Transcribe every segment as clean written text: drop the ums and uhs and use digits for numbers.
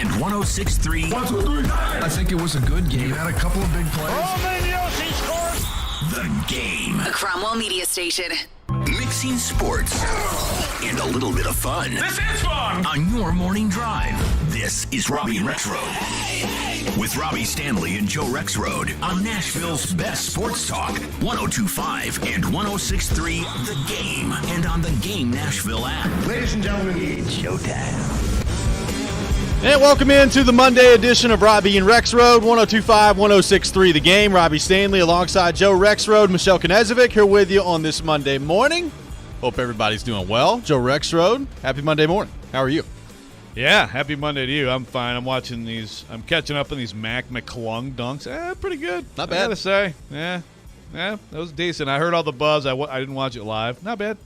and 106.3. 1, 2, 3. I think it was a good game. You had a couple of big plays. The Game. A Cromwell Media Station. Mixing sports and a little bit of fun. This is fun! On your morning drive. This is Robby and Rexrode. With Robby Stanley and Joe Rexrode on Nashville's best sports talk. 102.5 and 106.3 The Game. And on the Game Nashville app. Ladies and gentlemen, it's showtime. And welcome into the Monday edition of Robby and Rexrode, 102.5, 106.3 The Game. Robby Stanley alongside Joe Rexrode, Michelle Knezovic here with you on this Monday morning. Hope everybody's doing well. Joe Rexrode, happy Monday morning. How are you? Yeah, happy Monday to you. I'm fine. I'm watching these. I'm catching up on these Mac McClung dunks. Pretty good. Not bad. I gotta say. Yeah, that was decent. I heard all the buzz. I didn't watch it live. Not bad.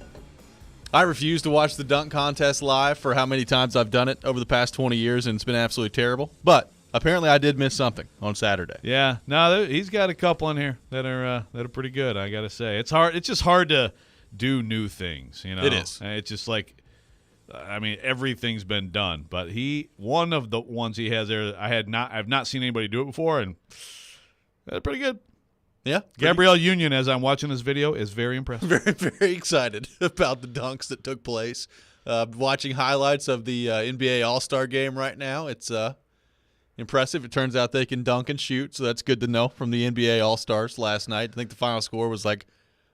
I refuse to watch the dunk contest live for how many times I've done it over the past 20 years, and it's been absolutely terrible. But apparently I did miss something on Saturday. Yeah, no, he's got a couple in here that are pretty good. I gotta say, it's hard. It's just hard to do new things. You know, it is. It's just like, I mean, everything's been done, but one of the ones he has there, I've not seen anybody do it before, and that's pretty good. Yeah. Gabrielle Union, as I'm watching this video, is very impressed. Very, very excited about the dunks that took place. Watching highlights of the NBA All-Star game right now. It's impressive. It turns out they can dunk and shoot, so that's good to know from the NBA All-Stars last night. I think the final score was like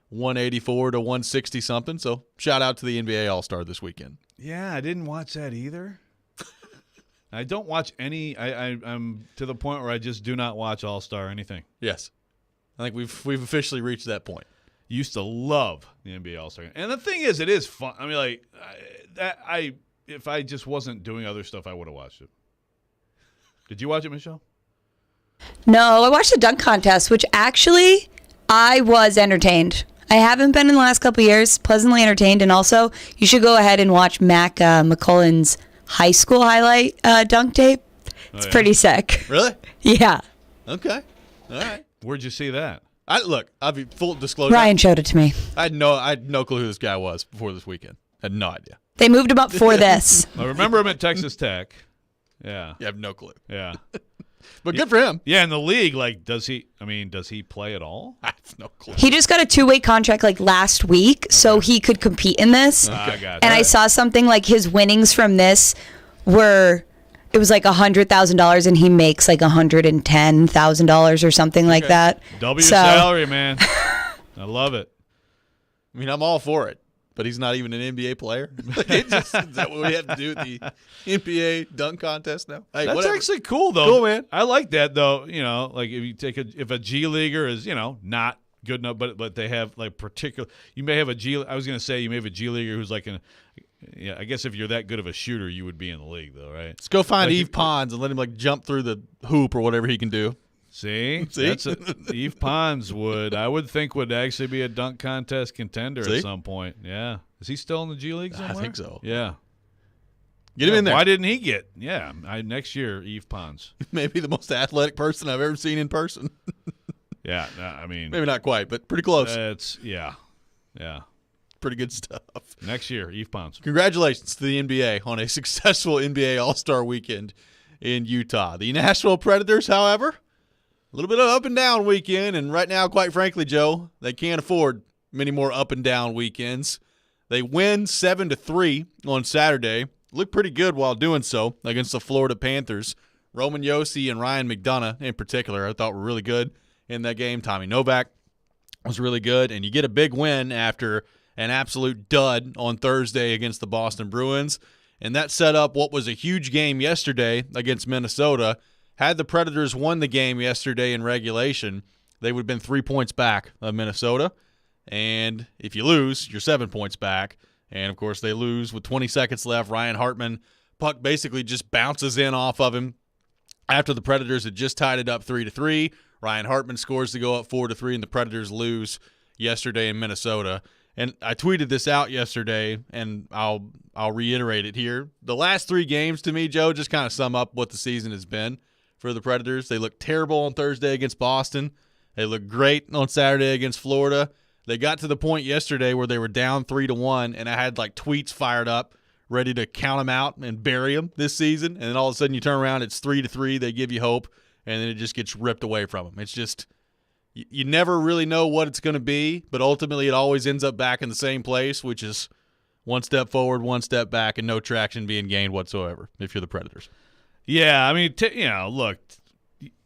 184 to 160 something, so shout out to the NBA All-Star this weekend. Yeah, I didn't watch that either. I don't watch any. I'm to the point where I just do not watch All-Star anything. Yes. I think we've officially reached that point. Used to love the NBA All-Star game. And the thing is, it is fun. I mean, like, if I just wasn't doing other stuff, I would have watched it. Did you watch it, Michelle? No, I watched the dunk contest, which actually I was entertained. I haven't been in the last couple of years, pleasantly entertained. And also, you should go ahead and watch Mac McCullen's high school highlight dunk tape. It's pretty sick. Really? Yeah. Okay. All right. Where'd you see that? I'll be full disclosure. Ryan showed it to me. I had no clue who this guy was before this weekend. I had no idea. They moved him up for this. I remember him at Texas Tech. Yeah. You have no clue. Yeah. But good for him. Yeah, in the league, like, does he play at all? I have no clue. He just got a 2-way contract like last week, so he could compete in this. I got And I saw something like his winnings from this were, it was like $100,000 and he makes like $110,000 or something like that. Double your salary, man. I love it. I mean, I'm all for it, but he's not even an NBA player. Is that what we have to do at the NBA dunk contest now? Hey, That's whatever. actually cool, though. Cool, man. I like that, though. You know, like if you take if a G leaguer is, you know, not good enough, but they have like particular. You may have a G. I was going to say you may have a G leaguer who's like yeah, I guess if you're that good of a shooter, you would be in the league, though, right? Let's go find like Yves Pons and let him like jump through the hoop or whatever he can do. See? That's Yves Pons would actually be a dunk contest contender at some point. Yeah. Is he still in the G League somewhere? I think so. Yeah. Get him in there. Why didn't he get? Yeah. Next year, Yves Pons. Maybe the most athletic person I've ever seen in person. Yeah. No, I mean. Maybe not quite, but pretty close. Yeah. Pretty good stuff. Next year, Yves Pons. Congratulations to the NBA on a successful NBA All-Star weekend in Utah. The Nashville Predators, however, a little bit of up and down weekend, and right now, quite frankly, Joe, they can't afford many more up and down weekends. They win 7-3 on Saturday. Looked pretty good while doing so against the Florida Panthers. Roman Josi and Ryan McDonough in particular I thought were really good in that game. Tommy Novak was really good, and you get a big win after an absolute dud on Thursday against the Boston Bruins, and that set up what was a huge game yesterday against Minnesota. Had the Predators won the game yesterday in regulation, they would have been 3 points back of Minnesota, and if you lose, you're 7 points back, and of course they lose with 20 seconds left. Ryan Hartman, puck basically just bounces in off of him after the Predators had just tied it up 3-3. Ryan Hartman scores to go up 4-3, and the Predators lose yesterday in Minnesota. And I tweeted this out yesterday, and I'll reiterate it here. The last 3 games, to me, Joe, just kind of sum up what the season has been for the Predators. They looked terrible on Thursday against Boston. They looked great on Saturday against Florida. They got to the point yesterday where they were down 3-1, and I had like tweets fired up ready to count them out and bury them this season, and then all of a sudden you turn around, it's 3-3, they give you hope, and then it just gets ripped away from them. It's just you never really know what it's going to be, but ultimately it always ends up back in the same place, which is one step forward, one step back, and no traction being gained whatsoever if you're the Predators. Yeah, I mean, look,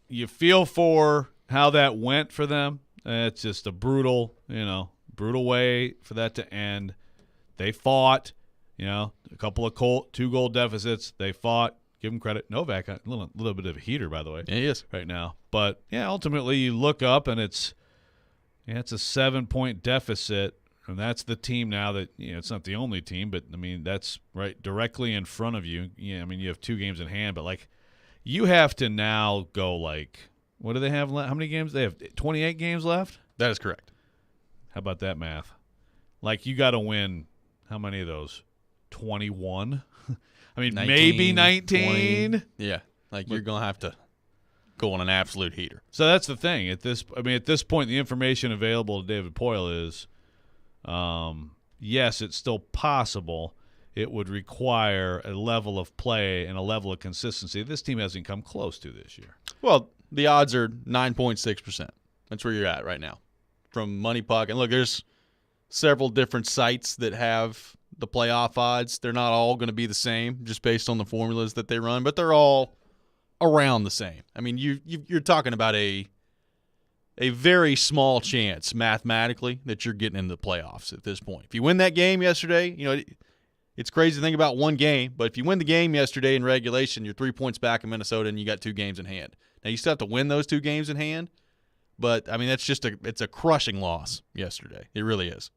you feel for how that went for them. It's just a brutal way for that to end. They fought, a couple of 2-goal deficits. They fought. Give them credit. Novak, a little bit of a heater, by the way. Yeah, he is right now. But yeah, ultimately you look up and it's a 7-point deficit, and that's the team now that it's not the only team, but I mean that's right directly in front of you. Yeah, I mean you have 2 games in hand, but like you have to now go like, what do they have left? How many games? They have 28 games left? That is correct. How about that math? Like you got to win how many of those? 21? I mean, 19, maybe 19. 20. Yeah, like you're going to have to go on an absolute heater. So that's the thing. At this point, the information available to David Poyle is, yes, it's still possible. It would require a level of play and a level of consistency this team hasn't come close to this year. Well, the odds are 9.6%. That's where you're at right now from Money Puck. And look, there's several different sites that have the playoff odds. They're not all going to be the same just based on the formulas that they run, but they're all around the same. I mean, you're talking about a very small chance mathematically that you're getting into the playoffs at this point. If you win that game yesterday, it's crazy to think about one game, but if you win the game yesterday in regulation, you're 3 points back in Minnesota and you got 2 games in hand. Now, you still have to win those 2 games in hand, but, I mean, it's a crushing loss yesterday. It really is.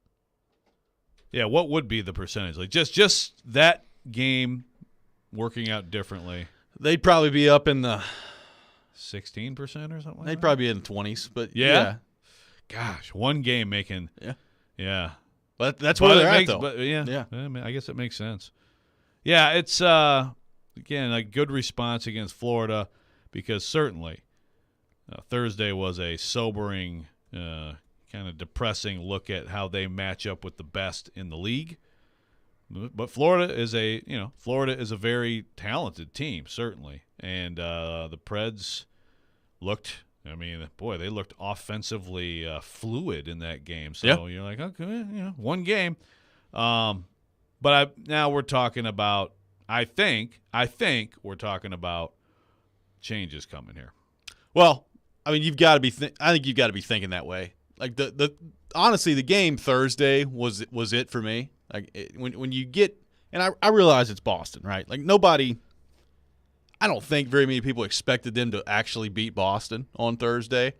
Yeah, what would be the percentage? Like just that game working out differently. They'd probably be up in the 16% or something like that? They'd probably be in the 20s, but yeah. Gosh, one game making yeah. But that's where they're at, though. But yeah. I mean, I guess it makes sense. Yeah, it's again a good response against Florida because certainly Thursday was a sobering, kind of depressing look at how they match up with the best in the league. But Florida is a very talented team, certainly, and the Preds looked. I mean, boy, they looked offensively fluid in that game. So you're like, okay, one game. But now we're talking about. I think we're talking about changes coming here. Well, I mean, you've got to be. I think you've got to be thinking that way. Like honestly, the game Thursday was it for me. Like when you get, and I realize it's Boston, right? Like nobody. I don't think very many people expected them to actually beat Boston on Thursday,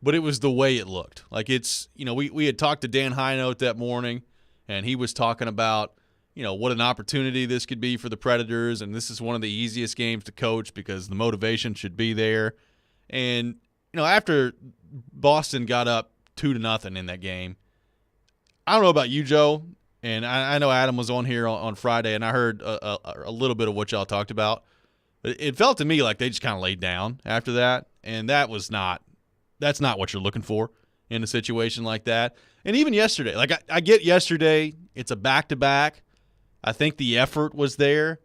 but it was the way it looked. Like it's, we had talked to Dan Hinote that morning, and he was talking about, what an opportunity this could be for the Predators, and this is one of the easiest games to coach because the motivation should be there. And, after Boston got up 2-0 in that game, I don't know about you, Joe, and I know Adam was on here on Friday, and I heard a little bit of what y'all talked about. It felt to me like they just kind of laid down after that, and that's not what you're looking for in a situation like that. And even yesterday, like I get yesterday, it's a back-to-back. I think the effort was there.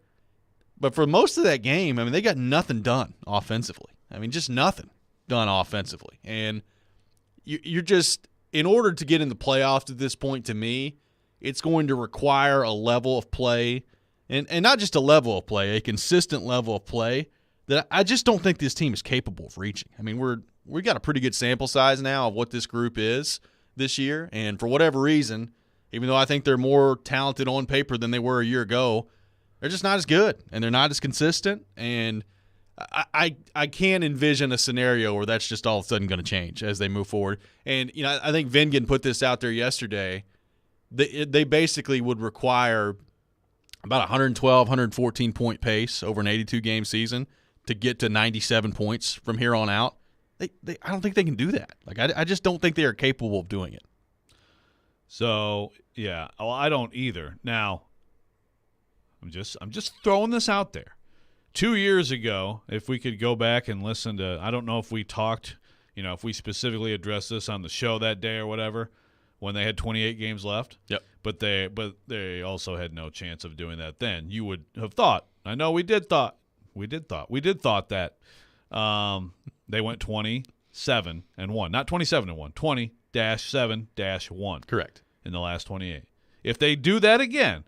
But for most of that game, I mean, they got nothing done offensively. I mean, just nothing done offensively. And you're just, in order to get in the playoffs at this point, to me, it's going to require a level of play, and not just a level of play, a consistent level of play that I just don't think this team is capable of reaching. I mean, we got a pretty good sample size now of what this group is this year, and for whatever reason, even though I think they're more talented on paper than they were a year ago, they're just not as good, and they're not as consistent, and I can't envision a scenario where that's just all of a sudden going to change as they move forward. And, I think Vingan put this out there yesterday. They basically would require about 112, 114-point pace over an 82-game season to get to 97 points from here on out. I don't think they can do that. Like I just don't think they are capable of doing it. So, yeah, well, I don't either. Now, I'm just throwing this out there. 2 years ago, if we could go back and listen to, I don't know if we talked, if we specifically addressed this on the show that day or whatever, when they had 28 games left. Yep. but they also had no chance of doing that then. You would have thought. I know we did thought that they went 27-1, not 27-1, 20-7-1. Correct. In the last 28. If they do that again,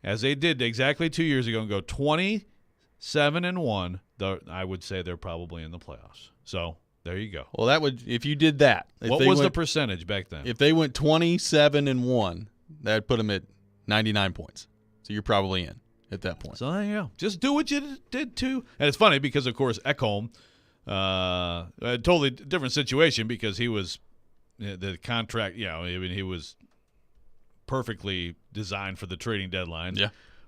as they did exactly 2 years ago, and go 27-1, I would say they're probably in the playoffs. So there you go. Well, that would if you did that. What was the percentage back then? If they went 27-1, that would put them at 99 points. So you're probably in at that point. So there you go. Just do what you did too. And it's funny because, of course, Ekholm, a totally different situation because he was the contract. I mean, he was perfectly designed for the trading deadline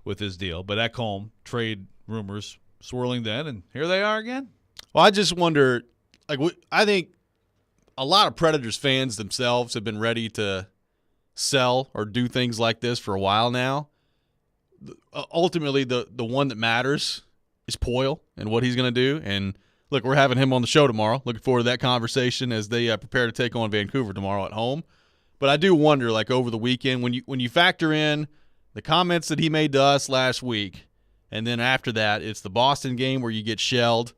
with his deal. But Ekholm, trade rumors swirling then, and here they are again. Well, I just wonder, I think a lot of Predators fans themselves have been ready to sell or do things like this for a while now. Ultimately, the one that matters is Poile and what he's going to do. And, look, we're having him on the show tomorrow. Looking forward to that conversation as they prepare to take on Vancouver tomorrow at home. But I do wonder, over the weekend, when you factor in the comments that he made to us last week, and then after that, it's the Boston game where you get shelled.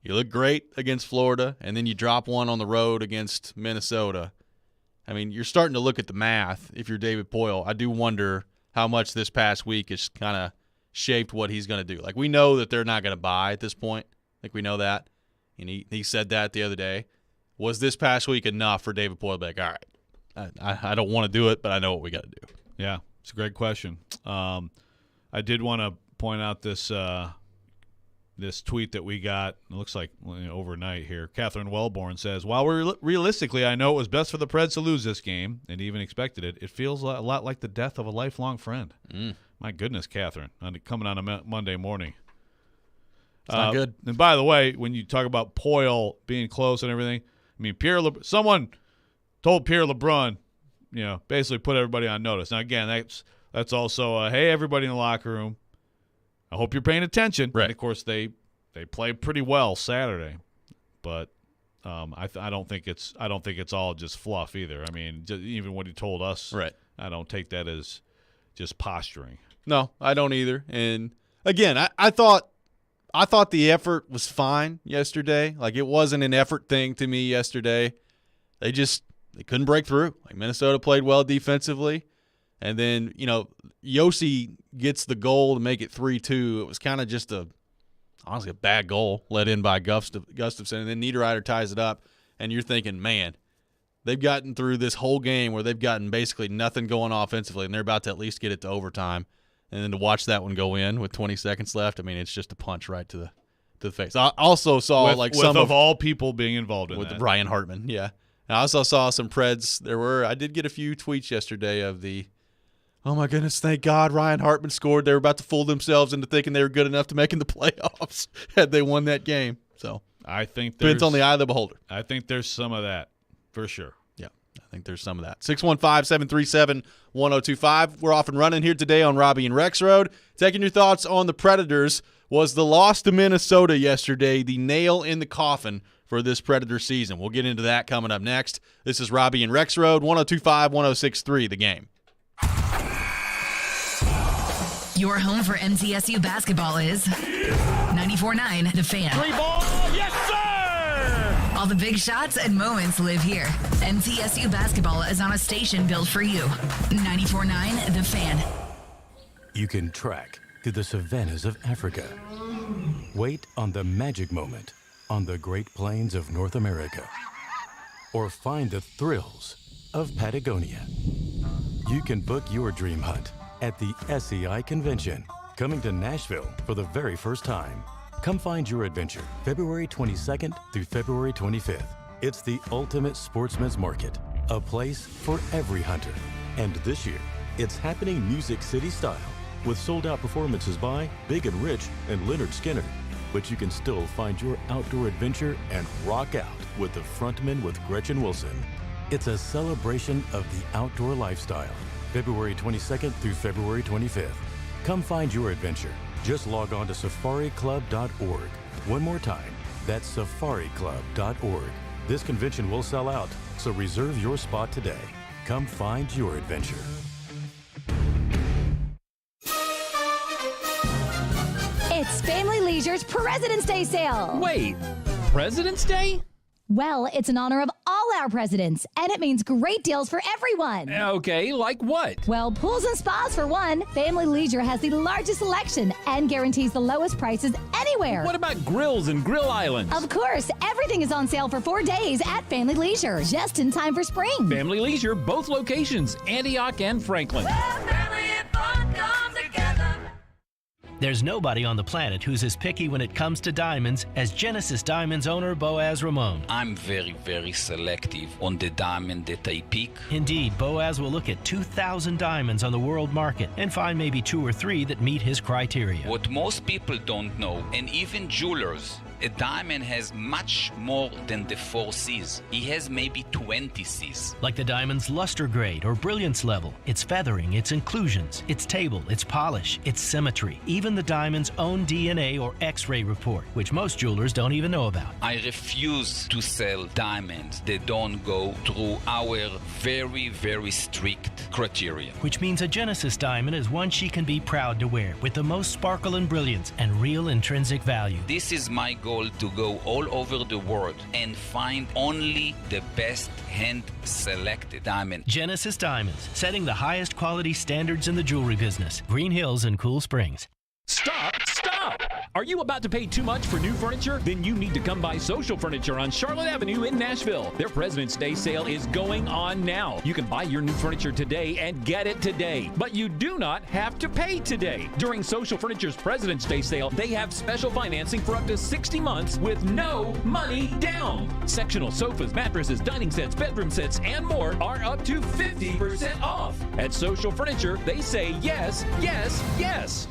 You look great against Florida, and then you drop one on the road against Minnesota. I mean, you're starting to look at the math if you're David Poile. I do wonder how much this past week has kind of shaped what he's going to do. We know that they're not going to buy at this point. I think we know that. And he said that the other day. Was this past week enough for David Poile to be like, all right, I don't want to do it, but I know what we got to do? Yeah, it's a great question. I did want to point out this tweet that we got. It looks like overnight here. Catherine Wellborn says, while realistically I know it was best for the Preds to lose this game and even expected it, it feels a lot like the death of a lifelong friend. My goodness, Catherine, coming on a Monday morning. It's not good. And by the way, when you talk about Poile being close and everything, I mean, someone told Pierre LeBrun, basically put everybody on notice. Now, again, that's also, hey, everybody in the locker room, I hope you're paying attention. Right. And, of course, they played pretty well Saturday, but I don't think it's all just fluff either. I mean, even what he told us, right. I don't take that as just posturing. No, I don't either. And again, I thought the effort was fine yesterday. It wasn't an effort thing to me yesterday. They couldn't break through. Minnesota played well defensively. And then, Yossi gets the goal to make it 3-2. It was kind of just honestly a bad goal let in by Gustafsson. And then Niederreiter ties it up. And you're thinking, man, they've gotten through this whole game where they've gotten basically nothing going offensively, and they're about to at least get it to overtime. And then to watch that one go in with 20 seconds left, I mean, it's just a punch right to the face. I also saw some of all people being involved in with that. Ryan Hartman, yeah. And I also saw some Preds. I did get a few tweets yesterday of oh my goodness, thank God Ryan Hartman scored. They were about to fool themselves into thinking they were good enough to make in the playoffs had they won that game. So I think depends on the eye of the beholder. I think there's some of that for sure. Yeah, I think there's some of that. 615-737-1025. We're off and running here today on Robby and Rexrode. Taking your thoughts on the Predators. Was the loss to Minnesota yesterday the nail in the coffin for this Predator season? We'll get into that coming up next. This is Robby and Rexrode, 102.5, 106.3, The Game. Your home for MTSU basketball is 94.9 The Fan. Three ball, yes sir! All the big shots and moments live here. MTSU basketball is on a station built for you. 94.9 The Fan. You can trek through the savannas of Africa. Wait on the magic moment on the Great Plains of North America. Or find the thrills of Patagonia. You can book your dream hunt at the SEI Convention, coming to Nashville for the very first time. Come find your adventure February 22nd through February 25th. It's the ultimate sportsman's market, a place for every hunter. And this year, it's happening Music City style, with sold-out performances by Big and Rich and Leonard Skinner. But you can still find your outdoor adventure and rock out with the Frontman with Gretchen Wilson. It's a celebration of the outdoor lifestyle. February 22nd through February 25th. Come find your adventure. Just log on to safariclub.org. One more time, that's safariclub.org. This convention will sell out, so reserve your spot today. Come find your adventure. President's Day sale. Wait, President's Day? Well, it's in honor of all our presidents, and it means great deals for everyone. Okay, like what? Well, pools and spas for one. Family Leisure has the largest selection and guarantees the lowest prices anywhere. What about grills and grill islands? Of course, everything is on sale for 4 days at Family Leisure, just in time for spring. Family Leisure, both locations, Antioch and Franklin. There's nobody on the planet who's as picky when it comes to diamonds as Genesis Diamonds owner Boaz Ramon. I'm very, very selective on the diamond that I pick. Indeed, Boaz will look at 2,000 diamonds on the world market and find maybe 2 or 3 that meet his criteria. What most people don't know, and even jewelers, a diamond has much more than the 4 C's. He has maybe 20 C's. Like the diamond's luster grade or brilliance level, its feathering, its inclusions, its table, its polish, its symmetry, even the diamond's own DNA or X-ray report, which most jewelers don't even know about. I refuse to sell diamonds that don't go through our very, very strict criteria. Which means a Genesis diamond is one she can be proud to wear, with the most sparkle and brilliance and real intrinsic value. This is my goal, to go all over the world and find only the best hand-selected diamond. Genesis Diamonds, setting the highest quality standards in the jewelry business. Green Hills and Cool Springs. Stop! Are you about to pay too much for new furniture? Then you need to come by Social Furniture on Charlotte Avenue in Nashville. Their President's Day sale is going on now. You can buy your new furniture today and get it today. But you do not have to pay today. During Social Furniture's President's Day sale, they have special financing for up to 60 months with no money down. Sectional sofas, mattresses, dining sets, bedroom sets, and more are up to 50% off. At Social Furniture, they say yes, yes, yes.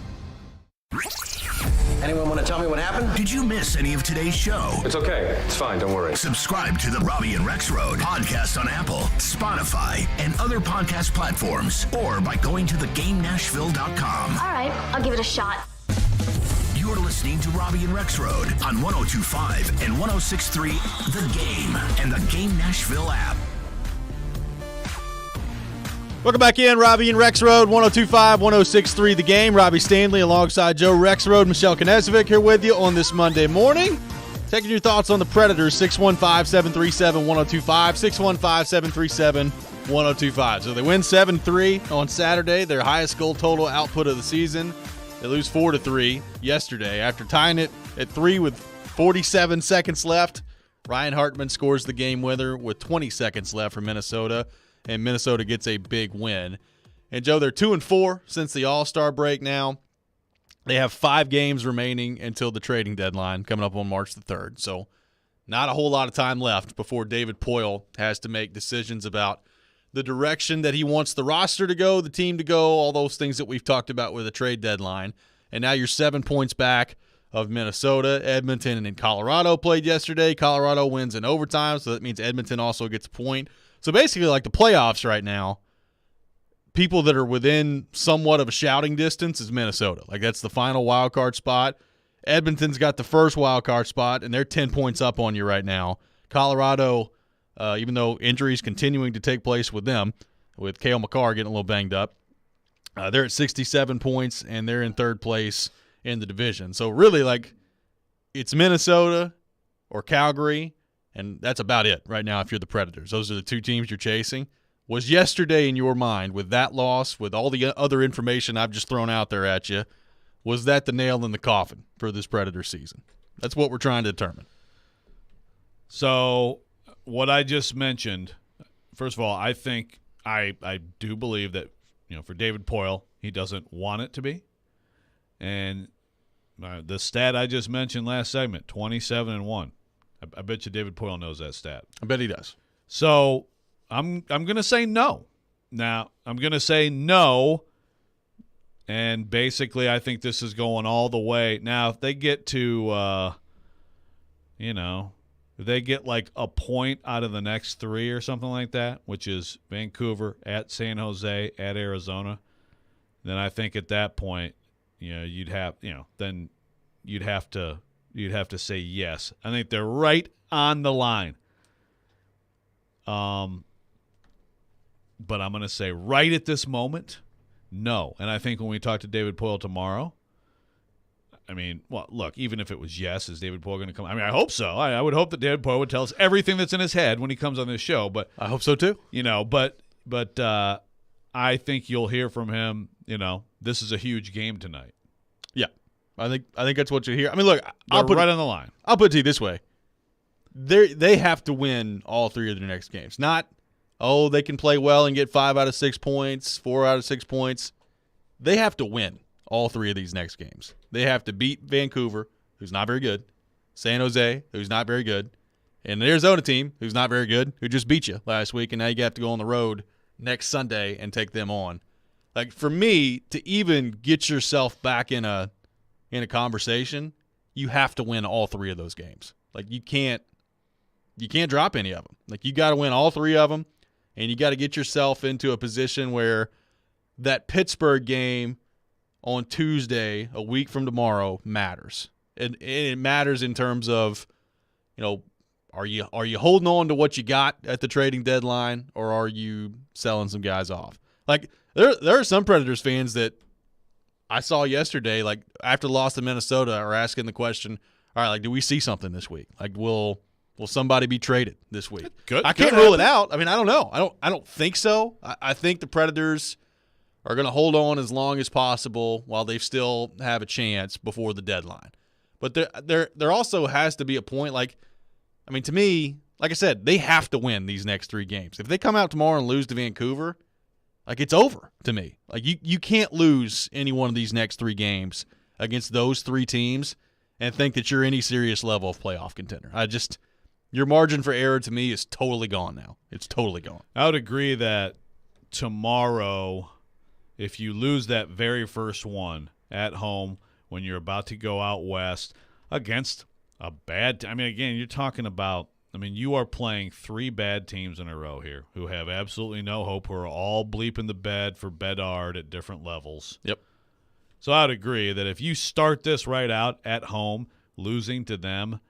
Anyone want to tell me what happened? Did you miss any of today's show? It's okay. It's fine. Don't worry. Subscribe to the Robby and Rexrode podcast on Apple, Spotify, and other podcast platforms, or by going to thegamenashville.com. All right, I'll give it a shot. You're listening to Robby and Rexrode on 102.5 and 106.3 The Game and the Game Nashville app. Welcome back in, Robby and Rexrode, 102.5, 106.3 The Game. Robbie Stanley alongside Joe Rexrode, Michelle Knezovic here with you on this Monday morning. Taking your thoughts on the Predators, 615-737-1025, 615-737-1025. So they win 7-3 on Saturday, their highest goal total output of the season. They lose 4-3 yesterday after tying it at 3 with 47 seconds left. Ryan Hartman scores the game winner with 20 seconds left for Minnesota. And Minnesota gets a big win. And, Joe, they're 2-4 since the All-Star break now. They have 5 games remaining until the trading deadline coming up on March the 3rd. So not a whole lot of time left before David Poile has to make decisions about the direction that he wants the roster to go, the team to go, all those things that we've talked about with the trade deadline. And now you're 7 points back of Minnesota. Edmonton and Colorado played yesterday. Colorado wins in overtime, so that means Edmonton also gets a point. So basically, like the playoffs right now, people that are within somewhat of a shouting distance is Minnesota. Like that's the final wild card spot. Edmonton's got the first wild card spot, and they're 10 points up on you right now. Colorado, even though injuries continuing to take place with them, with Cale Makar getting a little banged up, they're at 67 points, and they're in third place in the division. So really, like, it's Minnesota or Calgary, and that's about it right now if you're the Predators. Those are the 2 teams you're chasing. Was yesterday in your mind, with that loss, with all the other information I've just thrown out there at you, was that the nail in the coffin for this Predator season? That's what we're trying to determine. So what I just mentioned, first of all, I think I do believe that, for David Poile, he doesn't want it to be. And the stat I just mentioned last segment, 27-1. I bet you David Poile knows that stat. I bet he does. So I'm going to say no. Now, I'm going to say no, and basically I think this is going all the way. Now, if they get to, if they get like a point out of the next 3 or something like that, which is Vancouver, at San Jose, at Arizona, then I think at that point, you'd have to say yes. I think they're right on the line. But I'm going to say right at this moment, no. And I think when we talk to David Poile tomorrow, I mean, well, look, even if it was yes, is David Poyle going to come? I mean, I hope so. I would hope that David Poyle would tell us everything that's in his head when he comes on this show. But I hope so too. But I think you'll hear from him. This is a huge game tonight. Yeah, I think that's what you hear. I mean, look, I'll put put right on the line. I'll put it to you this way: they have to win all 3 of their next games. Not, they can play well and get 5 out of 6 points, 4 out of 6 points. They have to win all 3 of these next games. They have to beat Vancouver, who's not very good, San Jose, who's not very good, and the Arizona team, who's not very good, who just beat you last week, and now you have to go on the road next Sunday and take them on. Like, for me, to even get yourself back in a conversation, you have to win all 3 of those games. Like, you can't drop any of them. Like, you got to win all 3 of them, and you got to get yourself into a position where that Pittsburgh game on Tuesday, a week from tomorrow, matters. And it matters in terms of, are you holding on to what you got at the trading deadline, or are you selling some guys off? Like, there are some Predators fans that I saw yesterday, like, after the loss to Minnesota, are asking the question, all right, like, do we see something this week? Like, will somebody be traded this week? I can't rule it out. I mean, I don't know. I don't think so. I think the Predators are going to hold on as long as possible while they still have a chance before the deadline. But there also has to be a point, to me, like I said, they have to win these next 3 games. If they come out tomorrow and lose to Vancouver, it's over to me. Like, you can't lose any one of these next 3 games against those 3 teams and think that you're any serious level of playoff contender. Your margin for error to me is totally gone now. It's totally gone. I would agree that tomorrow, if you lose that very first one at home when you're about to go out west against a bad team, again, you're talking about, you are playing 3 bad teams in a row here who have absolutely no hope, who are all bleeping the bed for Bedard at different levels. Yep. So I would agree that if you start this right out at home, losing to them,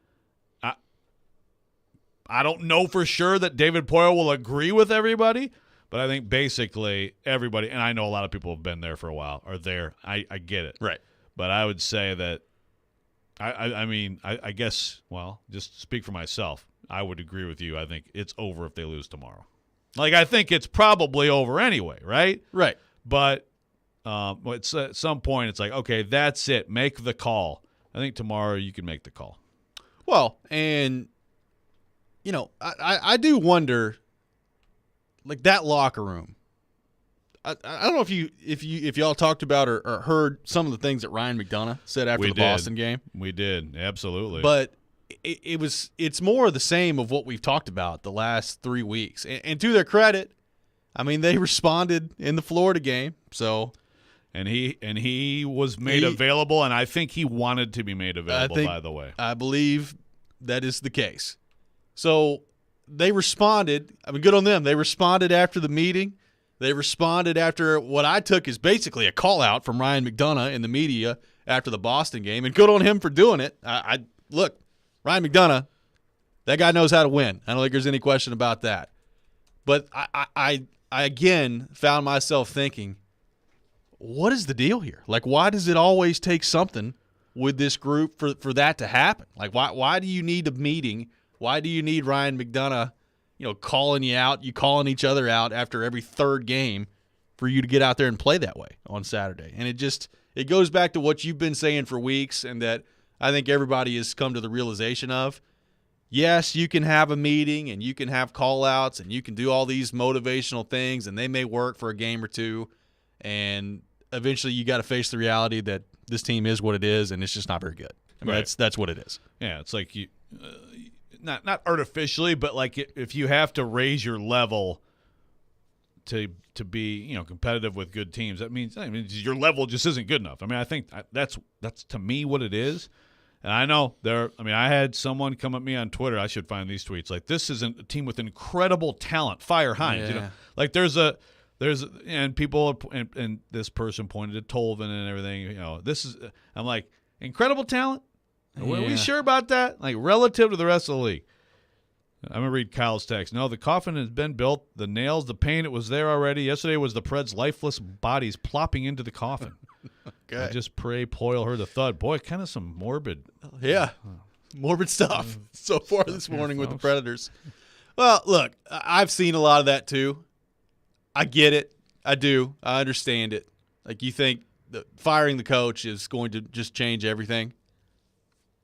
I don't know for sure that David Poyle will agree with everybody, but I think basically everybody, and I know a lot of people have been there for a while, are there. I get it. Right. But I would say that, I guess, well, just speak for myself. I would agree with you. I think it's over if they lose tomorrow. I think it's probably over anyway, right? Right. But it's at some point it's like, okay, that's it. Make the call. I think tomorrow you can make the call. Well, and I do wonder, that locker room. I don't know if y'all talked about or heard some of the things that Ryan McDonough said after the Boston game. We did, absolutely. But it's more of the same of what we've talked about the last 3 weeks. And to their credit, they responded in the Florida game. So, and he was made available, and I think he wanted to be made available. By the way, I believe that is the case. So they responded. Good on them. They responded after the meeting. They responded after what I took as basically a call-out from Ryan McDonough in the media after the Boston game, and good on him for doing it. Look, Ryan McDonough, that guy knows how to win. I don't think there's any question about that. But I again found myself thinking, what is the deal here? Why does it always take something with this group for that to happen? Why do you need a meeting? Why do you need Ryan McDonough, calling you out, you calling each other out after every 3rd game for you to get out there and play that way on Saturday? And it goes back to what you've been saying for weeks, and that I think everybody has come to the realization of. Yes, you can have a meeting and you can have call-outs and you can do all these motivational things, and they may work for a game or 2, and eventually you got to face the reality that this team is what it is, and it's just not very good. Right. That's what it is. Yeah, it's like you not artificially, but if you have to raise your level to be competitive with good teams, that means your level just isn't good enough. I think that's to me what it is. And I know I had someone come at me on Twitter. I should find these tweets. This is a team with incredible talent. Fire Hines. Yeah. And people and this person pointed to Tolvin and everything. I'm like, incredible talent. Are we sure about that? Relative to the rest of the league. I'm going to read Kyle's text. No, the coffin has been built. The nails, the paint, it was there already. Yesterday was the Preds' lifeless bodies plopping into the coffin. Okay. I just pray Poyle heard the thud. Boy, kind of some morbid. Yeah, morbid stuff so far this morning with the Predators. Well, look, I've seen a lot of that too. I get it. I do. I understand it. Like, you think that firing the coach is going to just change everything.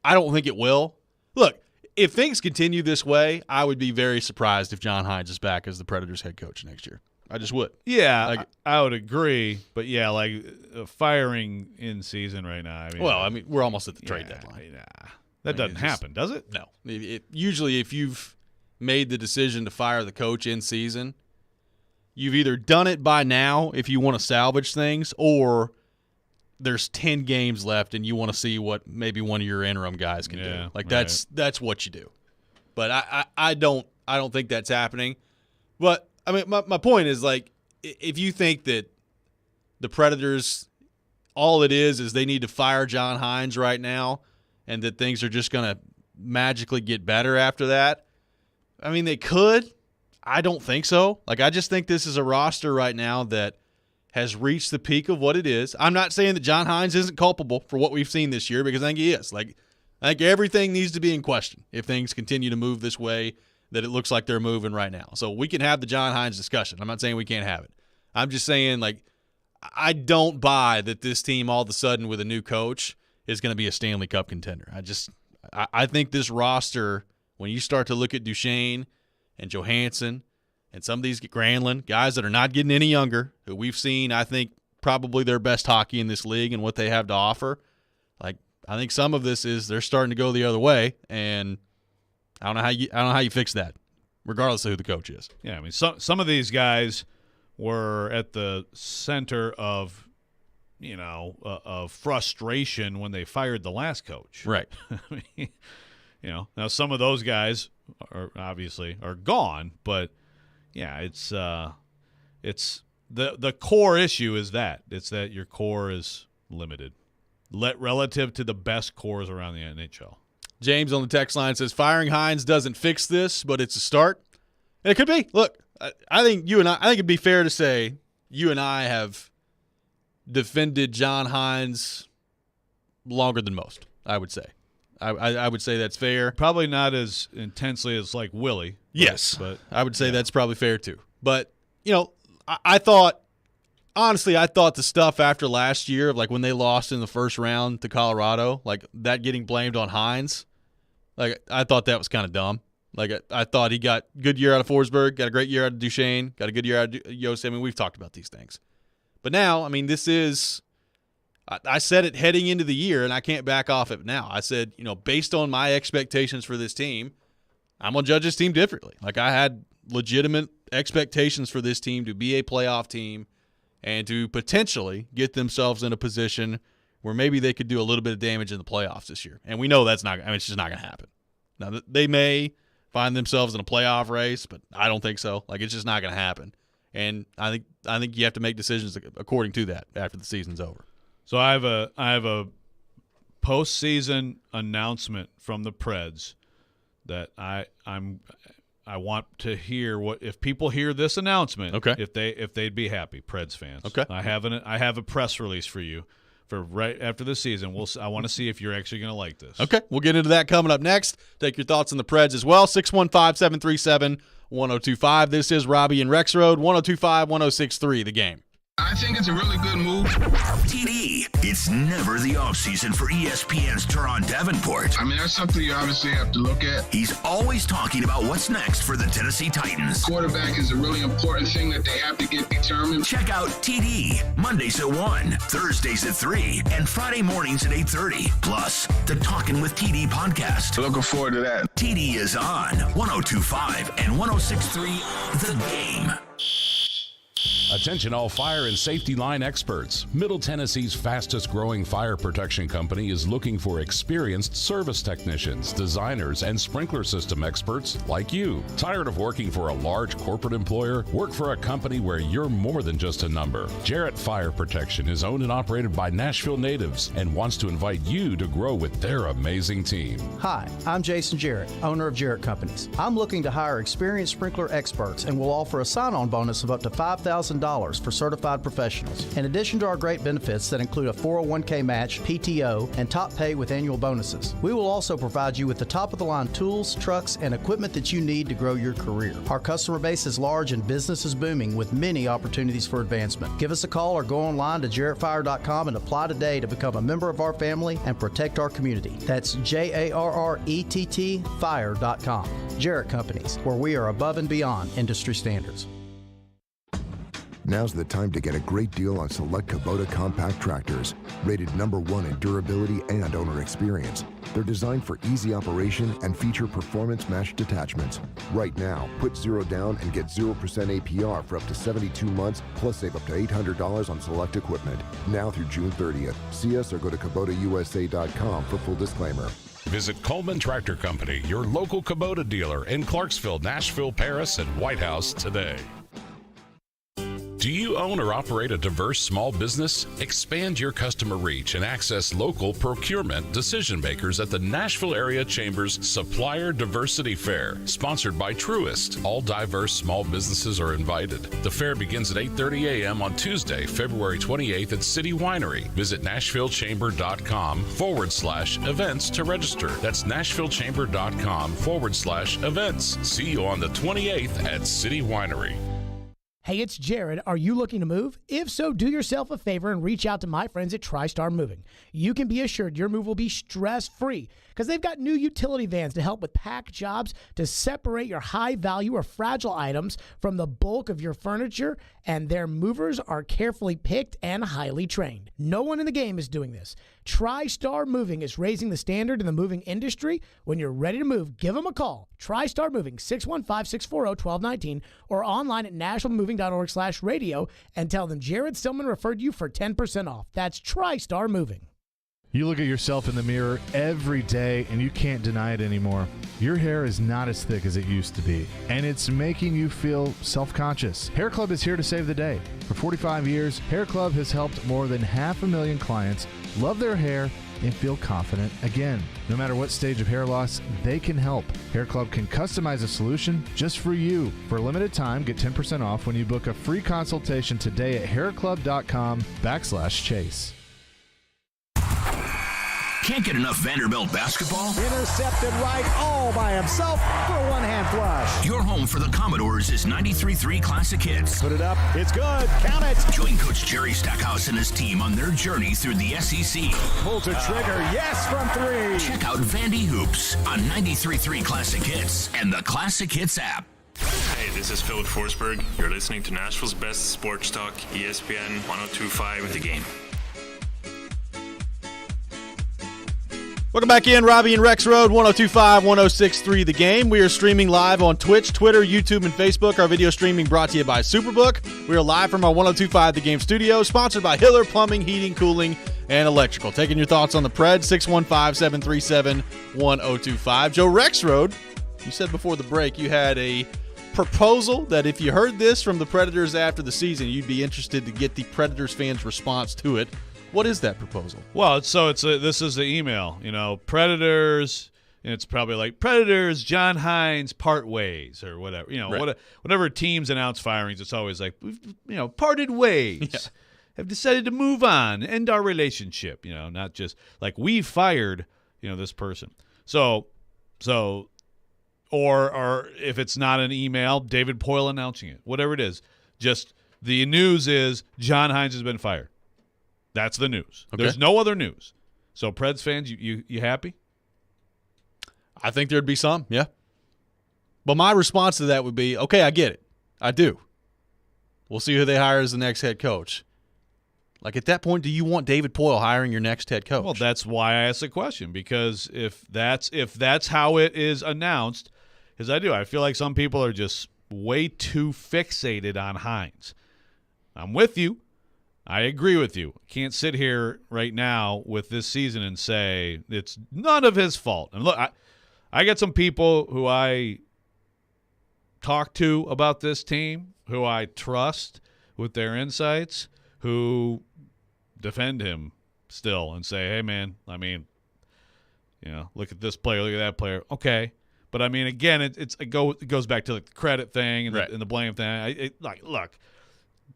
I don't think it will. Look, if things continue this way, I would be very surprised if John Hines is back as the Predators head coach next year. I just would. Yeah, I would agree. But, yeah, like firing in season right now. I mean, we're almost at the trade deadline. Nah, that doesn't happen, does it? No. Usually if you've made the decision to fire the coach in season, you've either done it by now if you want to salvage things, or there's 10 games left and you want to see what maybe one of your interim guys can do. Like, that's what you do. But I don't think that's happening. But I mean, my point is, like, if you think that the Predators, all it is they need to fire John Hines right now and that things are just going to magically get better after that, I mean, they could. I don't think so. Like, I just think this is a roster right now that has reached the peak of what it is. I'm not saying that John Hines isn't culpable for what we've seen this year, because I think he is. Like, I think everything needs to be in question if things continue to move this way that it looks like they're moving right now. So we can have the John Hines discussion. I'm not saying we can't have it. I'm just saying, like, I don't buy that this team all of a sudden with a new coach is going to be a Stanley Cup contender. I think this roster, when you start to look at Duchesne and Johansson and some of these Granlund, guys that are not getting any younger, who we've seen, I think, probably their best hockey in this league and what they have to offer, like, I think some of this is they're starting to go the other way, and I don't know how you fix that, regardless of who the coach is. Yeah, I mean, some of these guys were at the center of, of frustration when they fired the last coach. Right. I mean, now some of those guys are obviously gone, but yeah, it's the core issue is that it's that your core is limited, relative to the best cores around the NHL. James on the text line says firing Hines doesn't fix this, but it's a start. And it could be. Look, I think it'd be fair to say you and I have defended John Hines longer than most, I would say. I would say that's fair. Probably not as intensely as like Willie. Yes, but I would say that's probably fair too. But, I thought the stuff after last year of, like, when they lost in the first round to Colorado, like that getting blamed on Hines, like, I thought that was kind of dumb. Like, I thought he got a good year out of Forsberg, got a great year out of Duchesne, got a good year out of Yossi. I mean, we've talked about these things. But now, I mean, this is – I said it heading into the year, and I can't back off it now. I said, based on my expectations for this team, I'm going to judge this team differently. Like, I had legitimate expectations for this team to be a playoff team and to potentially get themselves in a position where maybe they could do a little bit of damage in the playoffs this year. And we know it's just not going to happen. Now, they may find themselves in a playoff race, but I don't think so. Like, it's just not going to happen. And I think you have to make decisions according to that after the season's over. So I have a postseason announcement from the Preds that I want to hear what if people hear this announcement. Okay. If they'd be happy, Preds fans. Okay. I have a press release for you for right after the season. I want to see if you're actually going to like this. Okay. We'll get into that coming up next. Take your thoughts on the Preds as well. 615-737-1025. This is Robby and Rexrode. 1025-1063. The Game. I think it's a really good move. TD, it's never the offseason for ESPN's Teron Davenport. I mean, that's something you obviously have to look at. He's always talking about what's next for the Tennessee Titans. Quarterback is a really important thing that they have to get determined. Check out TD, Mondays at 1, Thursdays at 3, and Friday mornings at 8:30. Plus, the Talkin' with TD podcast. Looking forward to that. TD is on 1025 and 1063 The Game. Attention all fire and safety line experts. Middle Tennessee's fastest growing fire protection company is looking for experienced service technicians, designers, and sprinkler system experts like you. Tired of working for a large corporate employer? Work for a company where you're more than just a number. Jarrett Fire Protection is owned and operated by Nashville natives and wants to invite you to grow with their amazing team. Hi, I'm Jason Jarrett, owner of Jarrett Companies. I'm looking to hire experienced sprinkler experts and will offer a sign-on bonus of up to $5,000 $1,000 for certified professionals. In addition to our great benefits that include a 401k match, PTO, and top pay with annual bonuses, we will also provide you with the top-of-the-line tools, trucks, and equipment that you need to grow your career. Our customer base is large and business is booming with many opportunities for advancement. Give us a call or go online to jarrettfire.com and apply today to become a member of our family and protect our community. That's JARRETT fire.com. Jarrett Companies, where we are above and beyond industry standards. Now's the time to get a great deal on select Kubota compact tractors, rated #1 in durability and owner experience. They're designed for easy operation and feature performance-matched attachments. Right now, put 0 down and get 0% APR for up to 72 months, plus save up to $800 on select equipment. Now through June 30th. See us or go to KubotaUSA.com for full disclaimer. Visit Coleman Tractor Company, your local Kubota dealer in Clarksville, Nashville, Paris, and White House today. Do you own or operate a diverse small business? Expand your customer reach and access local procurement decision makers at the Nashville Area Chamber's Supplier Diversity Fair, sponsored by Truist. All diverse small businesses are invited. The fair begins at 8:30 a.m. on Tuesday, February 28th at City Winery. Visit NashvilleChamber.com/events to register. That's NashvilleChamber.com/events. See you on the 28th at City Winery. Hey, it's Jared. Are you looking to move? If so, do yourself a favor and reach out to my friends at TriStar Moving. You can be assured your move will be stress-free because they've got new utility vans to help with pack jobs to separate your high-value or fragile items from the bulk of your furniture, and their movers are carefully picked and highly trained. No one in the game is doing this. TriStar Moving is raising the standard in the moving industry. When you're ready to move, give them a call. TriStar Moving, 615-640-1219, or online at nationalmoving.org/radio, and tell them Jared Stillman referred you for 10% off. That's TriStar Moving. You look at yourself in the mirror every day and you can't deny it anymore. Your hair is not as thick as it used to be, and it's making you feel self-conscious. Hair Club is here to save the day. For 45 years, Hair Club has helped more than 500,000 clients love their hair and feel confident again. No matter what stage of hair loss, they can help. Hair Club can customize a solution just for you. For a limited time, get 10% off when you book a free consultation today at hairclub.com/chase. Can't get enough Vanderbilt basketball? Intercepted right all by himself for a one-hand flush. Your home for the Commodores is 93.3 Classic Hits. Put it up. It's good. Count it. Join Coach Jerry Stackhouse and his team on their journey through the SEC. Pulls a trigger. Yes, from 3. Check out Vandy Hoops on 93.3 Classic Hits and the Classic Hits app. Hey, this is Philip Forsberg. You're listening to Nashville's best sports talk, ESPN 102.5 The Game. Welcome back in, Robby and Rexrode, 102.5, 106.3 The Game. We are streaming live on Twitch, Twitter, YouTube, and Facebook. Our video streaming brought to you by Superbook. We are live from our 102.5 The Game studio, sponsored by Hiller Plumbing, Heating, Cooling, and Electrical. Taking your thoughts on the Pred, 615-737-1025. Joe Rexrode, you said before the break you had a proposal that if you heard this from the Predators after the season, you'd be interested to get the Predators fans' response to it. What is that proposal? Well, this is the email. Predators. And it's probably like Predators, John Hines, part ways or whatever. Right. Whatever teams announce firings, it's always like we've parted ways. Yeah. Have decided to move on, end our relationship. Not just like we fired this person. So, or if it's not an email, David Poyle announcing it. Whatever it is, just the news is John Hines has been fired. That's the news. Okay. There's no other news. So, Preds fans, you happy? I think there'd be some, yeah. But my response to that would be, okay, I get it. I do. We'll see who they hire as the next head coach. Like, at that point, do you want David Poyle hiring your next head coach? Well, that's why I asked the question, because if that's how it is announced, as I do, I feel like some people are just way too fixated on Hines. I'm with you. I agree with you. Can't sit here right now with this season and say it's none of his fault. And look, I got some people who I talk to about this team, who I trust with their insights, who defend him still and say, hey, man, look at this player, look at that player. Okay. But, again, it goes back to the credit thing and, right. and the blame thing. Look.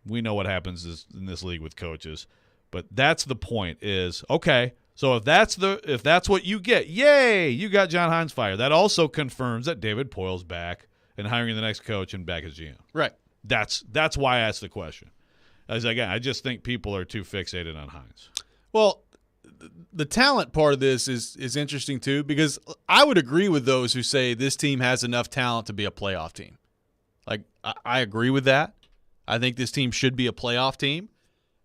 we know what happens in this league with coaches. But that's the point is, okay, so if that's what you get, yay, you got John Hines fired. That also confirms that David Poyle's back and hiring the next coach and back as GM. Right. That's why I asked the question. Again, I just think people are too fixated on Hines. Well, the talent part of this is interesting too, because I would agree with those who say this team has enough talent to be a playoff team. Like, I agree with that. I think this team should be a playoff team.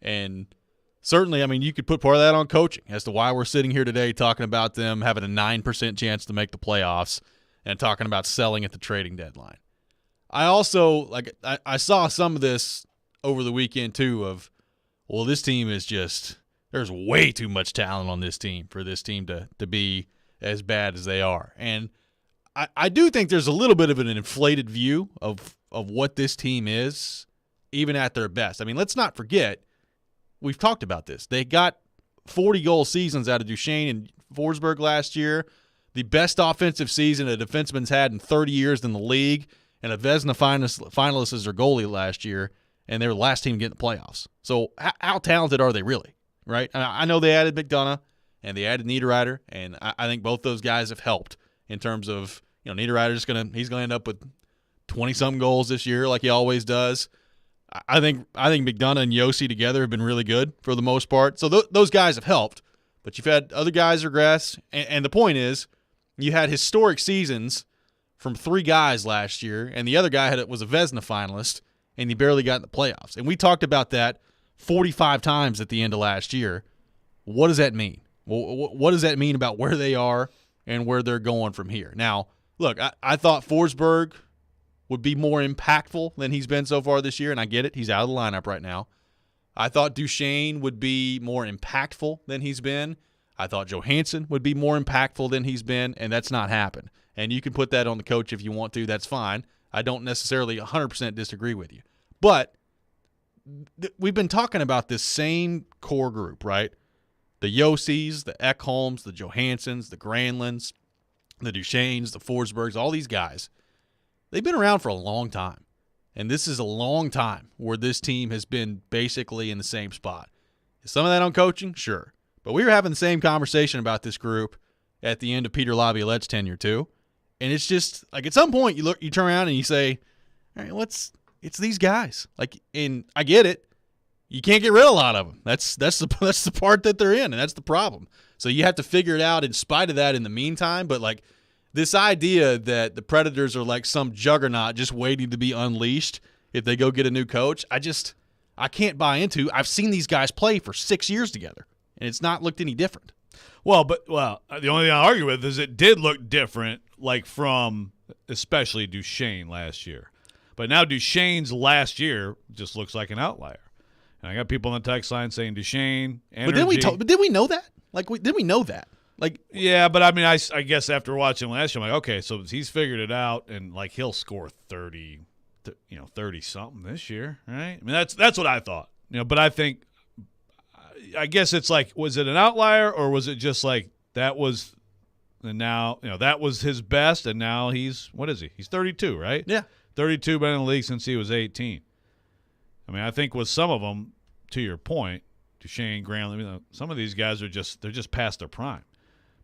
And certainly, I mean, you could put part of that on coaching as to why we're sitting here today talking about them having a 9% chance to make the playoffs and talking about selling at the trading deadline. I also, I saw some of this over the weekend too of, well, this team is just – there's way too much talent on this team for this team to be as bad as they are. And I do think there's a little bit of an inflated view of what this team is, even at their best. I mean, let's not forget, we've talked about this. They got 40-goal seasons out of Duchesne and Forsberg last year, the best offensive season a defenseman's had in 30 years in the league, and a Vezina finalist as their goalie last year, and they were the last team to get in the playoffs. So how talented are they really? Right? I know they added McDonough and they added Niederreiter, and I think both those guys have helped in terms of, Niederreiter's he's gonna end up with 20-something goals this year like he always does. I think McDonough and Yossi together have been really good for the most part. So those guys have helped, but you've had other guys regress, and the point is you had historic seasons from 3 guys last year, and the other guy was a Vezina finalist, and he barely got in the playoffs. And we talked about that 45 times at the end of last year. What does that mean? What does that mean about where they are and where they're going from here? Now, look, I thought Forsberg would be more impactful than he's been so far this year, and I get it. He's out of the lineup right now. I thought Duchesne would be more impactful than he's been. I thought Johansson would be more impactful than he's been, and that's not happened. And you can put that on the coach if you want to. That's fine. I don't necessarily 100% disagree with you. But we've been talking about this same core group, right? The Yossis, the Ekholms, the Johanssons, the Granlunds, the Duchesnes, the Forsbergs, all these guys, they've been around for a long time. And this is a long time where this team has been basically in the same spot. Is some of that on coaching? Sure. But we were having the same conversation about this group at the end of Peter Laviolette's tenure too. And it's just, like, at some point you turn around and you say, all right, it's these guys. Like, and I get it. You can't get rid of a lot of them. That's the part that they're in, and that's the problem. So you have to figure it out in spite of that in the meantime. But, like, this idea that the Predators are like some juggernaut just waiting to be unleashed if they go get a new coach, I can't buy into. I've seen these guys play for 6 years together, and it's not looked any different. Well, the only thing I argue with is it did look different, like from especially Duchesne last year. But now Duchesne's last year just looks like an outlier. And I got people on the text line saying Duchesne, energy. But did we know that? Did we know that? Like, yeah, but I mean, I guess after watching last year, I'm like, okay, so he's figured it out, and like he'll score 30 something this year, right? I mean, that's what I thought, But I think, I guess it's like, was it an outlier, or was it just like that was, and now that was his best, and now what is he? He's 32, right? Yeah. 32, been in the league since he was 18. I mean, I think with some of them, to your point, Duchesne, Granlund, some of these guys they're just past their prime,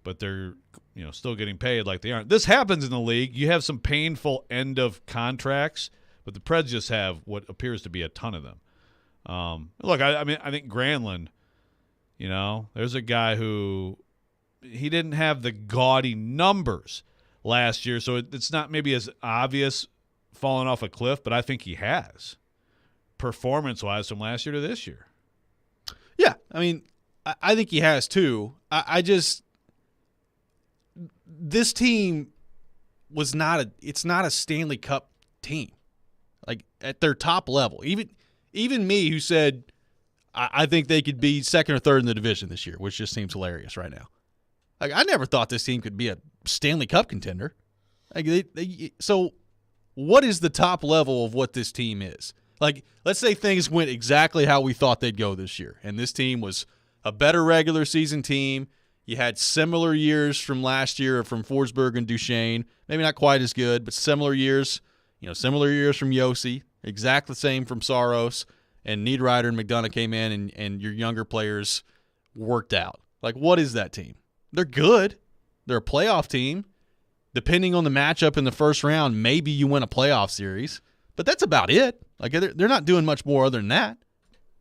but they're still getting paid like they aren't. This happens in the league. You have some painful end of contracts, but the Preds just have what appears to be a ton of them. Look, I mean, I think Granlund, there's a guy who he didn't have the gaudy numbers last year, so it's not maybe as obvious falling off a cliff, but I think he has, performance-wise, from last year to this year. Yeah, I mean, I think he has too. This team it's not a Stanley Cup team, like at their top level. Even me, who said I think they could be second or third in the division this year, which just seems hilarious right now. Like, I never thought this team could be a Stanley Cup contender. Like, so what is the top level of what this team is? Like, let's say things went exactly how we thought they'd go this year, and this team was a better regular season team. You had similar years from last year from Forsberg and Duchesne. Maybe not quite as good, but similar years. Similar years from Yossi. Exactly the same from Saros. and Niederreiter and McDonough came in and your younger players worked out. Like, what is that team? They're good. They're a playoff team. Depending on the matchup in the first round, maybe you win a playoff series. But that's about it. Like, they're not doing much more other than that.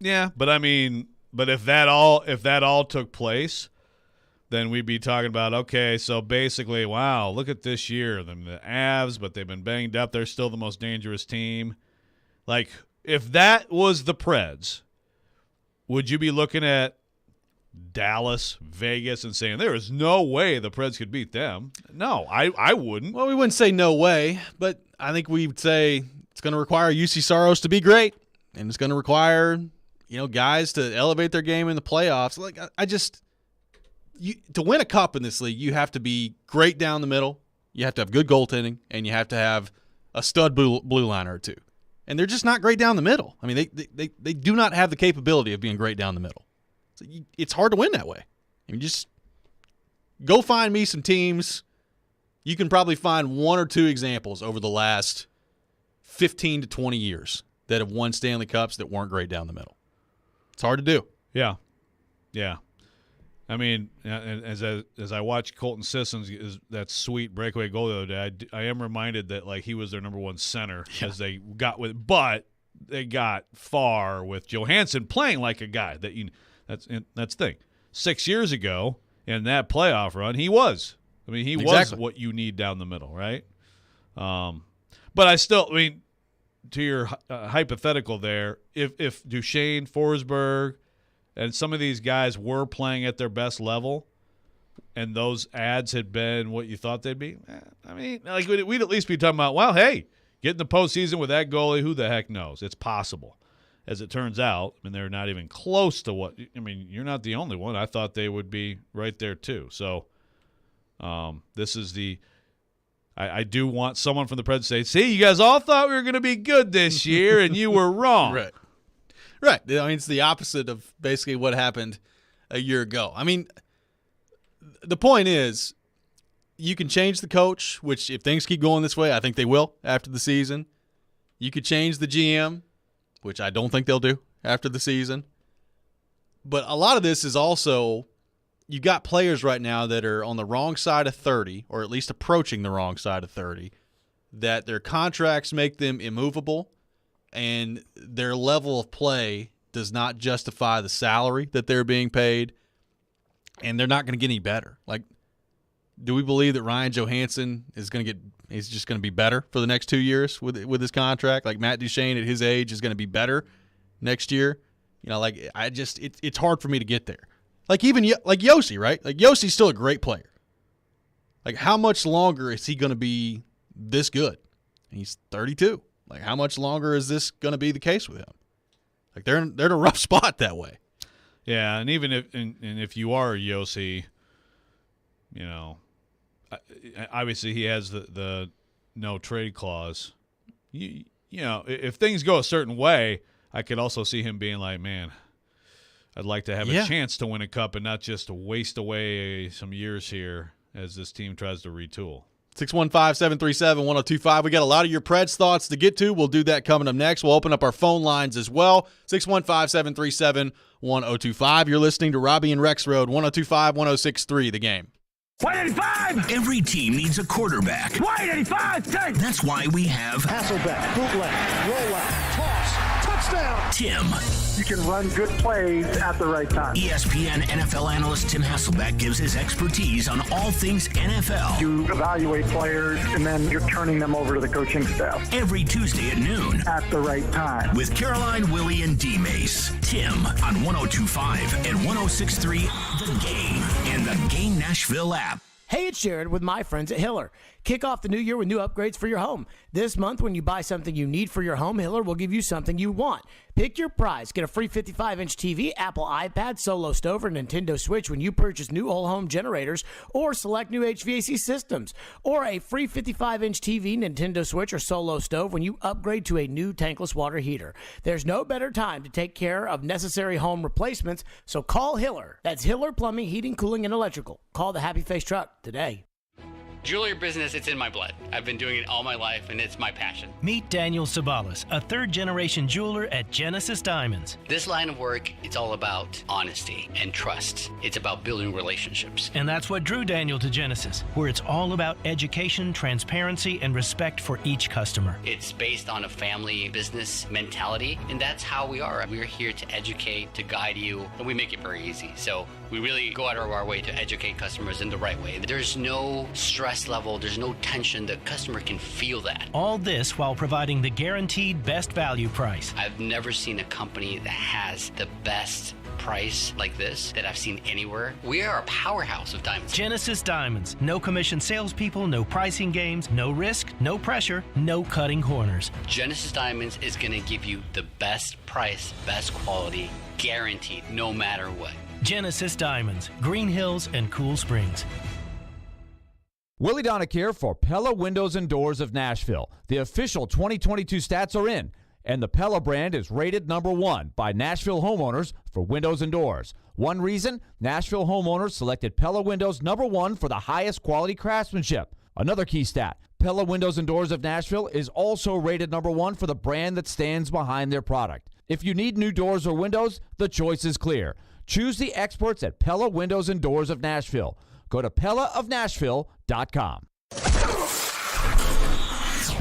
Yeah, but I mean, if that all took place, then we'd be talking about, okay, so basically, wow, look at this year. The Avs, but they've been banged up. They're still the most dangerous team. Like, if that was the Preds, would you be looking at Dallas, Vegas, and saying there is no way the Preds could beat them? No, I wouldn't. Well, we wouldn't say no way, but I think we would say it's going to require UC Saros to be great, and it's going to require, guys to elevate their game in the playoffs. Like, to win a cup in this league, you have to be great down the middle, you have to have good goaltending, and you have to have a stud blue liner or two. And they're just not great down the middle. I mean, they do not have the capability of being great down the middle. So it's hard to win that way. I mean, just go find me some teams. You can probably find one or two examples over the last 15 to 20 years that have won Stanley Cups that weren't great down the middle. It's hard to do. Yeah. I mean, as I watch Colton Sissons, that sweet breakaway goal the other day, I am reminded that like he was their number one center as they got with, but they got far with Johansson playing like a guy that that's the thing. 6 years ago in that playoff run, he was. I mean, he was what you need down the middle, right? But I mean, to your hypothetical there, if Duchesne, Forsberg, and some of these guys were playing at their best level, and those ads had been what you thought they'd be, I mean, like we'd at least be talking about, well, hey, get in the postseason with that goalie, who the heck knows? It's possible. As it turns out, I mean, they're not even close to what – I mean, you're not the only one. I thought they would be right there too. So this is the – I do want someone from the Preds to say, see, you guys all thought we were going to be good this year, and you were wrong. Right. I mean, it's the opposite of basically what happened a year ago. I mean, the point is you can change the coach, which if things keep going this way, I think they will after the season. You could change the GM, which I don't think they'll do after the season. But a lot of this is also you got players right now that are on the wrong side of 30, or at least approaching the wrong side of 30, that their contracts make them immovable, and their level of play does not justify the salary that they're being paid, and they're not going to get any better. Like, do we believe that Ryan Johansson is just going to be better for the next 2 years with his contract? Like Matt Duchesne at his age is going to be better next year? It's hard for me to get there. Like even like Yossi, right? Like Yossi's still a great player. Like how much longer is he going to be this good? He's 32. Like, how much longer is this going to be the case with him? Like, they're in a rough spot that way. Yeah, and even if you are Yossi, obviously he has the no trade clause. If things go a certain way, I could also see him being like, man, I'd like to have a chance to win a cup and not just to waste away some years here as this team tries to retool. 615-737-1025. We got a lot of your Preds thoughts to get to. We'll do that coming up next. We'll open up our phone lines as well. 615-737-1025. You're listening to Robby and Rexrode, 102.5, 106.3, The Game. 185! Every team needs a quarterback. 185! That's why we have Hasselbeck, bootleg, rollout, toss, touchdown. Tim. You can run good plays at the right time. ESPN NFL analyst Tim Hasselbeck gives his expertise on all things NFL. You evaluate players, and then you're turning them over to the coaching staff. Every Tuesday at noon. At the right time. With Caroline, Willie, and D-Mace. Tim on 102.5 and 106.3 The Game and the Game Nashville app. Hey, it's Jared with my friends at Hiller. Kick off the new year with new upgrades for your home. This month, when you buy something you need for your home, Hiller will give you something you want. Pick your prize. Get a free 55-inch TV, Apple iPad, Solo Stove, or Nintendo Switch when you purchase new whole home generators or select new HVAC systems. Or a free 55-inch TV, Nintendo Switch, or Solo Stove when you upgrade to a new tankless water heater. There's no better time to take care of necessary home replacements, so call Hiller. That's Hiller Plumbing, Heating, Cooling, and Electrical. Call the Happy Face Truck today. Jewelry business, it's in my blood. I've been doing it all my life, and it's my passion. Meet Daniel Sabalas, a third-generation jeweler at Genesis Diamonds. This line of work, it's all about honesty and trust. It's about building relationships. And that's what drew Daniel to Genesis, where it's all about education, transparency, and respect for each customer. It's based on a family business mentality, and that's how we are. We're here to educate, to guide you, and we make it very easy. So we really go out of our way to educate customers in the right way. There's no stress level, there's no tension. The customer can feel that. All this while providing the guaranteed best value price. I've never seen a company that has the best price like this that I've seen anywhere. We are a powerhouse of diamonds. Genesis Diamonds. No commission salespeople, no pricing games, no risk, no pressure, no cutting corners. Genesis Diamonds is going to give you the best price, best quality, guaranteed, no matter what. Genesis Diamonds, Green Hills and Cool Springs. Willie Donick here for Pella Windows and Doors of Nashville. The official 2022 stats are in, and the Pella brand is rated number 1 by Nashville homeowners for windows and doors. One reason, Nashville homeowners selected Pella Windows number 1 for the highest quality craftsmanship. Another key stat, Pella Windows and Doors of Nashville is also rated number 1 for the brand that stands behind their product. If you need new doors or windows, the choice is clear. Choose the experts at Pella Windows and Doors of Nashville. Go to PellaofNashville.com.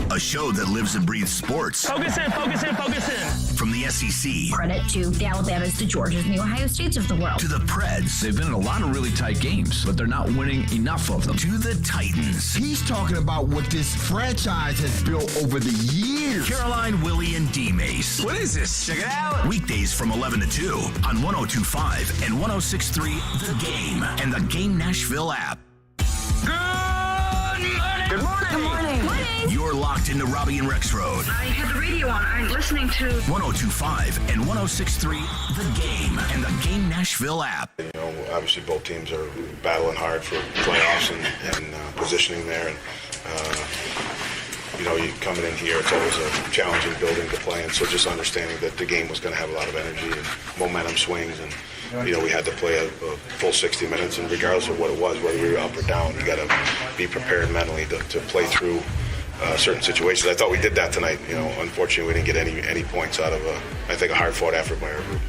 A show that lives and breathes sports. Focus in, focus in, focus in. From the SEC. Credit to the Alabamas, the Georgias, and the Ohio States of the world. To the Preds. They've been in a lot of really tight games, but they're not winning enough of them. To the Titans. He's talking about what this franchise has built over the years. Caroline, Willie, and D-Mace. What is this? Check it out. Weekdays from 11 to 2 on 102.5 and 106.3 The Game and the Game Nashville app. Good morning. Good morning. You're locked into Robby and Rexrode. I had the radio on. I'm listening to 102.5 and 106.3 The Game and the Game Nashville app. You know, obviously both teams are battling hard for playoffs and positioning there. And, you know, you coming in here, it's always a challenging building to play in. So just understanding that the game was going to have a lot of energy and momentum swings. And, you know, we had to play a full 60 minutes. And regardless of what it was, whether we were up or down, you got to be prepared mentally to play through certain situations. I thought we did that tonight. You know, unfortunately, we didn't get any points out of, I think, a hard-fought effort by our group.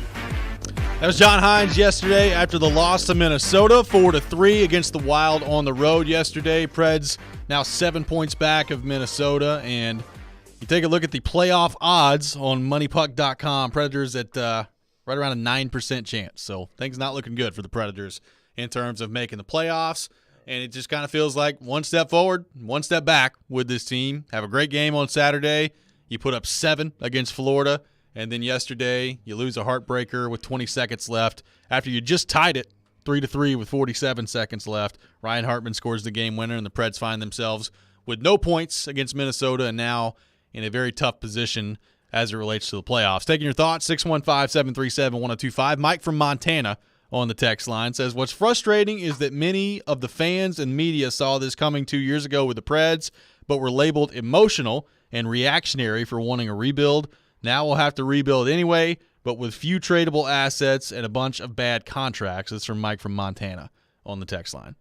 That was John Hines yesterday after the loss to Minnesota, 4-3 against the Wild on the road yesterday. Preds now 7 points back of Minnesota, and you take a look at the playoff odds on MoneyPuck.com. Predators at right around a 9% chance, so things not looking good for the Predators in terms of making the playoffs. And it just kind of feels like one step forward, one step back with this team. Have a great game on Saturday. You put up 7 against Florida. And then yesterday, you lose a heartbreaker with 20 seconds left. After you just tied it 3-3 with 47 seconds left, Ryan Hartman scores the game winner, and the Preds find themselves with no points against Minnesota and now in a very tough position as it relates to the playoffs. Taking your thoughts, 615-737-1025. Mike from Montana on the text line says, what's frustrating is that many of the fans and media saw this coming 2 years ago with the Preds, but were labeled emotional and reactionary for wanting a rebuild. Now we'll have to rebuild anyway, but with few tradable assets and a bunch of bad contracts. That's from Mike from Montana on the text line.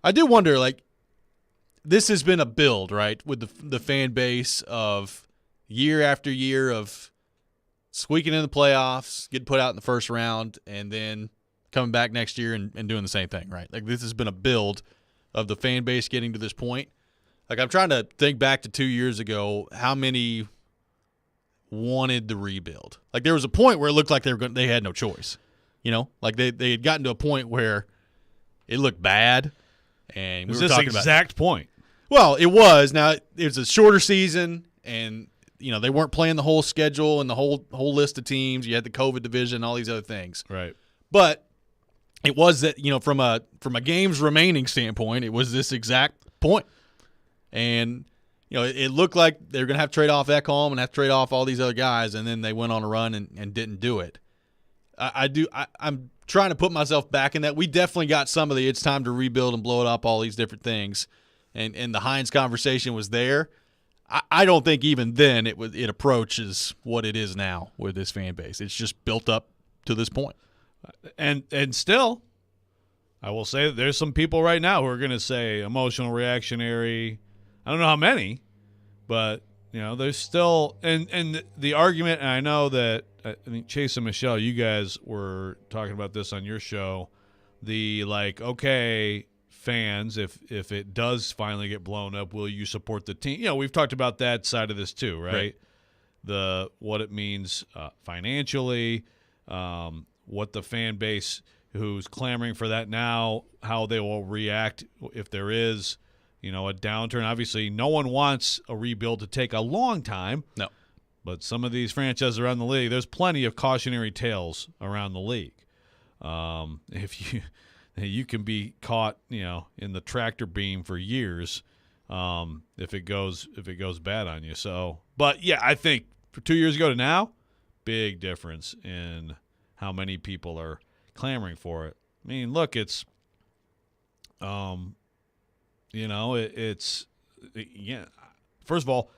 I do wonder, like, this has been a build, right, with the fan base of year after year of squeaking in the playoffs, getting put out in the first round, and then coming back next year and doing the same thing, right? Like, this has been a build of the fan base getting to this point. Like, I'm trying to think back to 2 years ago, how many wanted the rebuild. Like, there was a point where it looked like they had no choice. You know, like they had gotten to a point where it looked bad, and we were talking about exact point. Well, it was. Now it was a shorter season, and you know they weren't playing the whole schedule and the whole list of teams. You had the COVID division, all these other things. Right. But it was that, you know, from a games remaining standpoint, it was this exact point, and you know, it looked like they were going to have to trade off Ekholm and have to trade off all these other guys, and then they went on a run and didn't do it. I'm trying to put myself back in that. We definitely got some of the it's time to rebuild and blow it up, all these different things, and the Hines conversation was there. I don't think even then it approaches what it is now with this fan base. It's just built up to this point. And still, I will say that there's some people right now who are going to say emotional reactionary. I don't know how many, but there's still and the argument. And I know that I think Chase and Michelle, you guys were talking about this on your show. The okay, fans, if it does finally get blown up, will you support the team? We've talked about that side of this too, right? What it means financially, what the fan base who's clamoring for that now, how they will react if there is, a downturn. Obviously, no one wants a rebuild to take a long time. No. But some of these franchises around the league, there's plenty of cautionary tales around the league. If you can be caught, in the tractor beam for years, if it goes bad on you. So, but yeah, I think for 2 years ago to now, big difference in how many people are clamoring for it. I mean, look, it's, first of all,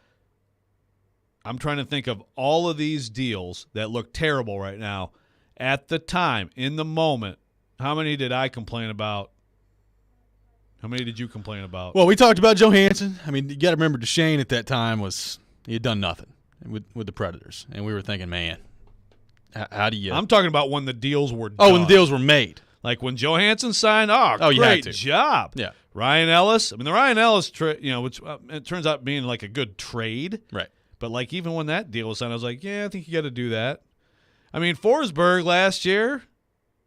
I'm trying to think of all of these deals that look terrible right now. At the time, in the moment, how many did I complain about? How many did you complain about? Well, we talked about Johansson. I mean, you got to remember Duchesne at that time he had done nothing with the Predators, and we were thinking, man, how do you? I'm talking about when the deals were done. Oh, when the deals were made. Like when Johansson signed, great job. Yeah. Ryan Ellis. I mean, the Ryan Ellis, which it turns out being like a good trade. Right. But even when that deal was signed, I was like, yeah, I think you got to do that. I mean, Forsberg last year,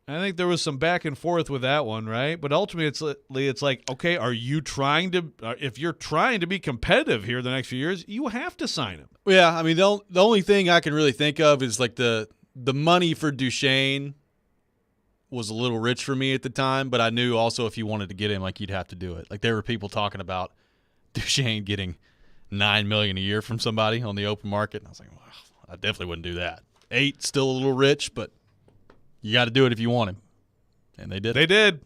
I think there was some back and forth with that one, right? But ultimately, it's like, okay, are you trying to? If you're trying to be competitive here the next few years, you have to sign him. Yeah, I mean, the only thing I can really think of is the money for Duchesne was a little rich for me at the time, but I knew also if you wanted to get him, you'd have to do it. There were people talking about Duchesne getting $9 million a year from somebody on the open market, and I was like, well, I definitely wouldn't do that. 8, still a little rich, but you got to do it if you want him, and they did. They did.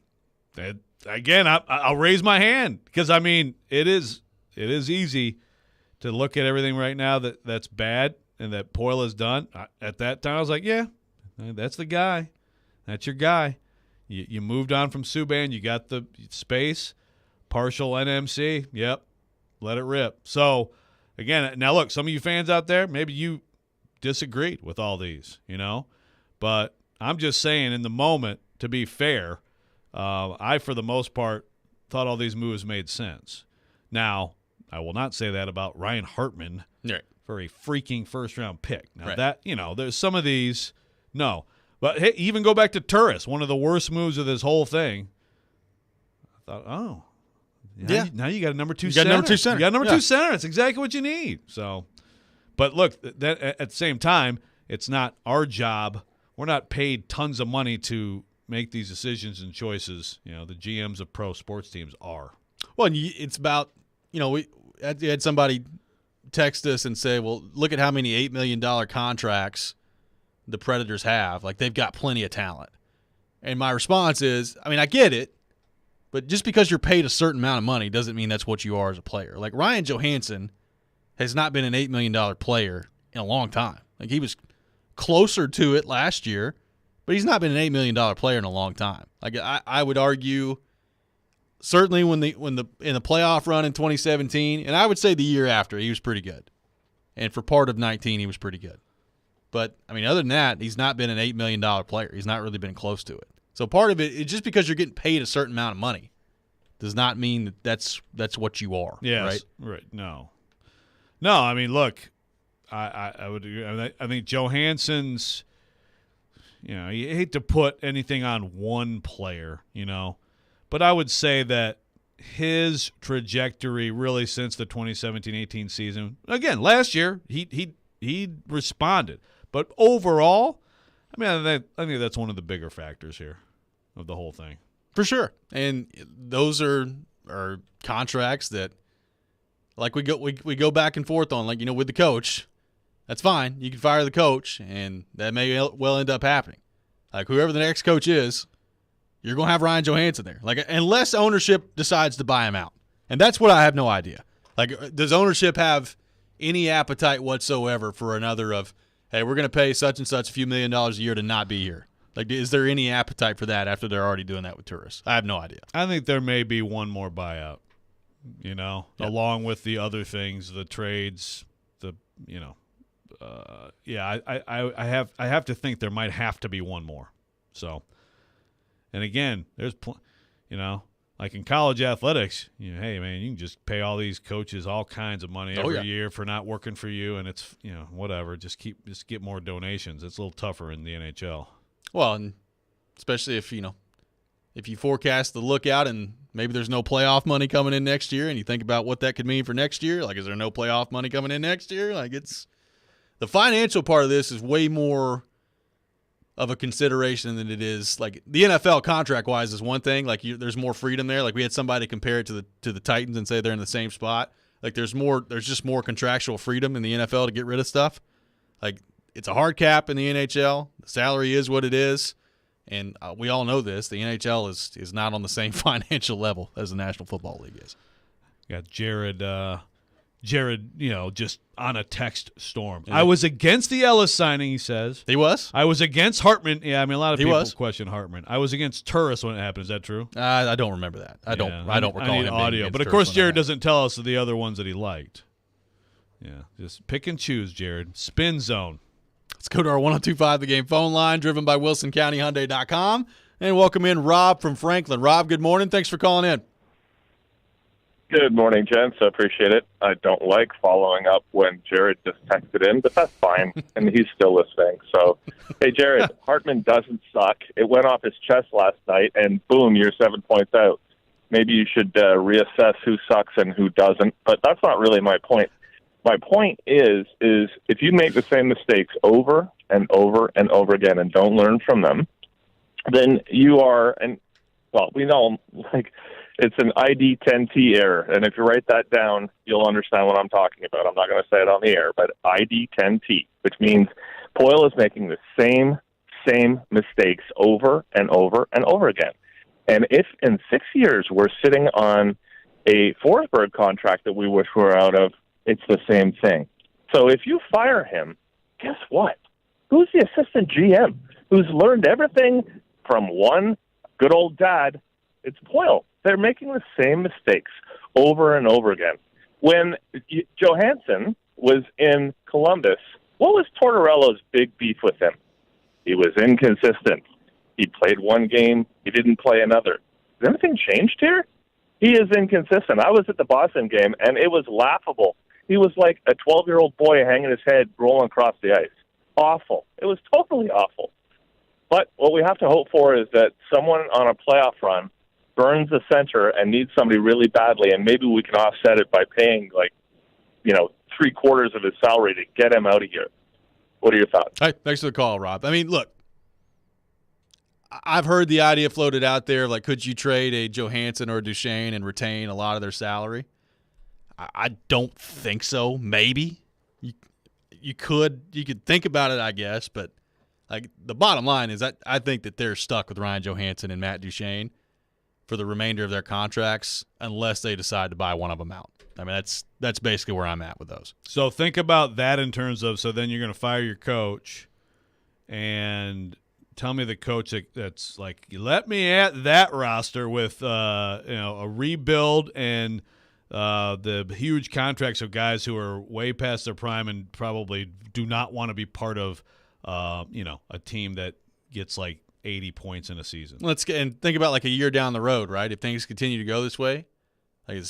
Again, I'll raise my hand because I mean it is easy to look at everything right now that's bad and that Poyle has done. At that time, I was like, yeah, that's the guy. That's your guy. You moved on from Subban. You got the space, partial NMC. Yep, let it rip. So, again, now look, some of you fans out there, maybe you disagreed with all these, but I'm just saying in the moment, to be fair, I, for the most part, thought all these moves made sense. Now, I will not say that about Ryan Hartman for a freaking first-round pick. Now, that, there's some of these, no. But hey, even go back to Turris, one of the worst moves of this whole thing. I thought, now you got a number 2 center. You got a number 2 center. That's exactly what you need. So, but look, that at the same time, it's not our job. We're not paid tons of money to make these decisions and choices. The GMs of pro sports teams are. Well, it's about, we had somebody text us and say, well, look at how many $8 million contracts the Predators have. They've got plenty of talent. And my response is, I mean, I get it, but just because you're paid a certain amount of money doesn't mean that's what you are as a player. Ryan Johansson has not been an $8 million player in a long time. He was closer to it last year, but he's not been an $8 million player in a long time. I would argue certainly in the playoff run in 2017, and I would say the year after, he was pretty good. And for part of 19, he was pretty good. But, I mean, other than that, he's not been an $8 million player. He's not really been close to it. So part of it, just because you're getting paid a certain amount of money does not mean that's what you are. Yes, right. No, I mean, look, I would agree. I think Johansson's, you hate to put anything on one player, but I would say that his trajectory really since the 2017-18 season, again, last year, he responded. But overall, I mean, I think that's one of the bigger factors here of the whole thing. For sure. And those are contracts that, we go back and forth on, with the coach. That's fine. You can fire the coach, and that may well end up happening. Whoever the next coach is, you're going to have Ryan Johansson there. Unless ownership decides to buy him out. And that's what I have no idea. Does ownership have any appetite whatsoever for another of, hey, we're going to pay such and such a few $1 million a year to not be here? Like, is there any appetite for that after they're already doing that with tourists? I have no idea. I think there may be one more buyout, along with the other things, the trades, I have to think there might have to be one more. So, and again, there's, like in college athletics, hey man, you can just pay all these coaches all kinds of money every year for not working for you, and it's whatever. Just get more donations. It's a little tougher in the NHL. Well, and especially if you forecast the lookout and maybe there's no playoff money coming in next year, and you think about what that could mean for next year. Like, is there no playoff money coming in next year? Like, it's the financial part of this is way more of a consideration than it is like the NFL contract wise is one thing. Like, there's more freedom there. Like, we had somebody compare it to the Titans and say they're in the same spot. Like, there's just more contractual freedom in the NFL to get rid of stuff. Like, it's a hard cap in the NHL. The salary is what it is. And we all know this. The NHL is not on the same financial level as the National Football League is. Got Jared, just on a text storm. I was against the Ellis signing, he says. He was? I was against Hartman. Yeah, I mean, a lot of people question Hartman. I was against Turris when it happened. Is that true? I don't remember that. I don't recall I need him audio. But, of course, Jared doesn't tell us the other ones that he liked. Yeah, just pick and choose, Jared. Spin zone. Let's go to our 102.5 The Game phone line, driven by WilsonCountyHyundai.com, and welcome in Rob from Franklin. Rob, good morning. Thanks for calling in. Good morning, gents. I appreciate it. I don't like following up when Jared just texted in, but that's fine, and he's still listening. So, hey, Jared, Hartman doesn't suck. It went off his chest last night, and boom, you're 7 points out. Maybe you should reassess who sucks and who doesn't, but that's not really my point. My point is if you make the same mistakes over and over and over again and don't learn from them, then you are, we know, like, it's an ID10T error. And if you write that down, you'll understand what I'm talking about. I'm not going to say it on the air, but ID10T, which means Poyle is making the same mistakes over and over and over again. And if in 6 years we're sitting on a Forsberg contract that we wish we were out of, it's the same thing. So if you fire him, guess what? Who's the assistant GM who's learned everything from one good old dad? It's Poyle. They're making the same mistakes over and over again. When Johansson was in Columbus, what was Tortorella's big beef with him? He was inconsistent. He played one game. He didn't play another. Has anything changed here? He is inconsistent. I was at the Boston game, and it was laughable. He was like a 12-year-old boy hanging his head, rolling across the ice. Awful. It was totally awful. But what we have to hope for is that someone on a playoff run burns the center and needs somebody really badly, and maybe we can offset it by paying, 3/4 of his salary to get him out of here. What are your thoughts? Hey, thanks for the call, Rob. I mean, look, I've heard the idea floated out there, like, could you trade a Johansson or a Duchesne and retain a lot of their salary? I don't think so. Maybe you could think about it, I guess, but like the bottom line is I think that they're stuck with Ryan Johansson and Matt Duchesne for the remainder of their contracts unless they decide to buy one of them out. I mean, that's basically where I'm at with those. So think about that in terms of, so then you're going to fire your coach and tell me the coach that's like, let me at that roster with a rebuild and the huge contracts of guys who are way past their prime and probably do not want to be part of a team that gets like 80 points in a season. And think about like a year down the road, right? If things continue to go this way, like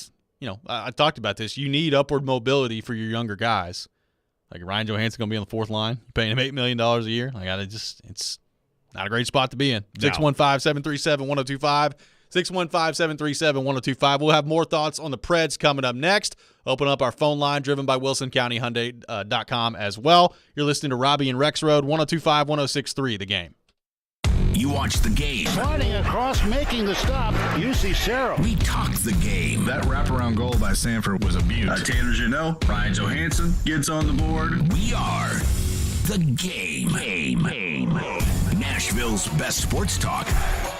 I talked about this. You need upward mobility for your younger guys. Like Ryan Johansson going to be on the fourth line, you're paying him $8 million a year. Like it's not a great spot to be in. 615-737-1025. 615-737-1025. We'll have more thoughts on the Preds coming up next. Open up our phone line, driven by WilsonCountyHyundai.com as well. You're listening to Robby and Rexrode, 102.5, 106.3, The Game. You watch The Game. Sliding across, making the stop, UC Cerro. We talk the game. That wraparound goal by Sanford was a beauty. Taylor Janot, Ryan Johansson gets on the board. We are The Game. Nashville's best sports talk.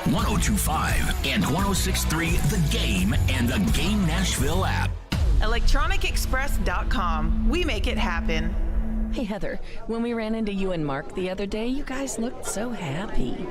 102.5 and 106.3 The Game and the Game Nashville app. ElectronicExpress.com. We make it happen. Hey, Heather, when we ran into you and Mark the other day, you guys looked so happy.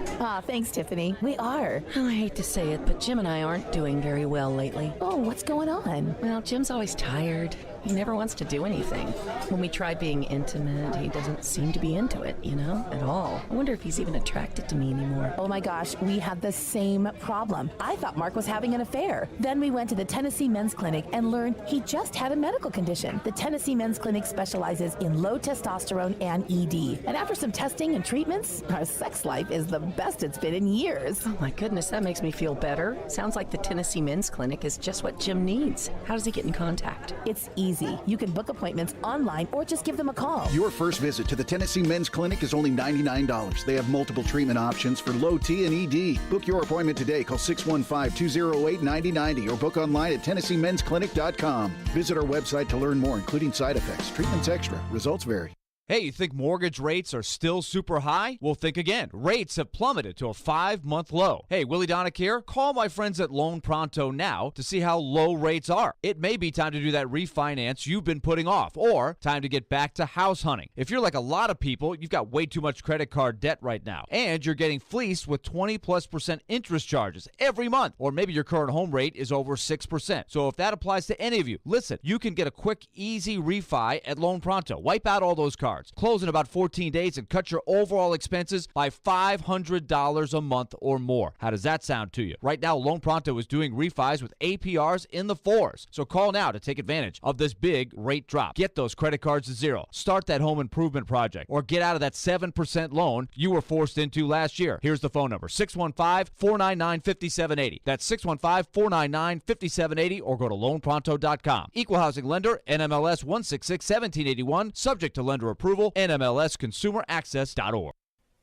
Thanks, Tiffany. We are. Well, I hate to say it, but Jim and I aren't doing very well lately. Oh, what's going on? Well, Jim's always tired. He never wants to do anything. When we try being intimate, he doesn't seem to be into it, at all. I wonder if he's even attracted to me anymore. Oh my gosh, we had the same problem. I thought Mark was having an affair. Then we went to the Tennessee Men's Clinic and learned he just had a medical condition. The Tennessee Men's Clinic specializes in low testosterone and ED. And after some testing and treatments, our sex life is the best it's been in years. Oh my goodness, that makes me feel better. Sounds like the Tennessee Men's Clinic is just what Jim needs. How does he get in contact? It's easy. You can book appointments online or just give them a call. Your first visit to the Tennessee Men's Clinic is only $99. They have multiple treatment options for low T and ED. Book your appointment today. Call 615-208-9090 or book online at TennesseeMen'sClinic.com. Visit our website to learn more, including side effects. Treatments extra. Results vary. Hey, you think mortgage rates are still super high? Well, think again. Rates have plummeted to a 5-month low. Hey, Willie Donick here. Call my friends at Loan Pronto now to see how low rates are. It may be time to do that refinance you've been putting off, or time to get back to house hunting. If you're like a lot of people, you've got way too much credit card debt right now, and you're getting fleeced with 20+% interest charges every month, or maybe your current home rate is over 6%. So if that applies to any of you, listen, you can get a quick, easy refi at Loan Pronto. Wipe out all those cards. Close in about 14 days and cut your overall expenses by $500 a month or more. How does that sound to you? Right now, Loan Pronto is doing refis with APRs in the 4s. So call now to take advantage of this big rate drop. Get those credit cards to zero. Start that home improvement project, or get out of that 7% loan you were forced into last year. Here's the phone number, 615-499-5780. That's 615-499-5780, or go to loanpronto.com. Equal housing lender, NMLS 166-1781, subject to lender approval, NMLSconsumeraccess.org.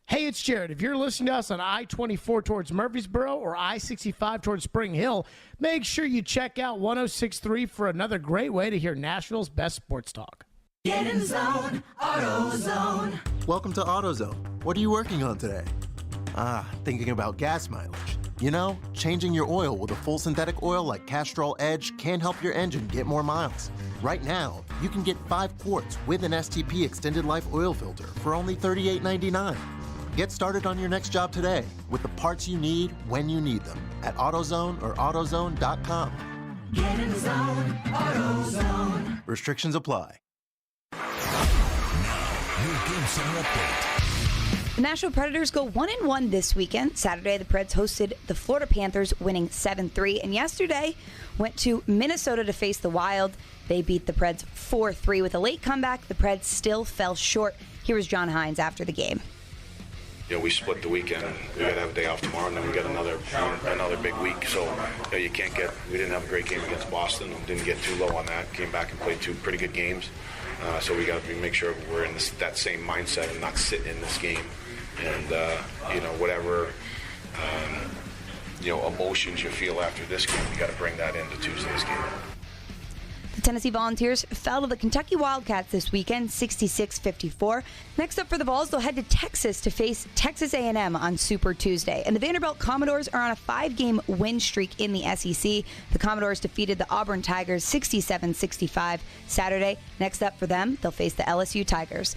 Hey, it's Jared. If you're listening to us on I-24 towards Murfreesboro or I-65 towards Spring Hill, make sure you check out 106.3 for another great way to hear Nashville's best sports talk. Get in the zone, AutoZone. Welcome to AutoZone. What are you working on today? Thinking about gas mileage. You know, changing your oil with a full synthetic oil like Castrol Edge can help your engine get more miles. Right now, you can get 5 quarts with an STP extended life oil filter for only $38.99. Get started on your next job today with the parts you need when you need them at AutoZone or AutoZone.com. Get in the zone, AutoZone. Restrictions apply. Now, your Game Center update. The Nashville Predators go 1-1 this weekend. Saturday, the Preds hosted the Florida Panthers, winning 7-3. And yesterday, went to Minnesota to face the Wild. They beat the Preds 4-3 with a late comeback. The Preds still fell short. Here was John Hines after the game. We split the weekend. We got to have a day off tomorrow, and then we got another big week. So we didn't have a great game against Boston. Didn't get too low on that. Came back and played 2 pretty good games. So we got to make sure we're in that same mindset and not sitting in this game. And whatever emotions you feel after this game, you got to bring that into Tuesday's game. The Tennessee Volunteers fell to the Kentucky Wildcats this weekend, 66-54. Next up for the Vols, they'll head to Texas to face Texas A&M on Super Tuesday. And the Vanderbilt Commodores are on a 5-game win streak in the SEC. The Commodores defeated the Auburn Tigers 67-65 Saturday. Next up for them, they'll face the LSU Tigers.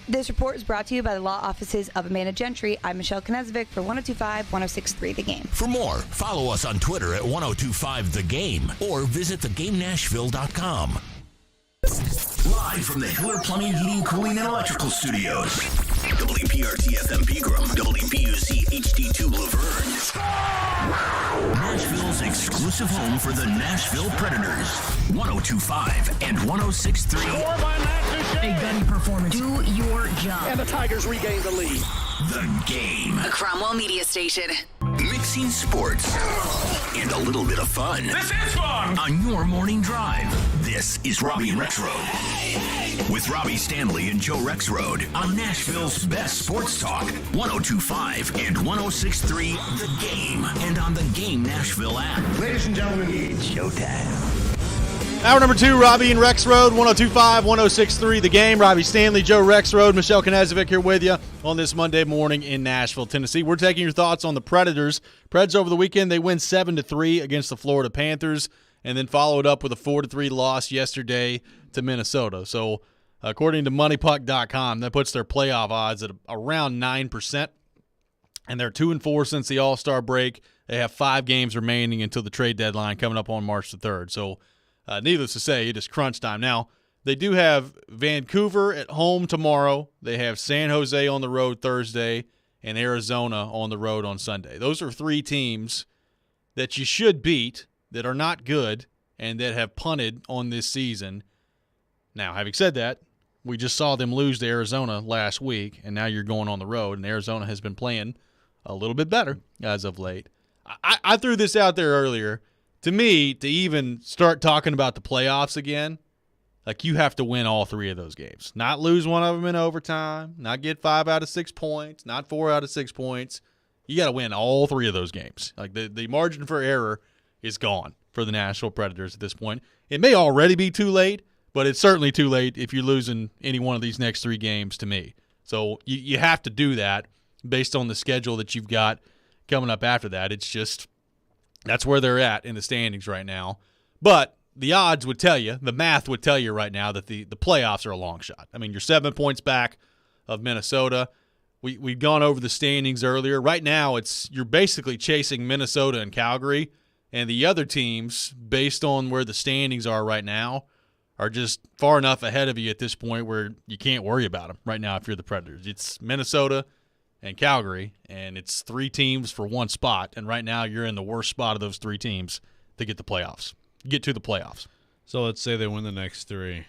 This report is brought to you by the law offices of Amanda Gentry. I'm Michelle Knezovic for 102.5-106.3 The Game. For more, follow us on Twitter at 102.5 The Game or visit thegamenashville.com. Live from the Hiller Plumbing, Heating, Cooling, and Electrical Studios. WPRT-FM Pegram, WPUC HD2 Laverne. Nashville's exclusive home for the Nashville Predators. 102.5 and 106.3. A gunny performance. Do your job. And the Tigers regain the lead. The Game. A Cromwell media station. Mixing sports and a little bit of fun. This is fun! On your morning drive. This is Robby and Rexrode. With Robby Stanley and Joe Rexrode on Nashville's best sports talk. 102.5 and 106.3 The Game. And on the Game Nashville app. Ladies and gentlemen, it's showtime. Hour number 2, Robby and Rexrode, 102.5, 106.3 The Game. Robby Stanley, Joe Rexrode, Michelle Knezovic here with you on this Monday morning in Nashville, Tennessee. We're taking your thoughts on the Predators. Preds over the weekend, they win 7-3 against the Florida Panthers and then followed up with a 4-3 loss yesterday to Minnesota. So According to MoneyPuck.com, that puts their playoff odds at around 9%, and they're 2-4 since the All-Star break. They have 5 games remaining until the trade deadline coming up on March the 3rd. So, needless to say, it is crunch time. Now, they do have Vancouver at home tomorrow. They have San Jose on the road Thursday and Arizona on the road on Sunday. Those are 3 teams that you should beat that are not good and that have punted on this season. Now, having said that, we just saw them lose to Arizona last week, and now you're going on the road, and Arizona has been playing a little bit better as of late. I threw this out there earlier. To me, to even start talking about the playoffs again, like you have to win all 3 of those games. Not lose one of them in overtime, not get 5 out of 6 points, not 4 out of 6 points. You got to win all 3 of those games. Like the margin for error is gone for the Nashville Predators at this point. It may already be too late, but it's certainly too late if you're losing any one of these next 3 games to me. So you have to do that based on the schedule that you've got coming up after that. It's just that's where they're at in the standings right now. But the odds would tell you, the math would tell you right now that the playoffs are a long shot. I mean, you're 7 points back of Minnesota. We've gone over the standings earlier. Right now, you're basically chasing Minnesota and Calgary, and the other teams, based on where the standings are right now, are just far enough ahead of you at this point where you can't worry about them right now if you're the Predators. It's Minnesota and Calgary, and it's 3 teams for 1 spot, and right now you're in the worst spot of those 3 teams to get to the playoffs. So let's say they win the next 3.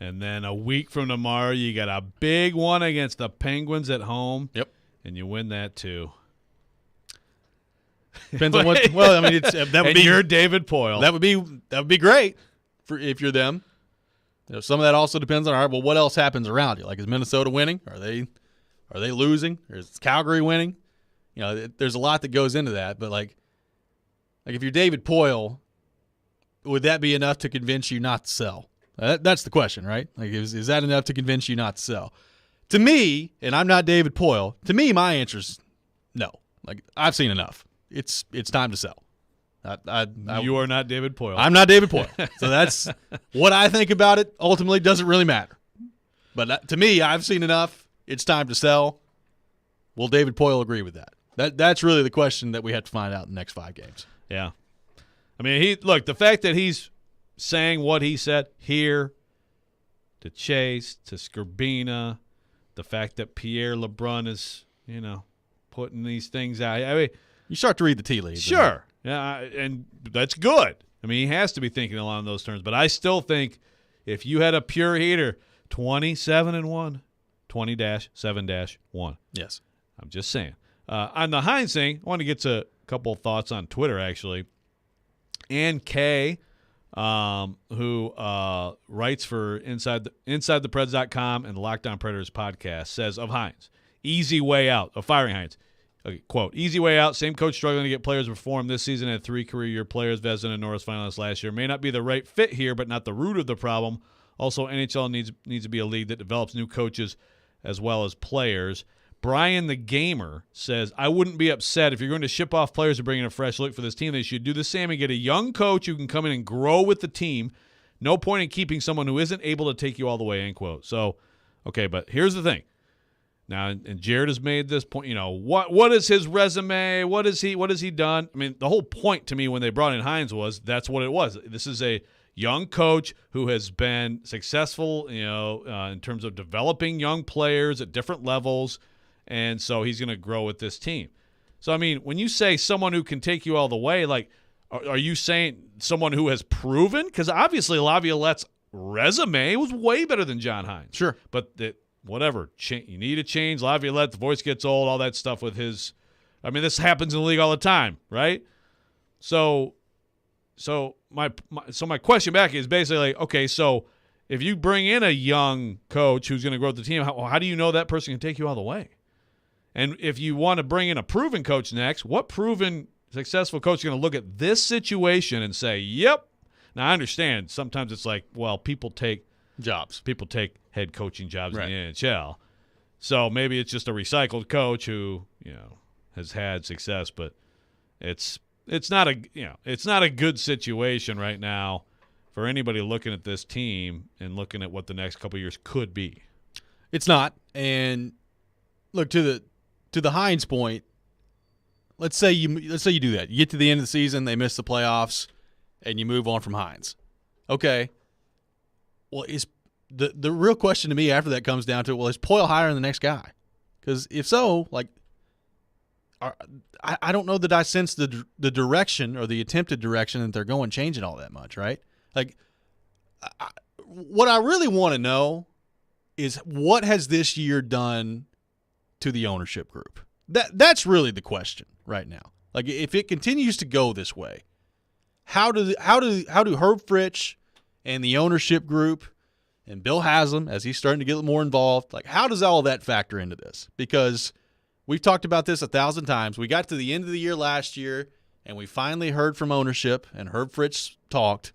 And then a week from tomorrow, you got a big one against the Penguins at home. Yep. And you win that too. Depends on what. Well, I mean, you're David Poile. That would be great if you're them. Some of that also depends on, all right, well, what else happens around you? Like, is Minnesota winning? Are they losing? Or is Calgary winning? There's a lot that goes into that. But like if you're David Poile, would that be enough to convince you not to sell? That's the question, right? Like, is that enough to convince you not to sell? To me, and I'm not David Poile, to me, my answer is no. Like, I've seen enough. It's time to sell. You are not David Poile. I'm not David Poile. So that's what I think about it. Ultimately, doesn't really matter. But to me, I've seen enough. It's time to sell. Will David Poile agree with that? That's really the question that we have to find out in the next 5 games. Yeah. I mean, the fact that he's saying what he said here to Chase, to Skrbina, the fact that Pierre LeBrun is, putting these things out. I mean, you start to read the tea leaves. Sure. Yeah, and that's good. I mean, he has to be thinking along those terms. But I still think if you had a pure heater, 27-1, 20-7-1. Yes. I'm just saying. On the Hines thing, I want to get to a couple of thoughts on Twitter, actually. Ann Kay, who writes for InsideThePreds.com and the Lockdown Predators podcast, says of Hines, easy way out, of firing Hines. Okay, quote, easy way out, same coach struggling to get players to perform this season, had 3 career-year players, Vezina and Norris finalists last year. May not be the right fit here, but not the root of the problem. Also, NHL needs to be a league that develops new coaches as well as players. Brian the Gamer says, I wouldn't be upset if you're going to ship off players to bring in a fresh look for this team. They should do the same and get a young coach who can come in and grow with the team. No point in keeping someone who isn't able to take you all the way, end quote. So, okay, but here's the thing. Now, and Jared has made this point, what is his resume? What has he done? I mean, the whole point to me when they brought in Hines was that's what it was. This is a young coach who has been successful, in terms of developing young players at different levels, and so he's going to grow with this team. So, I mean, when you say someone who can take you all the way, like, are you saying someone who has proven? Because obviously Laviolette's resume was way better than John Hines. Sure. But whatever, you need a change. Laviolette, the voice gets old, all that stuff with his – I mean, this happens in the league all the time, right? So my question back is basically like, okay, so if you bring in a young coach who's going to grow the team, how do you know that person can take you all the way? And if you want to bring in a proven coach next, what proven successful coach is going to look at this situation and say, yep. Now, I understand sometimes it's like, well, people take jobs. People take head coaching jobs in the NHL. So maybe it's just a recycled coach who, has had success, but it's not a good situation right now for anybody looking at this team and looking at what the next couple of years could be. It's not. And look, to the Hines point, let's say you do that. You get to the end of the season, they miss the playoffs, and you move on from Hines. Okay. Well, is the real question to me after that comes down to, well, is Poyle hiring the next guy? Because if so, like, I don't know that I sense the direction or the attempted direction that they're going changing all that much, right? Like, what I really want to know is what has this year done to the ownership group? That's really the question right now. Like, if it continues to go this way, how do Herb Fritch and the ownership group and Bill Haslam, as he's starting to get more involved, like, how does all of that factor into this? Because we've talked about this 1,000 times. We got to the end of the year last year, and we finally heard from ownership, and Herb Fritch talked.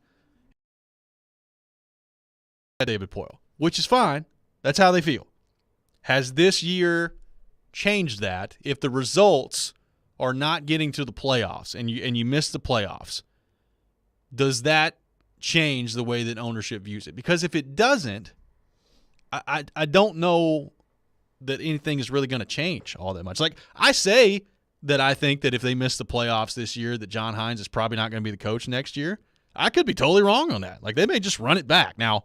David Poyle, which is fine. That's how they feel. Has this year changed that? If the results are not getting to the playoffs and you miss the playoffs, does that change the way that ownership views it? Because if it doesn't, I don't know that anything is really going to change all that much. Like, I say that I think that if they miss the playoffs this year, that John Hines is probably not going to be the coach next year. I could be totally wrong on that. Like, they may just run it back. Now,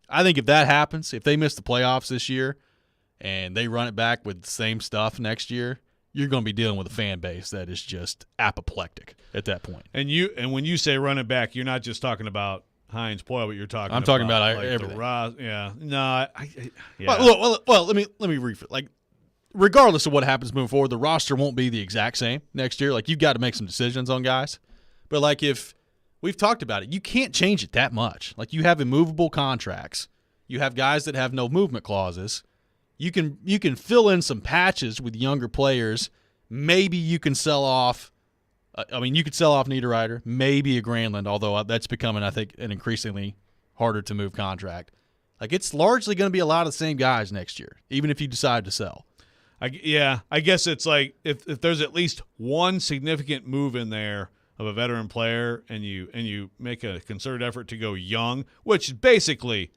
I think if that happens, if they miss the playoffs this year and they run it back with the same stuff next year, you're going to be dealing with a fan base that is just apoplectic at that point. And when you say run it back, you're not just talking about Hines Poyle, but you're talking. I'm talking about like everything. Yeah, no, yeah. Well, let me rephrase. Like, regardless of what happens moving forward, the roster won't be the exact same next year. Like, you've got to make some decisions on guys. But like, if we've talked about it, you can't change it that much. Like, you have immovable contracts. You have guys that have no movement clauses. You can fill in some patches with younger players. Maybe you can sell off. You could sell off Niederreiter, maybe a Granlund, although that's becoming, I think, an increasingly harder to move contract. Like, it's largely going to be a lot of the same guys next year, even if you decide to sell. I guess it's like if there's at least one significant move in there of a veteran player, and you make a concerted effort to go young, which is basically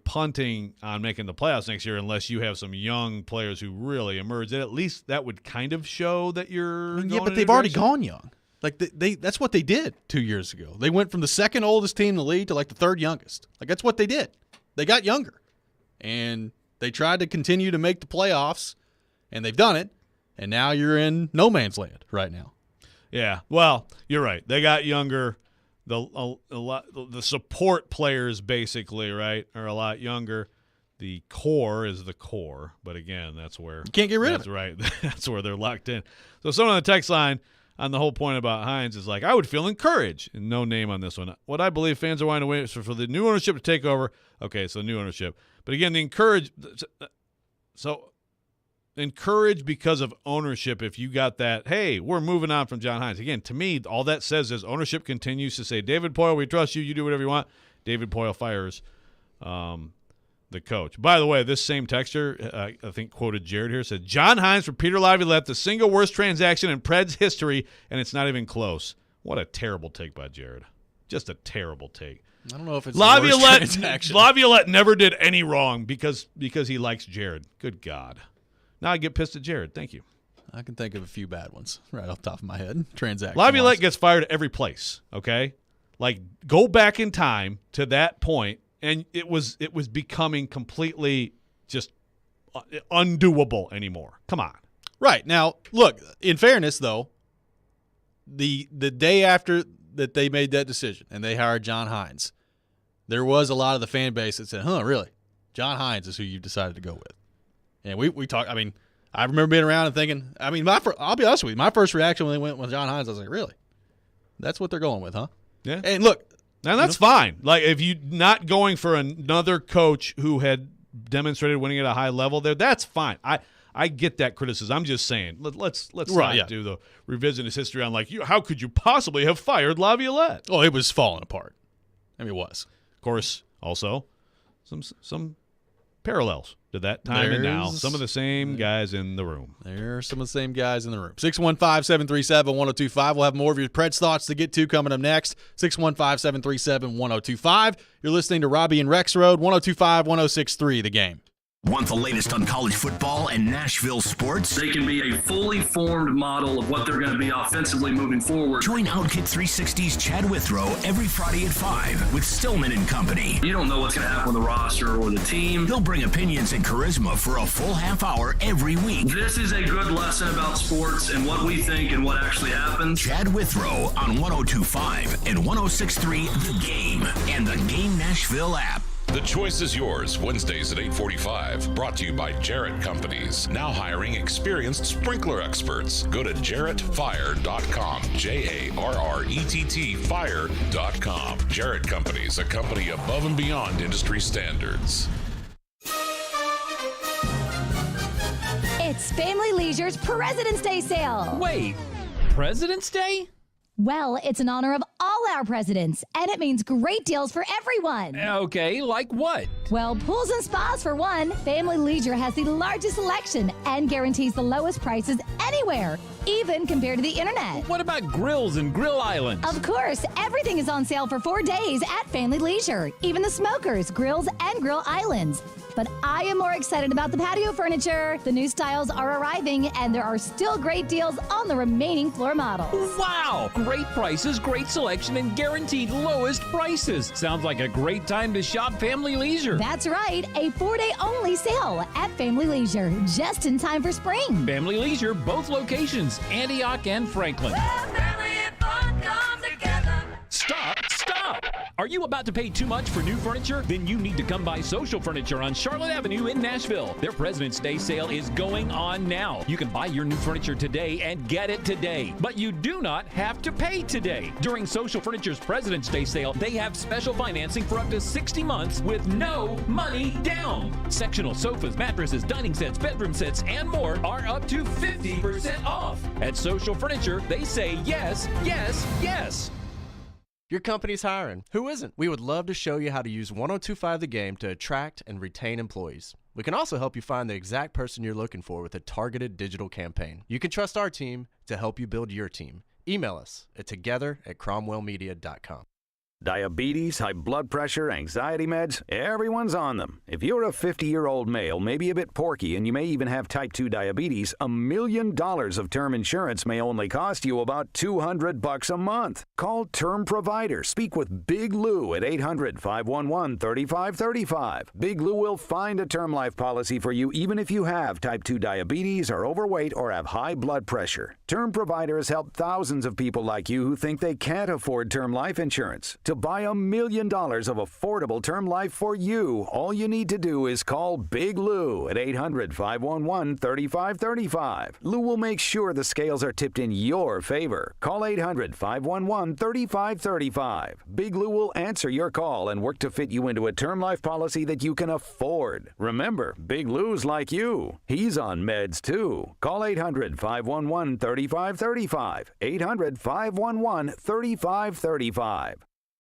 punting on making the playoffs next year unless you have some young players who really emerge. At least that would kind of show that you're yeah, but they've already gone young. Like, that's what they did 2 years ago. They went from the second oldest team in the league to like the third youngest. Like, that's what they did. They got younger. And they tried to continue to make the playoffs, and they've done it. And now you're in no man's land right now. Yeah, well, you're right. They got younger. The support players, basically, right, are a lot younger. The core is the core, but again, that's where you can't get rid of it. Right, that's where they're locked in. So someone on the text line on the whole point about Hines is like, I would feel encouraged, and no name on this one. What I believe fans are wanting to wait is for the new ownership to take over. Okay, so new ownership, but again, the encourage. So encouraged because of ownership. If you got that, hey, we're moving on from John Hines. Again, to me, all that says is ownership continues to say, David Poyle, we trust you. You do whatever you want. David Poyle fires the coach. By the way, this same texter, I think quoted Jared here, said, John Hines for Peter Laviolette, the single worst transaction in Preds history, and it's not even close. What a terrible take by Jared. Just a terrible take. I don't know if it's Laviolette. The worst transaction. Laviolette never did any wrong because he likes Jared. Good God. Now I get pissed at Jared. Thank you. I can think of a few bad ones right off the top of my head. Transaction. Laviolette gets fired at every place, okay? Like, go back in time to that point, and it was becoming completely just undoable anymore. Come on. Right. Now, look, in fairness, though, the day after that they made that decision and they hired John Hines, there was a lot of the fan base that said, really? John Hines is who you decided to go with. And we talked. I mean, I remember being around and thinking. I mean, I'll be honest with you. My first reaction when they went with John Hines, I was like, "Really? That's what they're going with, huh?" Yeah. And look, now that's fine. Like, if you not going for another coach who had demonstrated winning at a high level, that's fine. I get that criticism. I'm just saying, let's not do the revisionist history on like, how could you possibly have fired Laviolette? Oh, it was falling apart. I mean, it was. Of course, also some parallels to that time and now. Some of the same guys in the room. There are some of the same guys in the room. 615-737-1025. We'll have more of your Preds thoughts to get to coming up next. 615-737-1025. You're listening to Robby and Rexrode, 102.5, 106.3 The Game. Want the latest on college football and Nashville sports? They can be a fully formed model of what they're going to be offensively moving forward. Join Outkick 360's Chad Withrow every Friday at 5 with Stillman and Company. You don't know what's going to happen with the roster or the team. He'll bring opinions and charisma for a full half hour every week. This is a good lesson about sports and what we think and what actually happens. Chad Withrow on 102.5 and 106.3 The Game and the Game Nashville app. The choice is yours, Wednesdays at 8:45. Brought to you by Jarrett Companies. Now hiring experienced sprinkler experts. Go to jarrettfire.com. JARRETT fire.com. Jarrett Companies, a company above and beyond industry standards. It's Family Leisure's President's Day sale. Wait, President's Day? Well, it's in honor of all our presidents, and it means great deals for everyone. Okay, like what? Well, pools and spas for one. Family Leisure has the largest selection and guarantees the lowest prices anywhere, even compared to the internet. What about grills and grill islands? Of course, everything is on sale for 4 days at Family Leisure, even the smokers, grills, and grill islands. But I am more excited about the patio furniture. The new styles are arriving, and there are still great deals on the remaining floor models. Wow! Great prices, great selection, and guaranteed lowest prices. Sounds like a great time to shop Family Leisure. That's right, a 4-day only sale at Family Leisure, just in time for spring. Family Leisure, both locations, Antioch and Franklin. Stop! Are you about to pay too much for new furniture? Then you need to come by Social Furniture on Charlotte Avenue in Nashville. Their President's Day sale is going on now. You can buy your new furniture today and get it today, but you do not have to pay today. During Social Furniture's President's Day sale, they have special financing for up to 60 months with no money down. Sectional sofas, mattresses, dining sets, bedroom sets, and more are up to 50% off. At Social Furniture, they say yes, yes, yes. Your company's hiring. Who isn't? We would love to show you how to use 102.5 The Game to attract and retain employees. We can also help you find the exact person you're looking for with a targeted digital campaign. You can trust our team to help you build your team. Email us at together@cromwellmedia.com. Diabetes, high blood pressure, anxiety meds, everyone's on them. If you're a 50-year-old male, maybe a bit porky, and you may even have type 2 diabetes, $1 million of term insurance may only cost you about $200 a month. Call Term Provider. Speak with Big Lou at 800-511-3535. Big Lou will find a term life policy for you even if you have type 2 diabetes, are overweight, or have high blood pressure. Term Provider has helped thousands of people like you who think they can't afford term life insurance. To buy $1 million of affordable term life for you, all you need to do is call Big Lou at 800-511-3535. Lou will make sure the scales are tipped in your favor. Call 800-511-3535. Big Lou will answer your call and work to fit you into a term life policy that you can afford. Remember, Big Lou's like you. He's on meds too. Call 800-511-3535. 800-511-3535.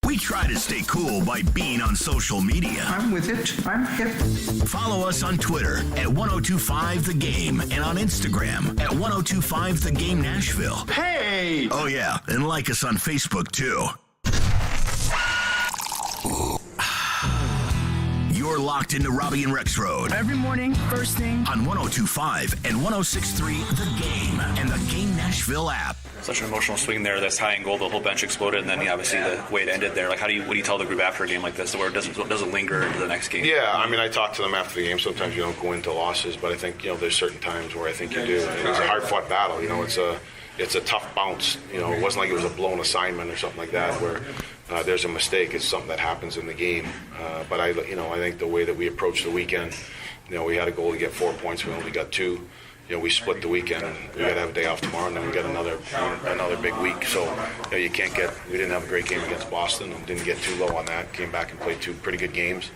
We try to stay cool by being on social media. I'm with it. I'm hip. Follow us on Twitter at 1025 The Game and on Instagram at 1025 The Game Nashville. Hey! Oh, yeah. And like us on Facebook, too. You're locked into Robby and Rexrode. Every morning, first thing. On 1025 and 106.3 The Game and the Game Nashville app. Such an emotional swing there. That's high and goal. The whole bench exploded, and then obviously the way it ended there. Like, what do you tell the group after a game like this, where it doesn't linger into the next game? Yeah, I mean, I talk to them after the game. Sometimes you don't go into losses, but I think there's certain times where I think you do. It was a hard-fought battle. It's a tough bounce. It wasn't like it was a blown assignment or something like that where there's a mistake. It's something that happens in the game. But I think the way that we approached the weekend, we had a goal to get 4 points. We only got 2. We split the weekend, and we got to have a day off tomorrow, and then we got another big week. So we didn't have a great game against Boston, and didn't get too low on that. Came back and played 2 pretty good games.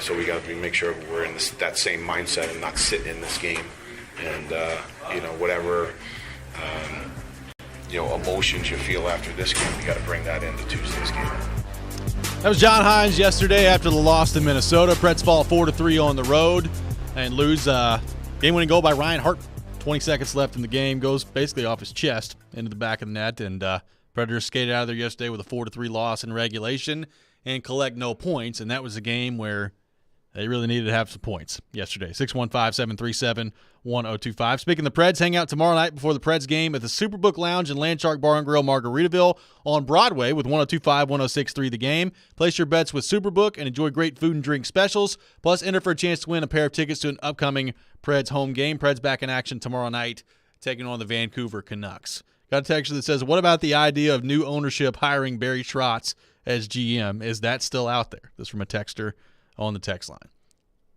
So we got to make sure we're in that same mindset and not sitting in this game. And whatever emotions you feel after this game, you got to bring that into Tuesday's game. That was John Hines yesterday after the loss to Minnesota. Preds fall 4-3 on the road and lose game-winning goal by Ryan Hart. 20 seconds left in the game. Goes basically off his chest into the back of the net. And Predators skated out of there yesterday with a 4-3 loss in regulation and collect no points. And that was a game where they really needed to have some points yesterday. 615-737-1025. Speaking of the Preds, hang out tomorrow night before the Preds game at the Superbook Lounge and Landshark Bar and Grill, Margaritaville on Broadway with 1025-1063 The Game. Place your bets with Superbook and enjoy great food and drink specials. Plus, enter for a chance to win a pair of tickets to an upcoming Preds home game. Preds back in action tomorrow night, taking on the Vancouver Canucks. Got a text that says, what about the idea of new ownership hiring Barry Trotz as GM? Is that still out there? This is from a texter on the text line.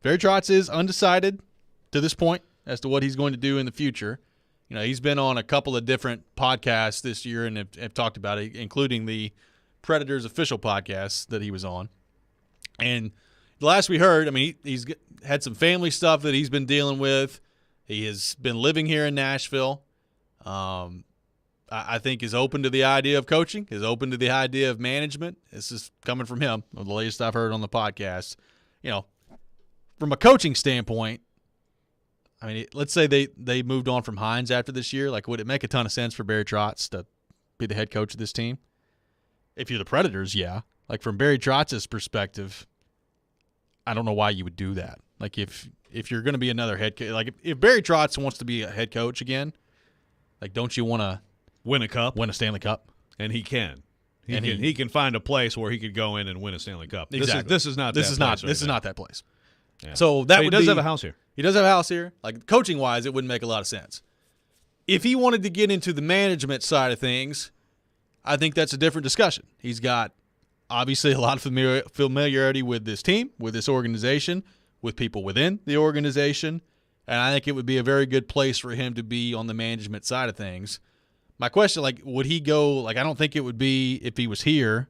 Barry Trotz is undecided to this point as to what he's going to do in the future. You know, he's been on a couple of different podcasts this year and have talked about it, including the Predators official podcast that he was on. And the last we heard, I mean, he's had some family stuff that he's been dealing with. He has been living here in Nashville. I think is open to the idea of coaching, is open to the idea of management. This is coming from him, the latest I've heard on the podcast. You know, from a coaching standpoint, I mean, let's say they moved on from Hines after this year. Like, would it make a ton of sense for Barry Trotz to be the head coach of this team? If you're the Predators, yeah. Like, from Barry Trotz's perspective, I don't know why you would do that. Like, if you're going to be another head coach, like if Barry Trotz wants to be a head coach again, like, don't you want to win a cup, win a Stanley Cup? And he can. He can find a place where he could go in and win a Stanley Cup. Exactly. This is not that place. Yeah. So that he does have a house here. He does have a house here. Like, coaching wise, it wouldn't make a lot of sense. If he wanted to get into the management side of things, I think that's a different discussion. He's got obviously a lot of familiarity with this team, with this organization, with people within the organization, and I think it would be a very good place for him to be on the management side of things. My question, like, would he go, like, I don't think it would be if he was here.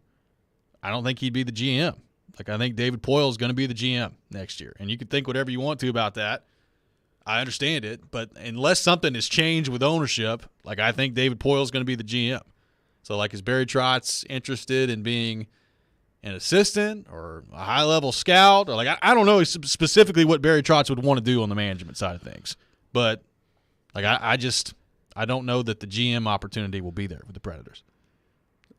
I don't think he'd be the GM. Like, I think David Poile is going to be the GM next year. And you can think whatever you want to about that. I understand it. But unless something has changed with ownership, like, I think David Poile is going to be the GM. So, like, is Barry Trotz interested in being an assistant or a high-level scout? Or, like, I don't know specifically what Barry Trotz would want to do on the management side of things. But, like, I don't know that the GM opportunity will be there with the Predators.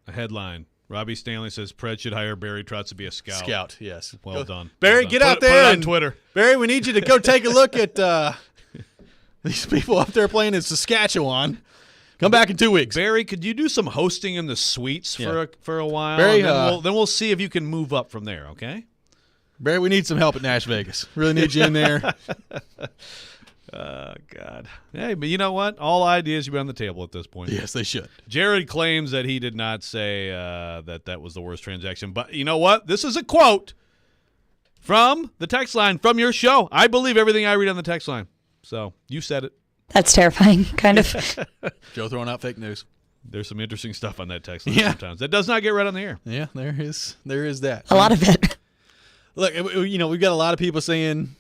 A headline. Robbie Stanley says Pred should hire Barry Trotz to be a scout. Scout, yes. Well done. Barry, well done. get out there. Put it on Twitter. Barry, we need you to go take a look at these people up there playing in Saskatchewan. Come back in 2 weeks. Barry, could you do some hosting in the suites for a while? Barry, then we'll see if you can move up from there, okay? Barry, we need some help at Nash Vegas. Really need you in there. Oh, God. Hey, but you know what? All ideas should be on the table at this point. Yes, they should. Jared claims that he did not say that was the worst transaction. But you know what? This is a quote from the text line from your show. I believe everything I read on the text line. So you said it. That's terrifying, kind of. Joe throwing out fake news. There's some interesting stuff on that text line sometimes. That does not get read on the air. Yeah, there is that. A lot of it. Look, you know, we've got a lot of people saying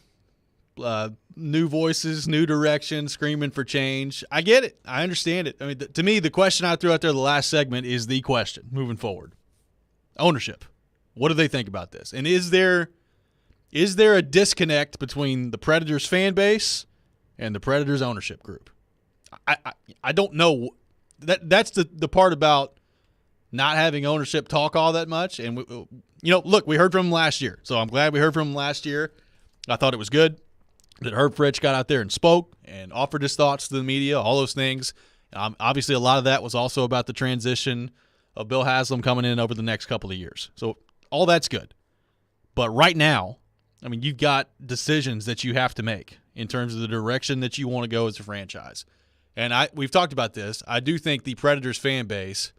new voices, new direction, screaming for change. I get it. I understand it. I mean, to me, the question I threw out there the last segment is the question moving forward. Ownership. What do they think about this? And is there a disconnect between the Predators fan base and the Predators ownership group? I don't know. That's the part about not having ownership talk all that much. And, look, we heard from him last year. So I'm glad we heard from him last year. I thought it was good that Herb Fritch got out there and spoke and offered his thoughts to the media, all those things. Obviously, a lot of that was also about the transition of Bill Haslam coming in over the next couple of years. So all that's good. But right now, I mean, you've got decisions that you have to make in terms of the direction that you want to go as a franchise. And we've talked about this. I do think the Predators fan base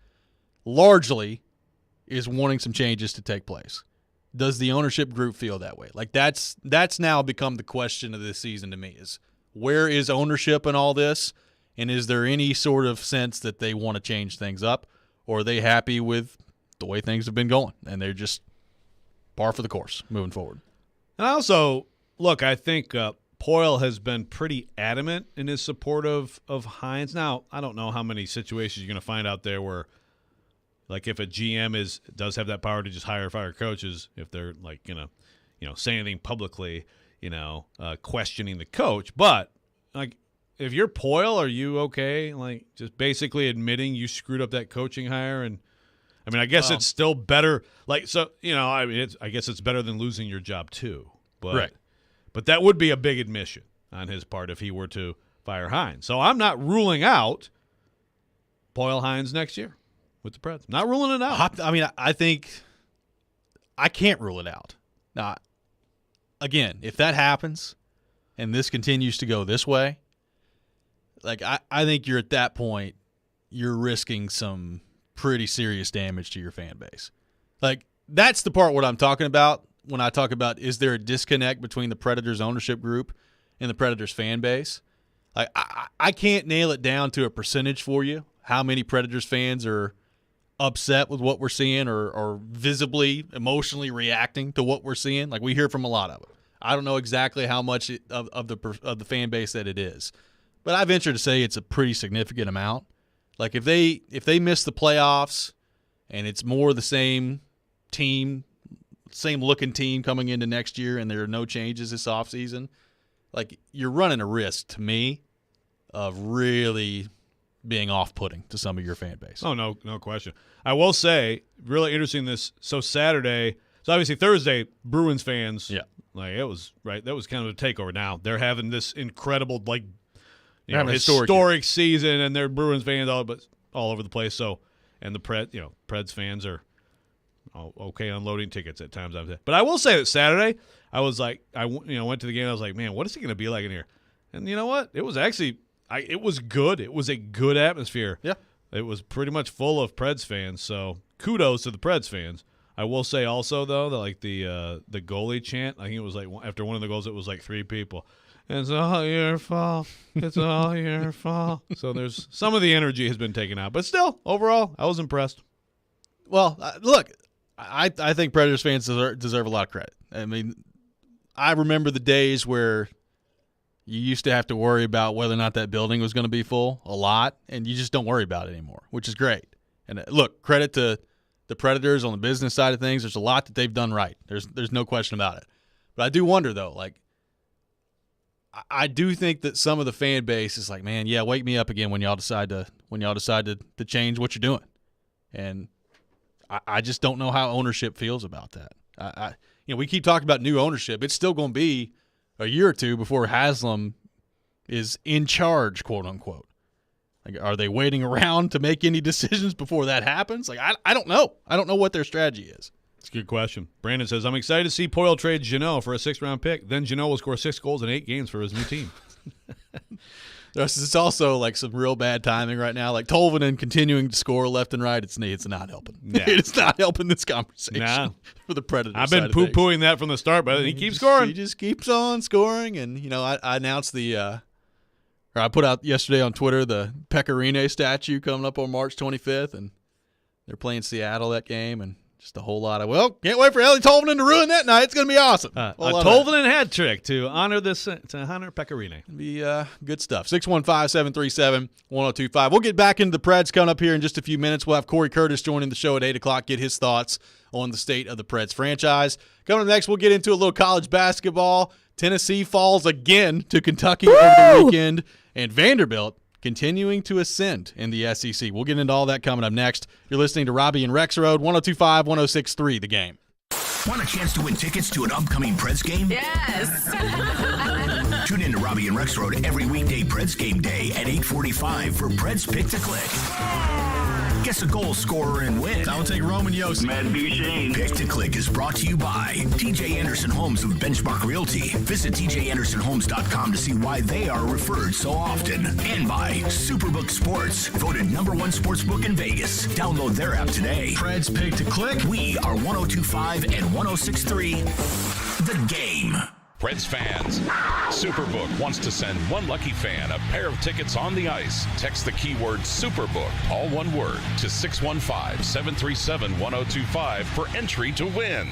largely is wanting some changes to take place. Does the ownership group feel that way? Like, that's now become the question of this season to me, is where is ownership in all this? And is there any sort of sense that they want to change things up? Or are they happy with the way things have been going and they're just par for the course moving forward? And also, look, I think Poile has been pretty adamant in his support of Hines. Now, I don't know how many situations you're going to find out there where like if a GM does have that power to just hire or fire coaches, if they're like gonna, say anything publicly, questioning the coach. But like if you're Poyle, are you okay? Like just basically admitting you screwed up that coaching hire? And I mean, I guess it's still better. Like so, I guess it's better than losing your job too. But right. But that would be a big admission on his part if he were to fire Hines. So I'm not ruling out Poyle Hines next year with the Preds. Not ruling it out. I mean, I think I can't rule it out. Now, again, if that happens and this continues to go this way, like I think you're at that point, you're risking some pretty serious damage to your fan base. Like that's the part what I'm talking about when I talk about is there a disconnect between the Predators ownership group and the Predators fan base. Like I can't nail it down to a percentage for you, how many Predators fans are upset with what we're seeing or visibly, emotionally reacting to what we're seeing. Like we hear from a lot of it. I don't know exactly how much of the fan base that it is, but I venture to say it's a pretty significant amount. Like if they miss the playoffs and it's more the same team, same looking team coming into next year and there are no changes this offseason, like you're running a risk to me of really being off-putting to some of your fan base. Oh, no question. I will say, really interesting this. So Saturday, so obviously Thursday, Bruins fans, like it was right. That was kind of a takeover. Now they're having this incredible, like, historic season, and they're Bruins fans all over the place. So, and the Preds fans are okay unloading tickets at times. But I will say that Saturday, I was like, went to the game. I was like, man, what is it going to be like in here? And you know what? It was actually. It was good. It was a good atmosphere. Yeah. It was pretty much full of Preds fans, so kudos to the Preds fans. I will say also, though, that like the goalie chant, I think it was like after one of the goals, it was like 3 people. It's all your fault. It's all your fault. So there's some of the energy has been taken out. But still, overall, I was impressed. Well, look, I think Predators fans deserve a lot of credit. I mean, I remember the days where you used to have to worry about whether or not that building was going to be full a lot, and you just don't worry about it anymore, which is great. And look, credit to the Predators on the business side of things. There's a lot that they've done right. There's no question about it. But I do wonder, though, like, I do think that some of the fan base is like, man, yeah, wake me up again when y'all decide to change what you're doing. And I just don't know how ownership feels about that. We keep talking about new ownership. It's still going to be a year or two before Haslam is in charge, quote unquote. Like, are they waiting around to make any decisions before that happens? Like, I don't know. I don't know what their strategy is. It's a good question. Brandon says, I'm excited to see Poyle trade Jeannot for a 6th-round pick. Then Jeannot will score 6 goals in 8 games for his new team. It's also like some real bad timing right now. Like Tolvanen continuing to score left and right. It's not helping. Yeah. It's not helping this conversation for the Predators. I've been poo-pooing that from the start, but he keeps scoring. He just keeps on scoring. And, I announced I put out yesterday on Twitter the Pecorine statue coming up on March 25th. And they're playing Seattle that game. And just a whole lot of, can't wait for Ellie Tolvanen to ruin that night. It's going to be awesome. A Tolvanen hat trick to honor Pecorine. It'll be good stuff. 615-737-1025. We'll get back into the Preds coming up here in just a few minutes. We'll have Corey Curtis joining the show at 8 o'clock, get his thoughts on the state of the Preds franchise. Coming up next, we'll get into a little college basketball. Tennessee falls again to Kentucky over the weekend, and Vanderbilt continuing to ascend in the SEC. We'll get into all that coming up next. You're listening to Robby and Rexrode, 102.5, 106.3, The Game. Want a chance to win tickets to an upcoming Preds game? Yes! Tune in to Robby and Rexrode every weekday Preds game day at 8:45 for Preds Pick to Click. Guess a goal scorer and win. I'll take Roman Yossi. Matt Duchesne. Pick to Click is brought to you by TJ Anderson Homes of Benchmark Realty. Visit tjandersonhomes.com to see why they are referred so often. And by Superbook Sports, voted #1 sportsbook in Vegas. Download their app today. Preds Pick to Click. We are 102.5 and 106.3 The Game. Preds fans, Superbook wants to send one lucky fan a pair of tickets on the ice. Text the keyword Superbook, all one word, to 615-737-1025 for entry to win.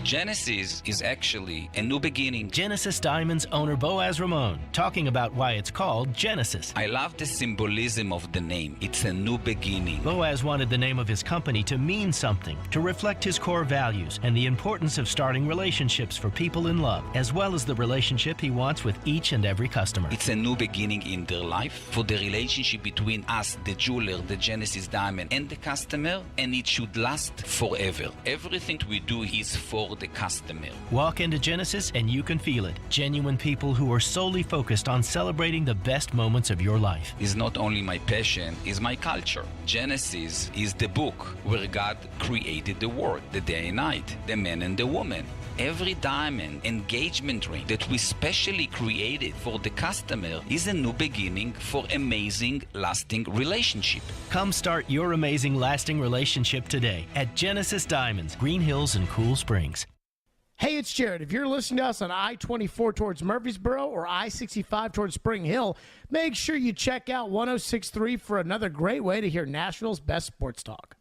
Genesis is actually a new beginning. Genesis Diamonds owner Boaz Ramon talking about why it's called Genesis. I love the symbolism of the name. It's a new beginning. Boaz wanted the name of his company to mean something, to reflect his core values and the importance of starting relationships for people in love, as well as the relationship he wants with each and every customer. It's a new beginning in their life for the relationship between us, the jeweler, the Genesis Diamond, and the customer, and it should last forever. Everything we do is for the customer. Walk into Genesis and you can feel it. Genuine people who are solely focused on celebrating the best moments of your life. Is not only my passion, is my culture. Genesis is the book where God created the world, the day and night, the man and the woman. Every diamond engagement ring that we specially created for the customer is a new beginning for amazing, lasting relationship. Come start your amazing, lasting relationship today at Genesis Diamonds, Green Hills and Cool Springs. Hey, it's Jared. If you're listening to us on I-24 towards Murfreesboro or I-65 towards Spring Hill, make sure you check out 106.3 for another great way to hear Nashville's best sports talk.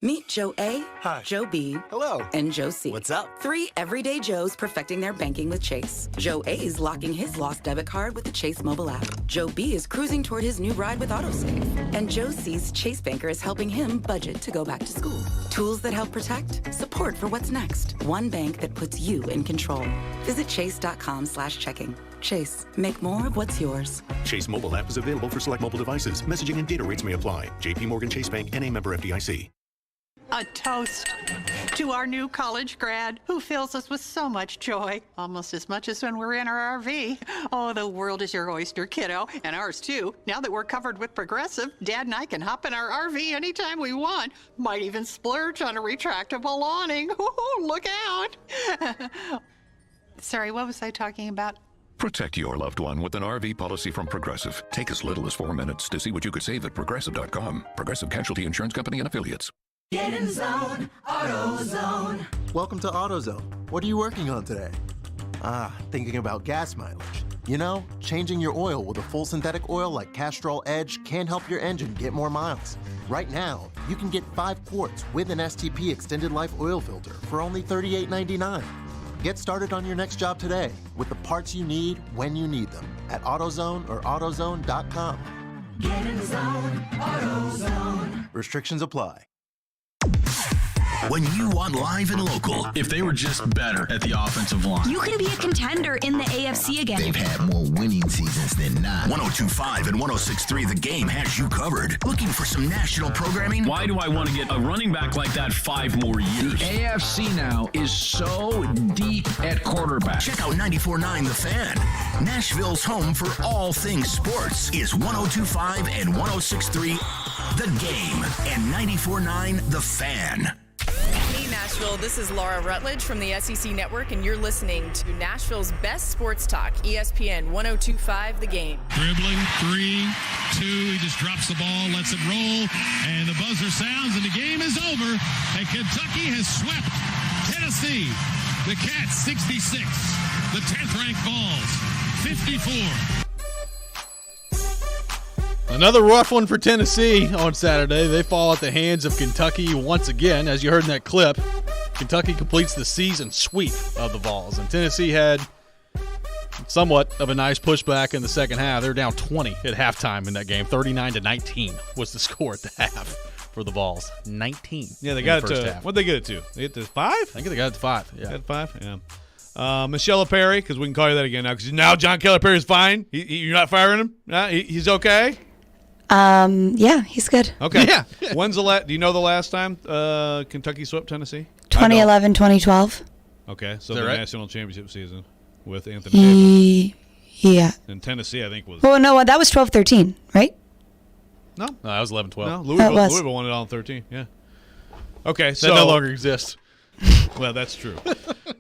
Meet Joe A, Hi. Joe B, Hello. and Joe C. What's up? 3 everyday Joes perfecting their banking with Chase. Joe A is locking his lost debit card with the Chase mobile app. Joe B is cruising toward his new ride with AutoSave. And Joe C's Chase banker is helping him budget to go back to school. Tools that help protect, support for what's next. One bank that puts you in control. Visit chase.com/checking. Chase, make more of what's yours. Chase mobile app is available for select mobile devices. Messaging and data rates may apply. JP Morgan Chase Bank, N.A. member FDIC. A toast to our new college grad who fills us with so much joy, almost as much as when we're in our RV. Oh, the world is your oyster, kiddo, and ours too. Now that we're covered with Progressive, Dad and I can hop in our RV anytime we want. Might even splurge on a retractable awning. Ooh, look out. Sorry, what was I talking about? Protect your loved one with an RV policy from Progressive. Take as little as 4 minutes to see what you could save at Progressive.com. Progressive Casualty Insurance Company and Affiliates. Get in zone, AutoZone. Welcome to AutoZone. What are you working on today? Thinking about gas mileage. You know, changing your oil with a full synthetic oil like Castrol Edge can help your engine get more miles. Right now, you can get 5 quarts with an STP extended life oil filter for only $38.99. Get started on your next job today with the parts you need when you need them at AutoZone or AutoZone.com. Get in zone, AutoZone. Restrictions apply. When you want live and local, If they were just better at the offensive line. You can be a contender in the AFC again. They've had more winning seasons than not. 102.5 and 106.3 The Game has you covered. Looking for some national programming? Why do I want to get a running back like that 5 more years? The AFC now is so deep at quarterback. Check out 94.9 The Fan. Nashville's home for all things sports is 102.5 and 106.3 The Game and 94.9 The Fan. Hey, Nashville. This is Laura Rutledge from the SEC Network, and you're listening to Nashville's best sports talk, ESPN 102.5 The Game. Dribbling, 3, 2, he just drops the ball, lets it roll, and the buzzer sounds, and the game is over. And Kentucky has swept Tennessee. The Cats 66, the 10th-ranked Vols 54. Another rough one for Tennessee on Saturday. They fall at the hands of Kentucky once again. As you heard in that clip, Kentucky completes the season sweep of the Vols. And Tennessee had somewhat of a nice pushback in the second half. They were down 20 at halftime in that game. 39-19 was the score at the half for the Vols. 19. Yeah, they got it to – what'd they get it to? They get to 5? I think they got it to 5. Yeah. Got 5? Yeah. Michelle Perry, because we can call you that again now, because now John Calipari is fine. You're not firing him? He's okay? Yeah, he's good. Okay. Yeah. When's the do you know the last time Kentucky swept Tennessee? 2011, 2012. Okay, so that the right? national championship season with Anthony Davis. Yeah. And Tennessee, I think, was. Well, no, that was 12-13, right? No, that was 11-12. No, Louisville won it all in 13. Yeah. Okay, so that no longer exists. Well, that's true.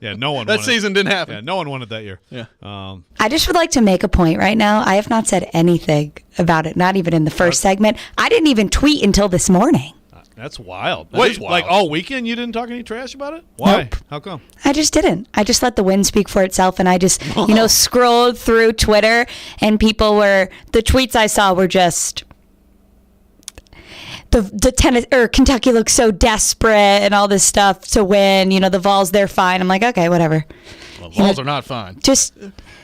Yeah, no one. That won season didn't happen. Yeah, no one won it that year. Yeah. I just would like to make a point right now. I have not said anything about it, not even in the first segment. I didn't even tweet until this morning. That's wild. That is wild. Like all weekend you didn't talk any trash about it? Why? Nope. How come? I just didn't. I just let the win speak for itself, and I just, scrolled through Twitter, and the tweets I saw were just, the tennis or Kentucky looks so desperate and all this stuff to win. The Vols, they're fine. I'm like, okay, whatever. Well, Vols are not fine. Just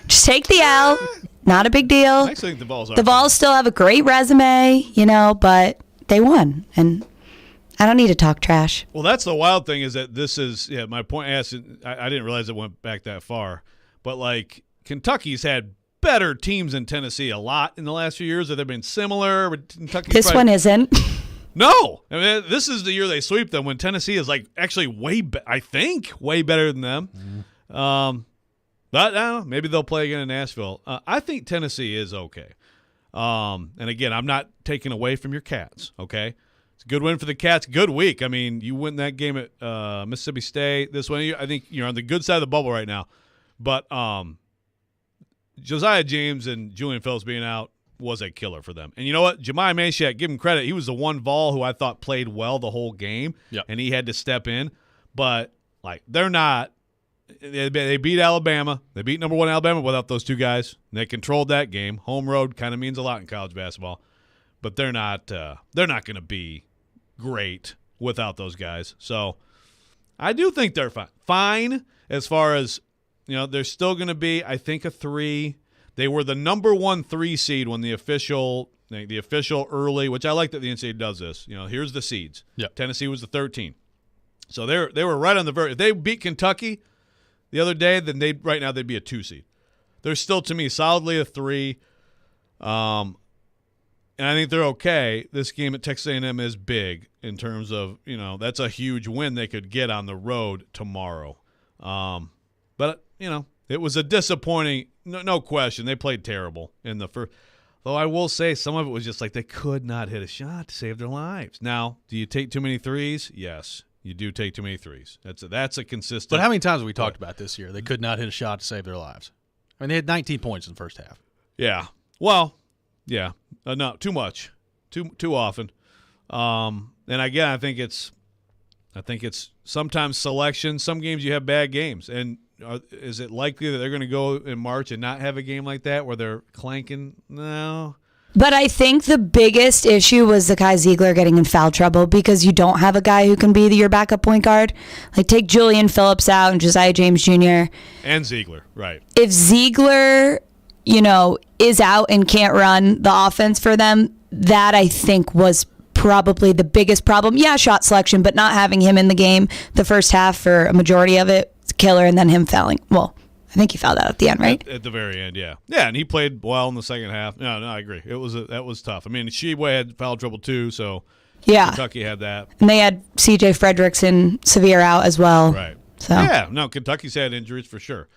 take the L. Not a big deal. I actually think the Vols are. The Vols still have a great resume, but they won, and I don't need to talk trash. Well, that's the wild thing is that this is my point. I didn't realize it went back that far, but like Kentucky's had better teams than Tennessee a lot in the last few years. Have they been similar? But This one isn't. No, I mean this is the year they sweep them when Tennessee is like actually way better than them. But I don't know, maybe they'll play again in Nashville. I think Tennessee is okay. And again, I'm not taking away from your Cats. Okay, it's a good win for the Cats. Good week. I mean, you win that game at Mississippi State. This one, I think you're on the good side of the bubble right now. But Josiah James and Julian Phillips being out was a killer for them. And you know what? Jemiah Mashack, give him credit. He was the one Vol who I thought played well the whole game, and he had to step in. But, they're not – they beat Alabama. They beat number 1 Alabama without those two guys. And they controlled that game. Home road kind of means a lot in college basketball. But they're not going to be great without those guys. So I do think they're fine. Fine as far as – they're still going to be, I think, a 3. They were the number 1 3 seed when the official early, which I like that the NCAA does this. Here's the seeds. Yep. Tennessee was the 13. So they were right on the verge. If they beat Kentucky the other day, then right now they'd be a 2 seed. They're still, to me, solidly a 3. And I think they're okay. This game at Texas A&M is big in terms of, that's a huge win they could get on the road tomorrow. But it was a disappointing, no question. They played terrible in the first. Though I will say some of it was just like they could not hit a shot to save their lives. Now, do you take too many threes? Yes, you do take too many threes. That's a consistent. But how many times have we talked about this year? They could not hit a shot to save their lives. I mean, they had 19 points in the first half. Yeah. Well, yeah. No, too much. Too often. And again, I think it's sometimes selection. Some games you have bad games, and is it likely that they're going to go in March and not have a game like that where they're clanking? No. But I think the biggest issue was Zakai Ziegler getting in foul trouble because you don't have a guy who can be your backup point guard. Take Julian Phillips out and Josiah James Jr. And Ziegler, right. If Ziegler, is out and can't run the offense for them, that I think was probably the biggest problem. Yeah, shot selection, but not having him in the game the first half for a majority of it. Killer, and then him fouling. Well, I think he fouled out at the end, right? At the very end, yeah. Yeah, and he played well in the second half. No, I agree. That was tough. I mean, Sheboy had foul trouble too, so yeah, Kentucky had that. And they had C.J. Fredericks and Sevier out as well. Right. So yeah, no, Kentucky's had injuries for sure.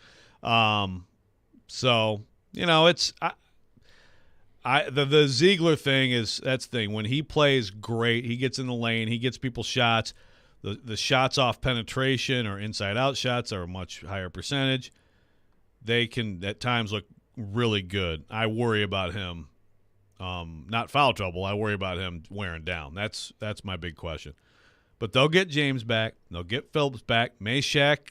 So it's the Ziegler thing that's the thing. When he plays great, he gets in the lane, he gets people shots. The shots off penetration or inside-out shots are a much higher percentage. They can, at times, look really good. I worry about him. Not foul trouble. I worry about him wearing down. That's my big question. But they'll get James back. They'll get Phillips back. Mashack,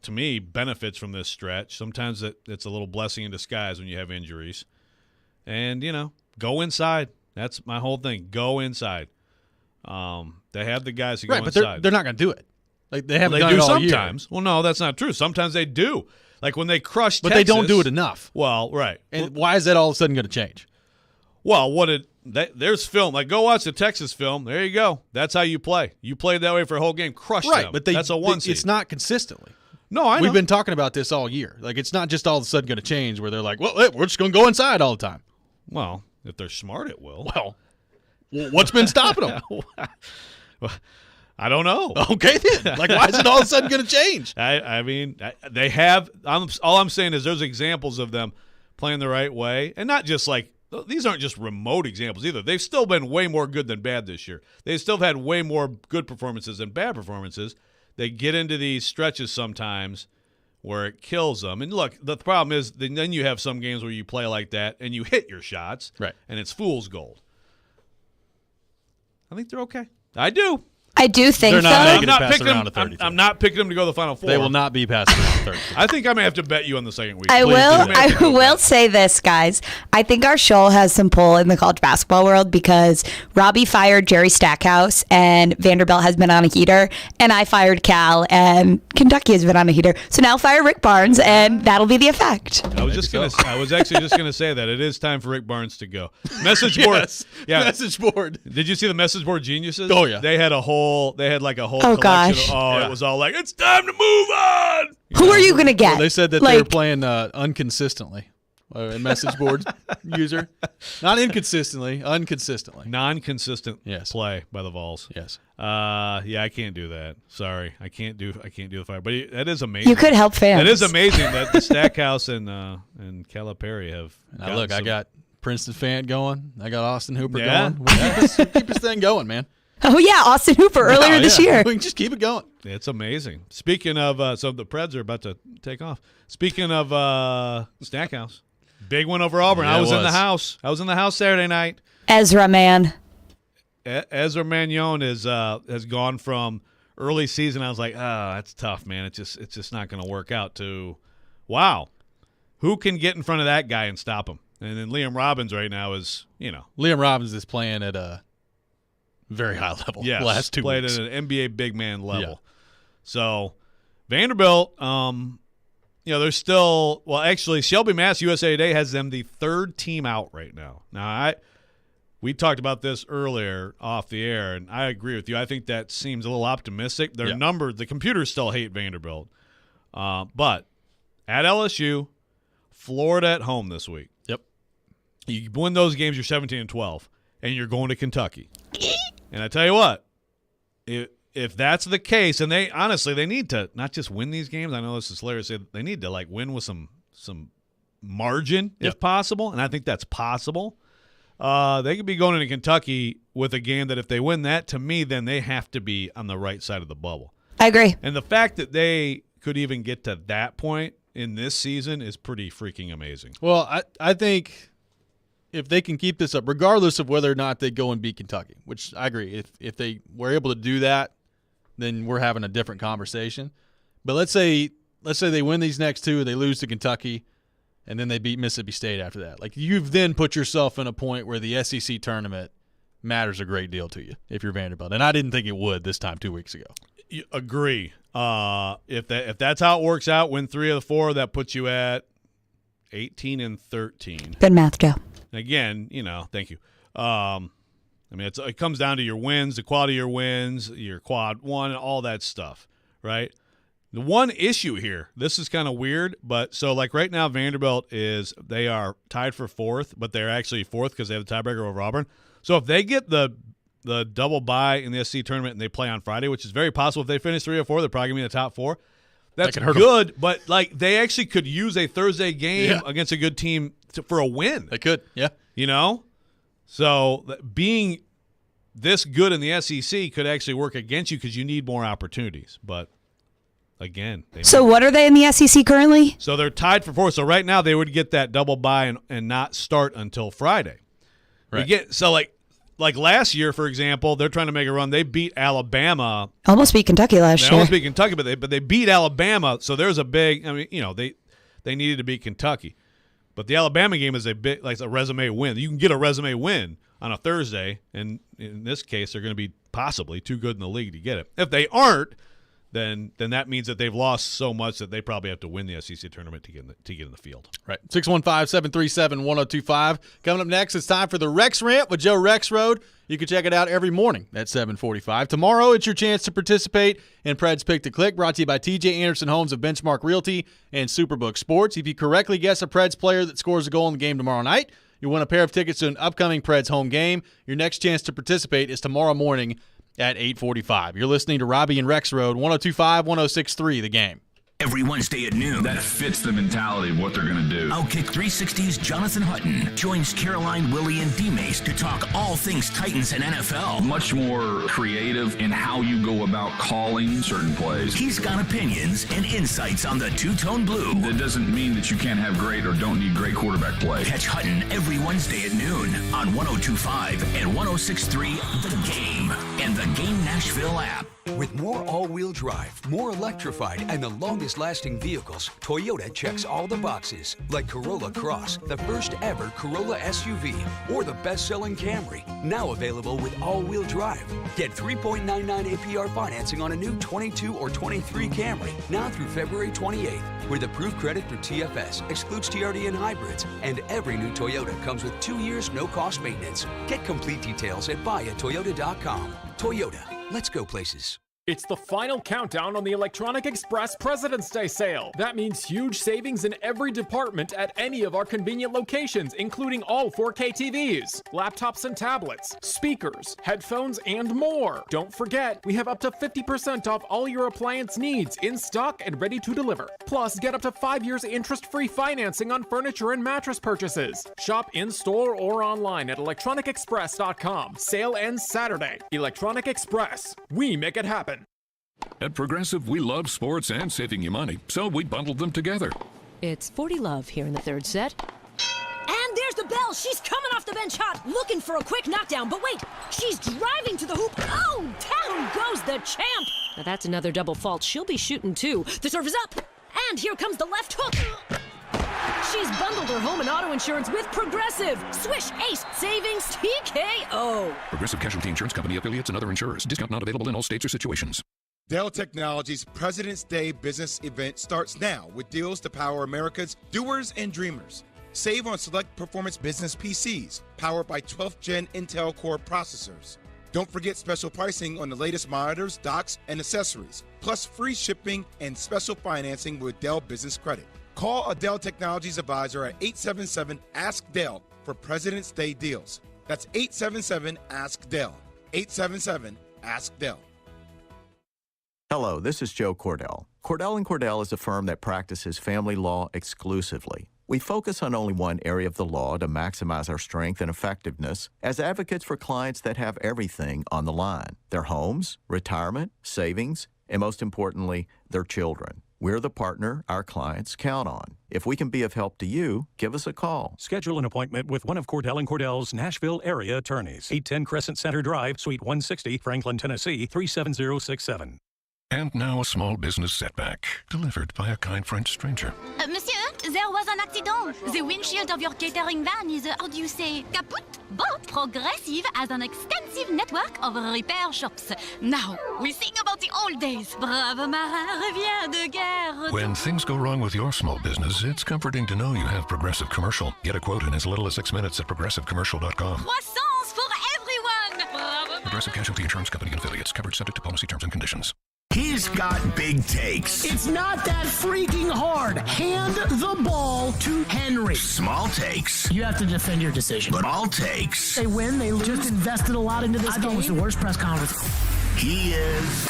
to me, benefits from this stretch. Sometimes it's a little blessing in disguise when you have injuries. And, go inside. That's my whole thing. Go inside. They have the guys who go but inside. They're not going to do it. They haven't they done do it all sometimes. year. Well, no, that's not true. Sometimes they do. Like when they crush but Texas. They don't do it enough. Well, right. And why is that all of a sudden going to change? Well, there's film. Go watch the Texas film. There you go. That's how you play. You played that way for a whole game. Crush them. But that's a 1 seed. It's not consistently. No, I know. We've been talking about this all year. It's not just all of a sudden going to change where they're like, well, we're just going to go inside all the time. Well, if they're smart, it will. Well what's been stopping them? I don't know. Okay, then. Why is it all of a sudden going to change? I mean, they have. All I'm saying is there's examples of them playing the right way, and not just these aren't just remote examples either. They've still been way more good than bad this year. They still have had way more good performances than bad performances. They get into these stretches sometimes where it kills them. And look, the problem is then you have some games where you play like that and you hit your shots, right? And it's fool's gold. I think they're okay. I do. I do think They're not so. making it past the round of 32. I'm not picking them to go to the Final Four. They will not be past the round of 32. I think I may have to bet you on the second week. I will say this, guys. I think our show has some pull in the college basketball world because Robby fired Jerry Stackhouse and Vanderbilt has been on a heater, and I fired Cal and Kentucky has been on a heater. So now fire Rick Barnes, and that'll be the effect. I was actually just gonna say that it is time for Rick Barnes to go. Message board. Yes. Yeah. Message board. Did you see the message board geniuses? Oh, yeah. They had a whole collection gosh. It was all like, it's time to move on. Who are you going to get? Well, they said that they were playing unconsistently. A message board user. Not inconsistently, unconsistently. Non-consistent play by the Vols. Yes. Yeah, I can't do that. Sorry. I can't do the fire. But that is amazing. You could help fans. It is amazing that the Stackhouse and Calipari have Now look, I got Princeton fan going. I got Austin Hooper Yeah. going. We keep this thing going, man. Oh, yeah, Austin Hooper earlier this year. We can just keep it going. It's amazing. Speaking of, so the Preds are about to take off. Speaking of Stackhouse, big one over Auburn. Yeah, I was it in the was. house. I was in the house Saturday night. Ezra, man. Ezra Mannion has gone from early season. I was like, that's tough, man. It's just not going to work out. To wow, who can get in front of that guy and stop him? And then Liam Robbins right now is Liam Robbins is playing at a very high level. Yes, the last 2 played weeks. at an NBA big man level. Yeah. So Vanderbilt, there's still actually Shelby Mass USA Today has them the third team out right now. Now we talked about this earlier off the air, and I agree with you. I think that seems a little optimistic. Their numbers, the computers still hate Vanderbilt, but at LSU, Florida at home this week. Yep. You win those games, you're 17-12, and you're going to Kentucky. And I tell you what, if that's the case, and they need to not just win these games. I know this is hilarious. They need to win with some margin if possible, and I think that's possible. They could be going into Kentucky with a game that if they win that, to me, then they have to be on the right side of the bubble. I agree. And the fact that they could even get to that point in this season is pretty freaking amazing. Well, I think if they can keep this up, regardless of whether or not they go and beat Kentucky, which I agree, if they were able to do that, then we're having a different conversation. But let's say they win these next two, they lose to Kentucky, and then they beat Mississippi State after that. You've then put yourself in a point where the SEC tournament matters a great deal to you if you're Vanderbilt. And I didn't think it would this time 2 weeks ago. Agree. If that's how it works out, win 3 of the 4, that puts you at 18-13. Good math, Joe. Again, thank you. It comes down to your wins, the quality of your wins, your quad one, all that stuff, right? The one issue here, this is kind of weird, but right now Vanderbilt they are tied for 4th, but they're actually 4th because they have the tiebreaker over Auburn. So if they get the double bye in the SEC tournament and they play on Friday, which is very possible, if they finish 3 or 4, they're probably going to be in the top 4. That's good, but they actually could use a Thursday game against a good team for a win. They could, yeah. So being this good in the SEC could actually work against you because you need more opportunities. But again, so what are they in the SEC currently? So they're tied for 4th. So right now they would get that double bye and not start until Friday. Right. Like last year, for example, they're trying to make a run. They beat Alabama. Almost beat Kentucky last year. They almost beat Kentucky, but they beat Alabama. So there's a big. They needed to beat Kentucky, but the Alabama game is a bit like a resume win. You can get a resume win on a Thursday, and in this case, they're going to be possibly too good in the league to get it. If they aren't, then that means that they've lost so much that they probably have to win the SEC tournament to get in the field. Right. 615-737-1025. Coming up next, it's time for the Rex Rant with Joe Rexrode. You can check it out every morning at 7:45. Tomorrow, it's your chance to participate in Pred's Pick to Click, brought to you by TJ Anderson Homes of Benchmark Realty and Superbook Sports. If you correctly guess a Preds player that scores a goal in the game tomorrow night, you win a pair of tickets to an upcoming Preds home game. Your next chance to participate is tomorrow morning at 8:45. You're listening to Robby and Rexrode, 102.5, 106.3, The Game. Every Wednesday at noon. That fits the mentality of what they're going to do. Outkick 360's Jonathan Hutton joins Caroline, Willie, and D-Mace to talk all things Titans and NFL. Much more creative in how you go about calling certain plays. He's got opinions and insights on the two-tone blue. That doesn't mean that you can't have great or don't need great quarterback play. Catch Hutton every Wednesday at noon on 102.5 and 106.3 The Game. and the Game Nashville app. With more all-wheel drive, more electrified, and the longest-lasting vehicles, Toyota checks all the boxes, like Corolla Cross, the first-ever Corolla SUV, or the best-selling Camry, now available with all-wheel drive. Get 3.99 APR financing on a new 22 or 23 Camry, now through February 28th, with approved credit through TFS, excludes TRD and hybrids, and every new Toyota comes with 2 years no-cost maintenance. Get complete details at buyatoyota.com. Toyota, let's go places. It's the final countdown on the Electronic Express President's Day sale. That means huge savings in every department at any of our convenient locations, including all 4K TVs, laptops and tablets, speakers, headphones, and more. Don't forget, we have up to 50% off all your appliance needs in stock and ready to deliver. Plus, get up to 5 years interest-free financing on furniture and mattress purchases. Shop in-store or online at electronicexpress.com. Sale ends Saturday. Electronic Express. We make it happen. At Progressive, we love sports and saving you money, so we bundled them together. It's 40 love here in the third set. And there's the bell. She's coming off the bench hot, looking for a quick knockdown. But wait, she's driving to the hoop. Oh, down goes the champ. Now that's another double fault. She'll be shooting too. The serve is up. And here comes the left hook. She's bundled her home and auto insurance with Progressive. Swish, ace, savings, TKO. Progressive Casualty Insurance Company, affiliates, and other insurers. Discount not available in all states or situations. Dell Technologies President's Day business event starts now with deals to power America's doers and dreamers. Save on select performance business PCs powered by 12th Gen Intel Core processors. Don't forget special pricing on the latest monitors, docks, and accessories, plus free shipping and special financing with Dell Business Credit. Call a Dell Technologies advisor at 877-ASK-DELL for President's Day deals. That's 877-ASK-DELL. 877-ASK-DELL. Hello, this is Joe Cordell. Cordell & Cordell is a firm that practices family law exclusively. We focus on only one area of the law to maximize our strength and effectiveness as advocates for clients that have everything on the line: their homes, retirement, savings, and most importantly, their children. We're the partner our clients count on. If we can be of help to you, give us a call. Schedule an appointment with one of Cordell & Cordell's Nashville area attorneys. 810 Crescent Center Drive, Suite 160, Franklin, Tennessee, 37067. And now a small business setback, delivered by a kind French stranger. Monsieur, there was an accident. The windshield of your catering van is, how do you say, kaput? But Progressive has an extensive network of repair shops. Now, we sing about the old days. Brave marin revient de guerre. When things go wrong with your small business, it's comforting to know you have Progressive Commercial. Get a quote in as little as 6 minutes at progressivecommercial.com. Croissance for everyone. Brave Progressive Casualty Insurance Company and affiliates. Covered subject to policy terms and conditions. He's got big takes. It's not that freaking hard. Hand the ball to Henry. Small takes. You have to defend your decision. But all takes. They win, they lose. Just invested a lot into this game. I thought it was the worst press conference. He is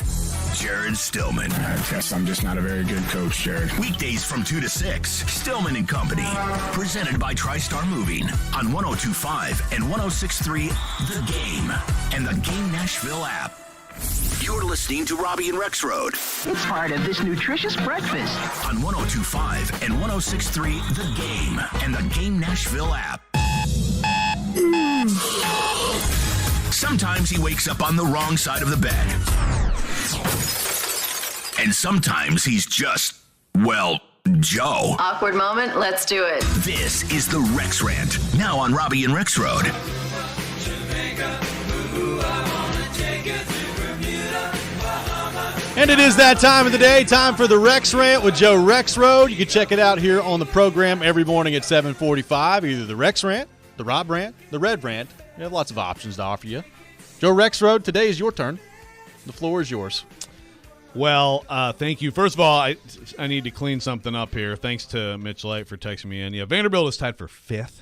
Jared Stillman. I guess I'm just not a very good coach, Jared. Weekdays from 2 to 6, Stillman and Company. Presented by TriStar Moving on 102.5 and 106.3 The Game and the Game Nashville app. You're listening to Robby and Rexrode. It's part of this nutritious breakfast. On 102.5 and 106.3 The Game and the Game Nashville app. Sometimes he wakes up on the wrong side of the bed. And sometimes he's just, well, Joe. Awkward moment, let's do it. This is the Rex Rant, now on Robby and Rexrode. And it is that time of the day, time for the Rex Rant with Joe Rexrode. You can check it out here on the program every morning at 7:45, either the Rex Rant, the Rob Rant, the Red Rant. We have lots of options to offer you. Joe Rexrode, today is your turn. The floor is yours. Well, thank you. First of all, I need to clean something up here. Thanks to Mitch Light for texting me in. Yeah, Vanderbilt is tied for 5th.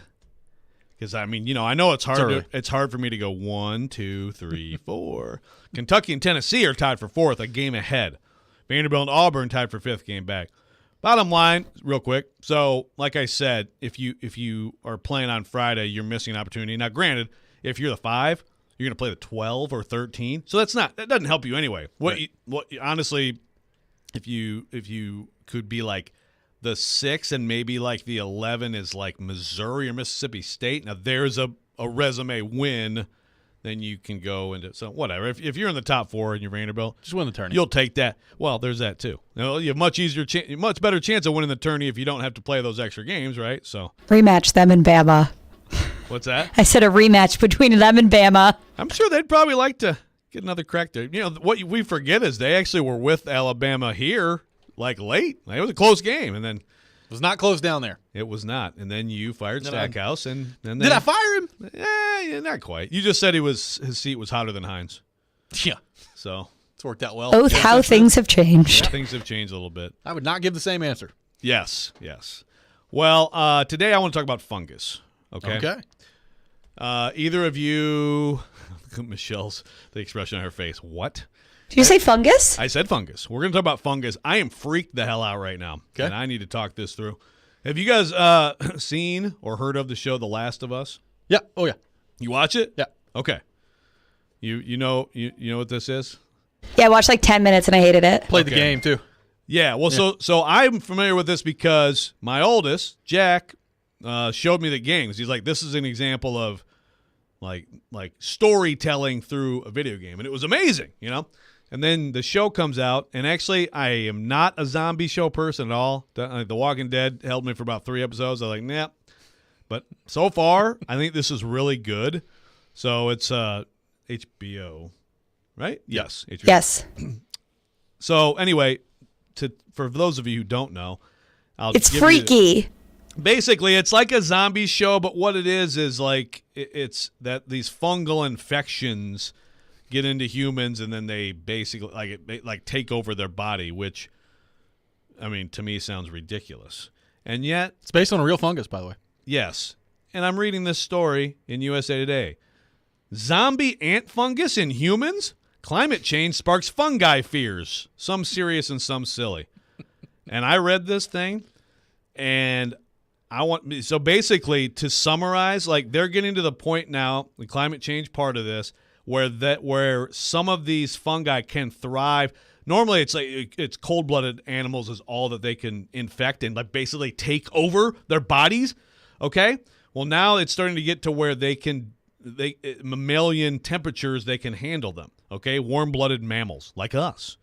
Because, I mean, I know it's hard. It's hard for me to go 1, 2, 3, 4. Kentucky and Tennessee are tied for 4th, a game ahead. Vanderbilt and Auburn tied for 5th, game back. Bottom line, real quick. So, like I said, if you are playing on Friday, you're missing an opportunity. Now, granted, if you're the 5, you're going to play the 12 or 13. So that doesn't help you anyway. Honestly, if you could be like the 6 and maybe like the 11 is like Missouri or Mississippi State. Now there's a resume win then you can go into whatever. If you're in the top 4 and you're Vanderbilt, just win the tourney. You'll take that. Well, there's that too. You have much better chance of winning the tourney if you don't have to play those extra games, right? So Rematch them and Bama. what's that? I said a rematch between them and Bama. I'm sure they'd probably like to get another crack there. What we forget is they actually were with Alabama here late. It was a close game, and then it was not close down there. It was not, and then you fired Stackhouse, and then did I fire him? Yeah, not quite. You just said his seat was hotter than Hines. Yeah, so it's worked out well. Both how things have changed. Yeah, things have changed a little bit. I would not give the same answer. Yes. Well, today I want to talk about fungus. Okay. Either of you, Michelle's the expression on her face. What? Did you say fungus? I said fungus. We're going to talk about fungus. I am freaked the hell out right now, okay. And I need to talk this through. Have you guys seen or heard of the show The Last of Us? Yeah. Oh yeah. You watch it? Yeah. Okay. You know what this is? Yeah, I watched 10 minutes and I hated it. Played the game too. Yeah. Well, so I'm familiar with this because my oldest Jack showed me the games. He's like, this is an example of like storytelling through a video game, and it was amazing, And then the show comes out, and actually, I am not a zombie show person at all. The Walking Dead held me for about 3 episodes. I was like, nah. But so far, I think this is really good. So it's HBO, right? Yes. HBO. Yes. So anyway, for those of you who don't know, it's freaky. Basically, it's like a zombie show, but what it is like it's that these fungal infections get into humans, and then they basically take over their body, which, I mean, to me sounds ridiculous. And yet, it's based on a real fungus, by the way. Yes. And I'm reading this story in USA Today. Zombie ant fungus in humans? Climate change sparks fungi fears. Some serious and some silly. And I read this thing, and so basically, to summarize, they're getting to the point now, the climate change part of this, where some of these fungi can thrive. Normally, it's cold-blooded animals is all that they can infect and basically take over their bodies. Okay, well now it's starting to get to where mammalian temperatures they can handle them. Okay, warm-blooded mammals like us.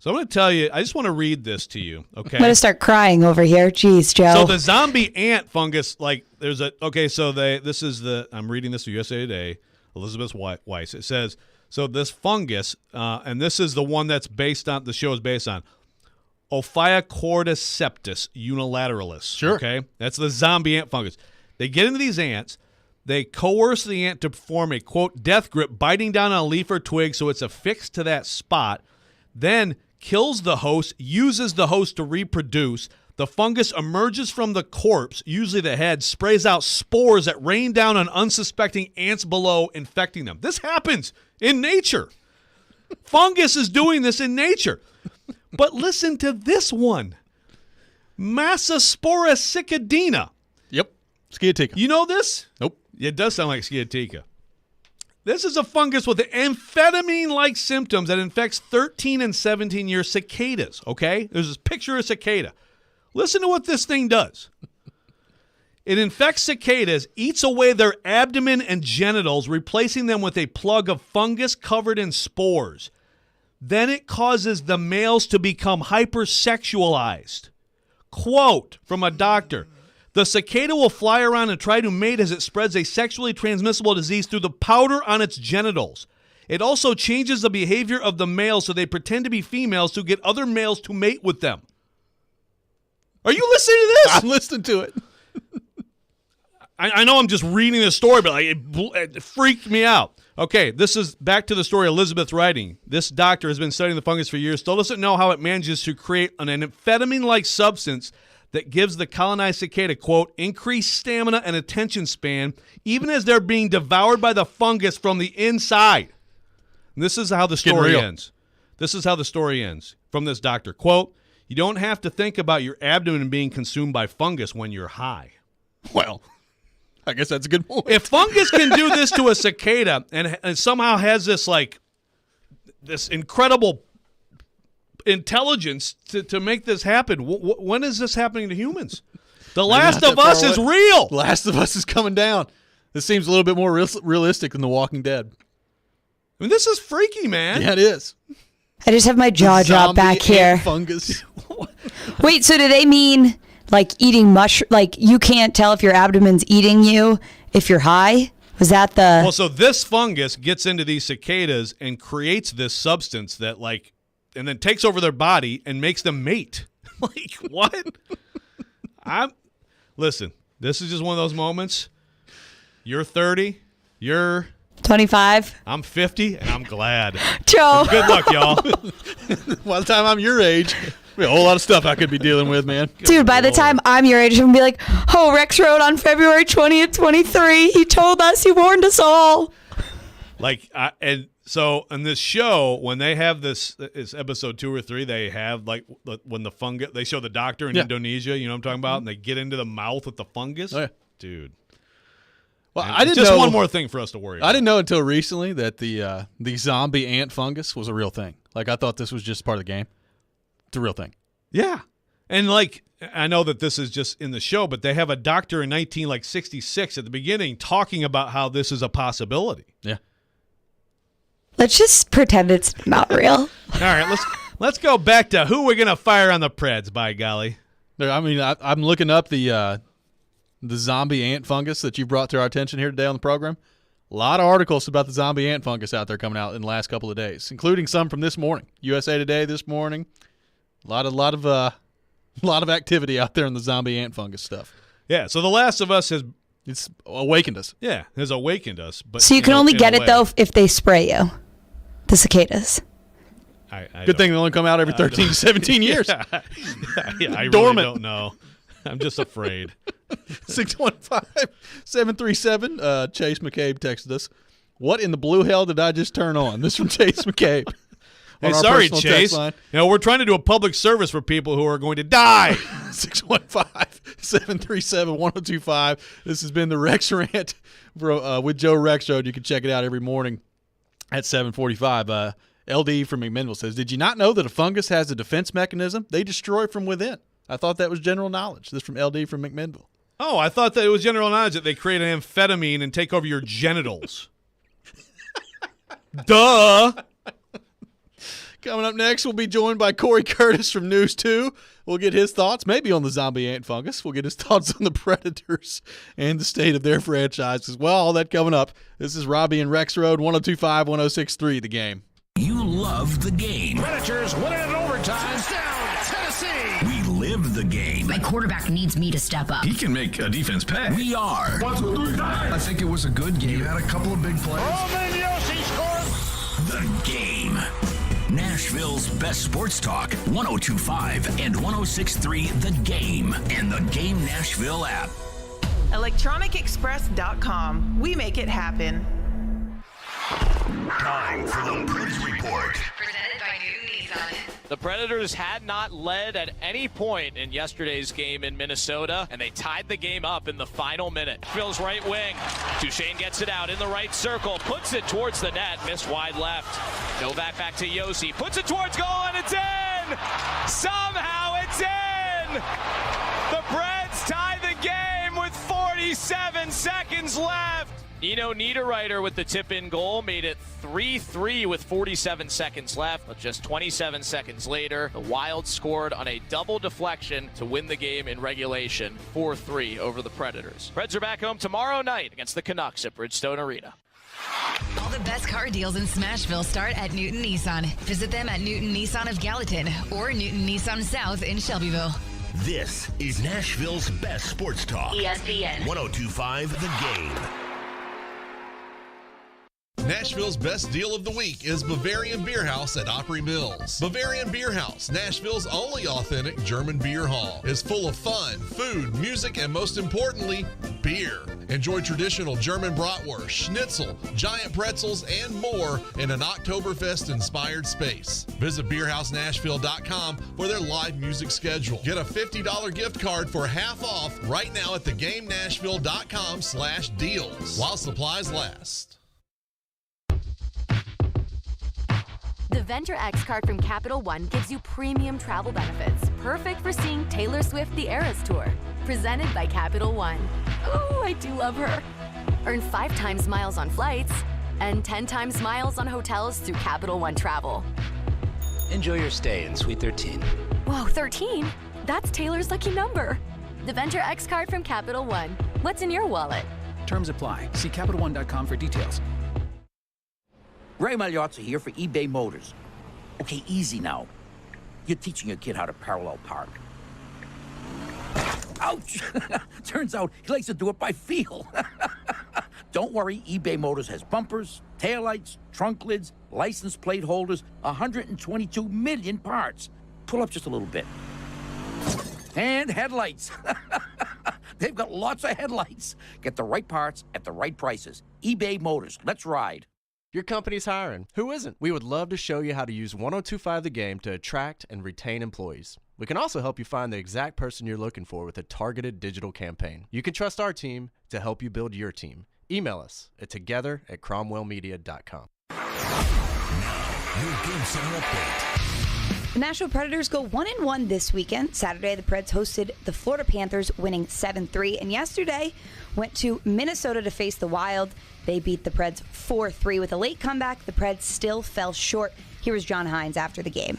So I'm going to tell you, I just want to read this to you, okay? I'm going to start crying over here. Jeez, Joe. So the zombie ant fungus, I'm reading this to USA Today, Elizabeth Weiss. It says, so this fungus, and this is the one that's the show is based on, Ophiocordyceps unilateralis. Sure. Okay? That's the zombie ant fungus. They get into these ants. They coerce the ant to perform a, quote, death grip, biting down on a leaf or twig so it's affixed to that spot, then kills the host, uses the host to reproduce. The fungus emerges from the corpse, usually the head, sprays out spores that rain down on unsuspecting ants below, infecting them. This happens in nature. Fungus is doing this in nature. But listen to this one. Massospora cicadina. Yep. Sciatica. You know this? Nope. It does sound like sciatica. This is a fungus with amphetamine-like symptoms that infects 13 and 17-year cicadas, okay? There's this picture of a cicada. Listen to what this thing does. It infects cicadas, eats away their abdomen and genitals, replacing them with a plug of fungus covered in spores. Then it causes the males to become hypersexualized. Quote from a doctor, the cicada will fly around and try to mate as it spreads a sexually transmissible disease through the powder on its genitals. It also changes the behavior of the males so they pretend to be females to get other males to mate with them. Are you listening to this? I'm listening to it. I know I'm just reading the story, but it freaked me out. Okay, this is back to the story Elizabeth's writing. This doctor has been studying the fungus for years, still doesn't know how it manages to create an amphetamine-like substance that gives the colonized cicada, quote, increased stamina and attention span, even as they're being devoured by the fungus from the inside. And this is how the story ends. This is how the story ends from this doctor. Quote, you don't have to think about your abdomen being consumed by fungus when you're high. Well, I guess that's a good point. If fungus can do this to a cicada and somehow has this incredible intelligence to make this happen, when is this happening to humans? The Last of Us is real. The Last of Us is coming down. This seems a little bit more realistic than The Walking Dead. I mean, this is freaky, man. Yeah, it is. I just have my jaw drop back here. Fungus. Wait, so do they mean like eating like you can't tell if your abdomen's eating you if you're high? Was that the... Well, so this fungus gets into these cicadas and creates this substance that like, and then takes over their body and makes them mate. Like, what? Listen, this is just one of those moments. You're 30. You're 25. I'm 50, and I'm glad. Joe. Good luck, y'all. By the time I'm your age, a whole lot of stuff I could be dealing with, man. Dude, by the time I'm your age, I'm going to be like, oh, Rexrode on February 20th, 23. He told us. He warned us all. Like, and so in this show, when they have this, it's episode 2 or 3, they have like when the fungus, they show the doctor in Indonesia, you know what I'm talking about? And they get into the mouth with the fungus. Oh, yeah. Dude. Well, And I didn't just know, one more thing for us to worry about. I didn't know until recently that the zombie ant fungus was a real thing. Like, I thought this was just part of the game. It's a real thing. Yeah. And like, I know that this is just in the show, but they have a doctor in 1966 at the beginning talking about how this is a possibility. Yeah. Let's just pretend it's not real. All right, let's go back to who we're gonna fire on the Preds. By golly, I mean, I'm looking up the zombie ant fungus that you brought to our attention here today on the program. A lot of articles about the zombie ant fungus out there coming out in the last couple of days, including some from this morning. USA Today this morning. A lot of activity out there in the zombie ant fungus stuff. Yeah. So The Last of Us it's awakened us. Yeah, has awakened us. But So you can only get it, though, if they spray you. The cicadas. Good thing they only come out every 13 to 17 years. Yeah, I Dormant. really don't know. I'm just afraid. 615-737. Chase McCabe texted us. What in the blue hell did I just turn on? This from Chase McCabe. Hey, sorry, Chase. You know, we're trying to do a public service for people who are going to die. 615-737-1025. This has been the Rex Rant with Joe Rexrode. You can check it out every morning at 7:45. LD from McMinnville says, did you not know that a fungus has a defense mechanism? They destroy from within. I thought that was general knowledge. This from LD from McMinnville. Oh, I thought that it was general knowledge that they create an amphetamine and take over your genitals. Duh. Coming up next, we'll be joined by Corey Curtis from News 2. We'll get his thoughts, maybe on the zombie ant fungus. We'll get his thoughts on the Predators and the state of their franchise as well. All that coming up. This is Robby and Rexrode, 102.5, 106.3, The Game. You love the game. Predators win it in overtime. Touchdown, Tennessee. We live the game. My quarterback needs me to step up. He can make a defense pay. We are 1, 2, 3, 9. I think it was a good game. Had a couple of big plays. The Game. Nashville's best sports talk, 102.5 and 106.3 The Game and the Game Nashville app. ElectronicExpress.com. We make it happen. Time for the Preds Report. Presented by Newton Nissan. The Predators had not led at any point in yesterday's game in Minnesota, and they tied the game up in the final minute. Phil's right wing. Duchesne gets it out in the right circle, puts it towards the net, missed wide left. Novak back to Yossi, puts it towards goal, and it's in! Somehow it's in! The Preds tie the game with 47 seconds left! Nino Niederreiter with the tip-in goal made it 3-3 with 47 seconds left. But just 27 seconds later, the Wild scored on a double deflection to win the game in regulation, 4-3 over the Predators. Preds are back home tomorrow night against the Canucks at Bridgestone Arena. All the best car deals in Smashville start at Newton Nissan. Visit them at Newton Nissan of Gallatin or Newton Nissan South in Shelbyville. This is Nashville's best sports talk. ESPN 102.5 The Game. Nashville's best deal of the week is Bavarian Beer House at Opry Mills. Bavarian Beer House, Nashville's only authentic German beer hall, is full of fun, food, music, and most importantly, beer. Enjoy traditional German bratwurst, schnitzel, giant pretzels, and more in an Oktoberfest-inspired space. Visit BeerHouseNashville.com for their live music schedule. Get a $50 gift card for half off right now at thegamenashville.com/deals while supplies last. The Venture X card from Capital One gives you premium travel benefits, perfect for seeing Taylor Swift The Eras Tour. Presented by Capital One. Oh, I do love her. Earn 5 times miles on flights and 10 times miles on hotels through Capital One Travel. Enjoy your stay in Suite 13. Whoa, 13? That's Taylor's lucky number. The Venture X card from Capital One. What's in your wallet? Terms apply. See CapitalOne.com for details. Ray Magliozzi here for eBay Motors. Okay, easy now. You're teaching your kid how to parallel park. Ouch! Turns out he likes to do it by feel. Don't worry, eBay Motors has bumpers, taillights, trunk lids, license plate holders, 122 million parts. Pull up just a little bit. And headlights. They've got lots of headlights. Get the right parts at the right prices. eBay Motors. Let's ride. Your company's hiring. Who isn't? We would love to show you how to use 1025 The Game to attract and retain employees. We can also help you find the exact person you're looking for with a targeted digital campaign. You can trust our team to help you build your team. Email us at together@cromwellmedia.com. Your game center update. The Nashville Predators go 1-1 this weekend. Saturday, the Preds hosted the Florida Panthers, winning 7-3. And yesterday, went to Minnesota to face the Wild. They beat the Preds 4-3 with a late comeback. The Preds still fell short. Here was John Hines after the game.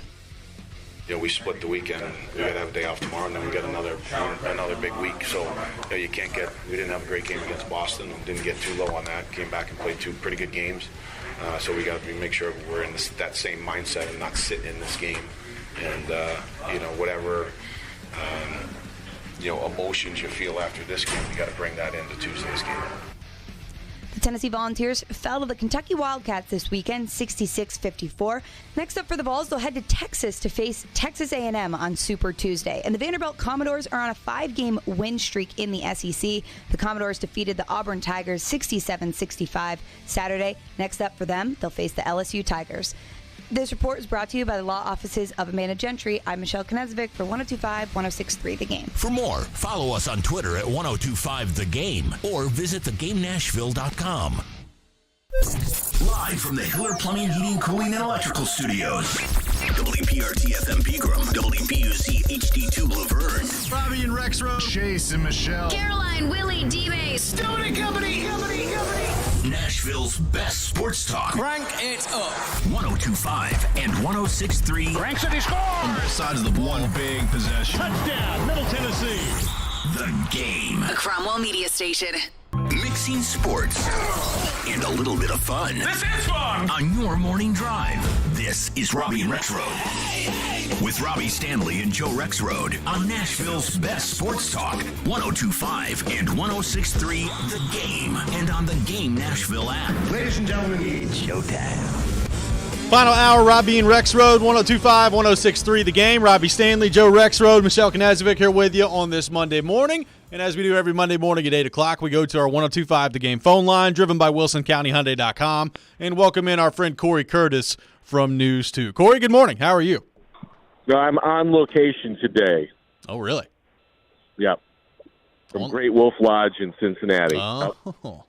We split the weekend. We got to have a day off tomorrow, and then we got another big week. So we didn't have a great game against Boston. Didn't get too low on that. Came back and played 2 pretty good games. So we got to make sure we're in that same mindset and not sit in this game. And whatever emotions you feel after this game, you got to bring that into Tuesday's game. The Tennessee Volunteers fell to the Kentucky Wildcats this weekend, 66-54. Next up for the Vols, they'll head to Texas to face Texas A&M on Super Tuesday. And the Vanderbilt Commodores are on a 5-game win streak in the SEC. The Commodores defeated the Auburn Tigers 67-65 Saturday. Next up for them, they'll face the LSU Tigers. This report is brought to you by the law offices of Amanda Gentry. I'm Michelle Knezovic for 102.5-106.3 The Game. For more, follow us on Twitter at 1025 The Game or visit thegamenashville.com. Live from the Hiller Plumbing, Heating, Cooling, and Electrical Studios. WPRT-FM Pegram, WPUC HD2 Laverne. Robby and Rexrode. Chase and Michelle. Caroline, Willie, D-Base. Stone Company. Nashville's best sports talk. Crank it up. 1025 and 1063. Cranks it, he scores. On both sides of the one big possession. Touchdown, Middle Tennessee. The Game. A Cromwell Media Station. Mixing sports and a little bit of fun. This is fun. On your morning drive. This is Robby and Rexrode. With Robby Stanley and Joe Rexrode on Nashville's best sports talk. 1025 and 1063 The Game. And on the Game Nashville app. Ladies and gentlemen, it's showtime. Final hour, Robby and Rexrode, 1025, 1063 The Game. Robby Stanley, Joe Rexrode, Michelle Knezovic here with you on this Monday morning. And as we do every Monday morning at 8 o'clock, we go to our 1025 The Game phone line, driven by WilsonCountyHyundai.com, and welcome in our friend Corey Curtis from News 2. Corey, good morning. How are you? I'm on location today. Oh, really? Yep. From Great Wolf Lodge in Cincinnati. Oh,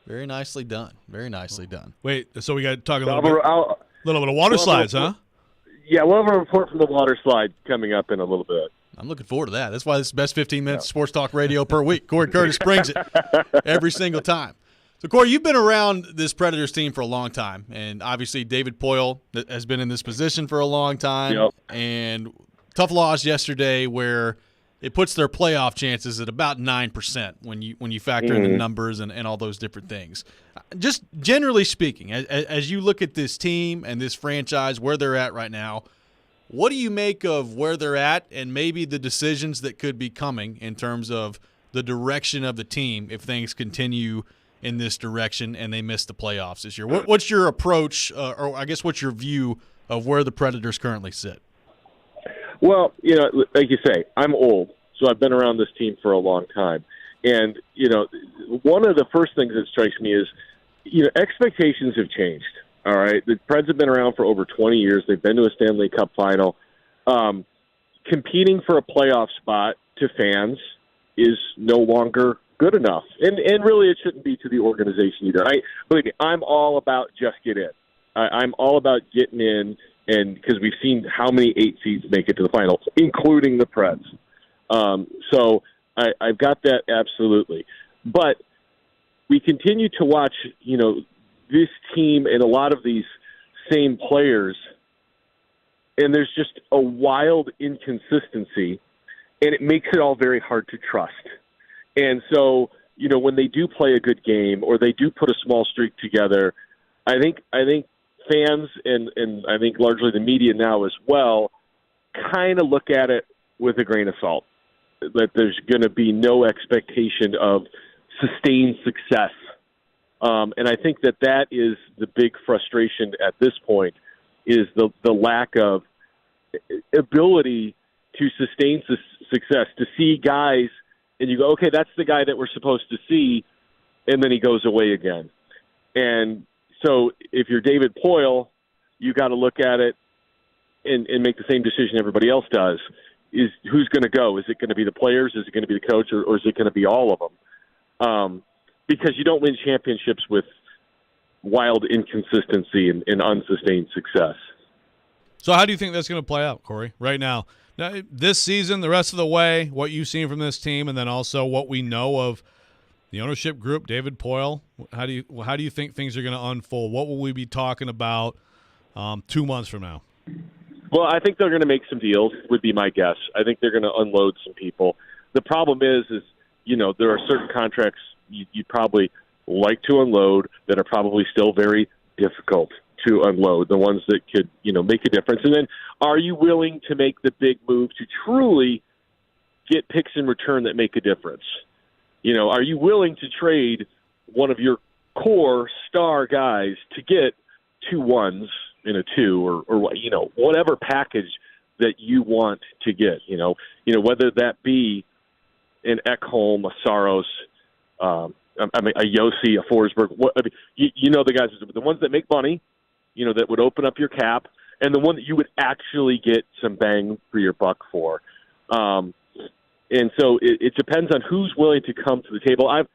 very nicely done. Very nicely done. Wait, so we got to talk a little bit of water slides, huh? Yeah, we'll have a report from the water slide coming up in a little bit. I'm looking forward to that. That's why this is the best 15 minutes of sports talk radio per week. Corey Curtis brings it every single time. So, Corey, you've been around this Predators team for a long time, and obviously David Poile has been in this position for a long time. Yep. And tough loss yesterday where it puts their playoff chances at about 9% when you factor in the numbers and all those different things. Just generally speaking, as you look at this team and this franchise, where they're at right now, what do you make of where they're at and maybe the decisions that could be coming in terms of the direction of the team if things continue in this direction and they miss the playoffs this year? What's your approach, or I guess what's your view of where the Predators currently sit? Well, like you say, I'm old, so I've been around this team for a long time. And, one of the first things that strikes me is, expectations have changed. All right, the Preds have been around for over 20 years. They've been to a Stanley Cup final. Competing for a playoff spot to fans is no longer good enough. And really it shouldn't be to the organization either. Believe me, I'm all about just get in. I'm all about getting in, and because we've seen how many 8 seeds make it to the finals, including the Preds. So I've got that absolutely. But we continue to watch, this team and a lot of these same players, and there's just a wild inconsistency, and it makes it all very hard to trust. And so, when they do play a good game or they do put a small streak together, I think fans and I think largely the media now as well kind of look at it with a grain of salt, that there's going to be no expectation of sustained success. And I think that is the big frustration at this point, is the lack of ability to sustain success, to see guys and you go, okay, that's the guy that we're supposed to see, and then he goes away again. And so if you're David Poyle, you got to look at it and make the same decision everybody else does. Is who's going to go? Is it going to be the players? Is it going to be the coach? Or is it going to be all of them? Because you don't win championships with wild inconsistency and unsustained success. So how do you think that's going to play out, Corey, right now? Now, this season, the rest of the way, what you've seen from this team, and then also what we know of the ownership group, David Poyle, how do you think things are going to unfold? What will we be talking about 2 months from now? Well, I think they're going to make some deals, would be my guess. I think they're going to unload some people. The problem is there are certain contracts you'd probably like to unload that are probably still very difficult to unload, the ones that could, make a difference. And then are you willing to make the big move to truly get picks in return that make a difference? Are you willing to trade one of your core star guys to get 2 1s in a 2 or whatever package that you want to get, whether that be an Ekholm, a Saros, a Yossi, a Forsberg, the guys, the ones that make money, that would open up your cap, and the one that you would actually get some bang for your buck for. And so it depends on who's willing to come to the table. I'm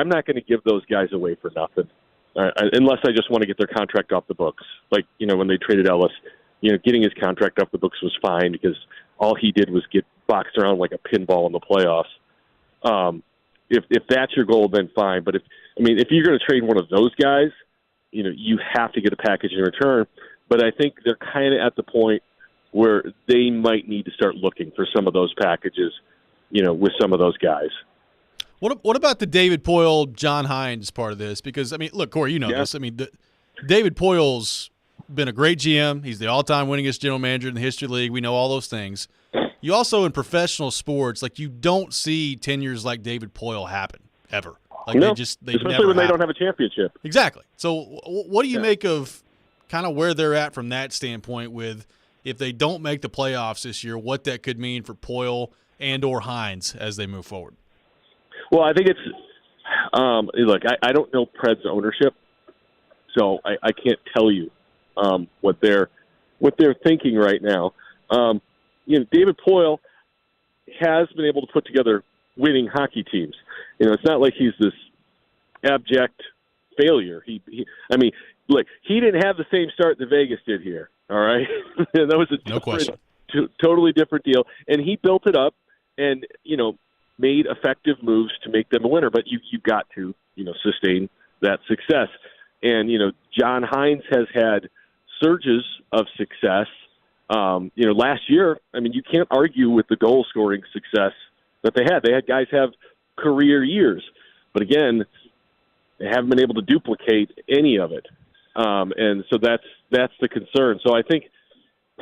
not going to give those guys away for nothing, unless I just want to get their contract off the books. When they traded Ellis, getting his contract off the books was fine because all he did was get boxed around like a pinball in the playoffs. If that's your goal, then fine. But if you're going to trade one of those guys, you have to get a package in return. But I think they're kind of at the point where they might need to start looking for some of those packages, with some of those guys. What about the David Poyle, John Hines part of this? Because, look, Corey, this. David Poyle's been a great GM. He's the all-time winningest general manager in the history of the league. We know all those things. You also, in professional sports, you don't see tenures like David Poyle happen, ever. Especially when they don't have a championship. Exactly. So what do you make of kind of where they're at from that standpoint with if they don't make the playoffs this year, what that could mean for Poyle and or Hines as they move forward? Well, I think it's look, I don't know Pred's ownership, so I can't tell you what they're thinking right now. David Poyle has been able to put together winning hockey teams. It's not like he's this abject failure. He didn't have the same start that Vegas did here. All right, that was a totally different deal, and he built it up and made effective moves to make them a winner. But you've got to sustain that success. And John Hines has had surges of success. Last year, you can't argue with the goal scoring success that they had. They had guys have career years, but again, they haven't been able to duplicate any of it. And so that's the concern. So I think,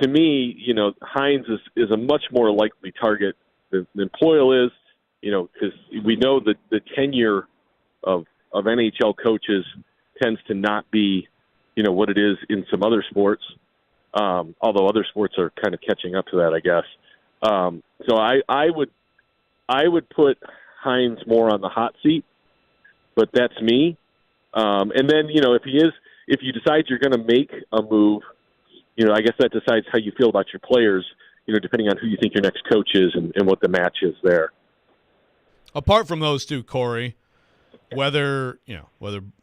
to me, Hines is a much more likely target than Poyle is, because we know that the tenure of NHL coaches tends to not be, what it is in some other sports. Although other sports are kind of catching up to that, I guess. So I would put Hines more on the hot seat, but that's me. And then, if you decide you're going to make a move, I guess that decides how you feel about your players, depending on who you think your next coach is and what the match is there. Apart from those two, Corey, whether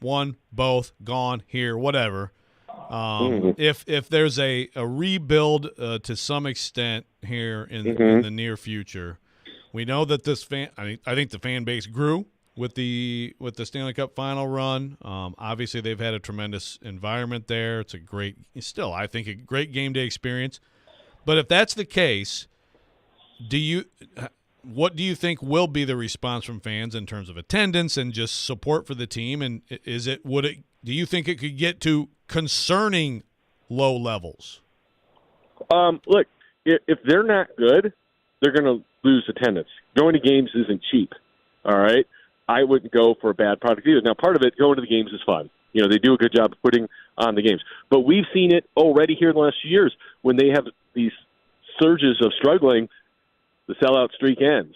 one, both, gone, here, whatever, if there's a rebuild to some extent here in the near future, we know that this I think the fan base grew with the Stanley Cup final run. Obviously, they've had a tremendous environment there. It's still, I think, a great game day experience. But if that's the case, what do you think will be the response from fans in terms of attendance and just support for the team? And do you think it could get to concerning low levels? Look, if they're not good, they're going to lose attendance. Going to games isn't cheap, all right? I wouldn't go for a bad product either. Now, part of it, going to the games is fun. They do a good job of putting on the games. But we've seen it already here in the last few years. When they have these surges of struggling, the sellout streak ends.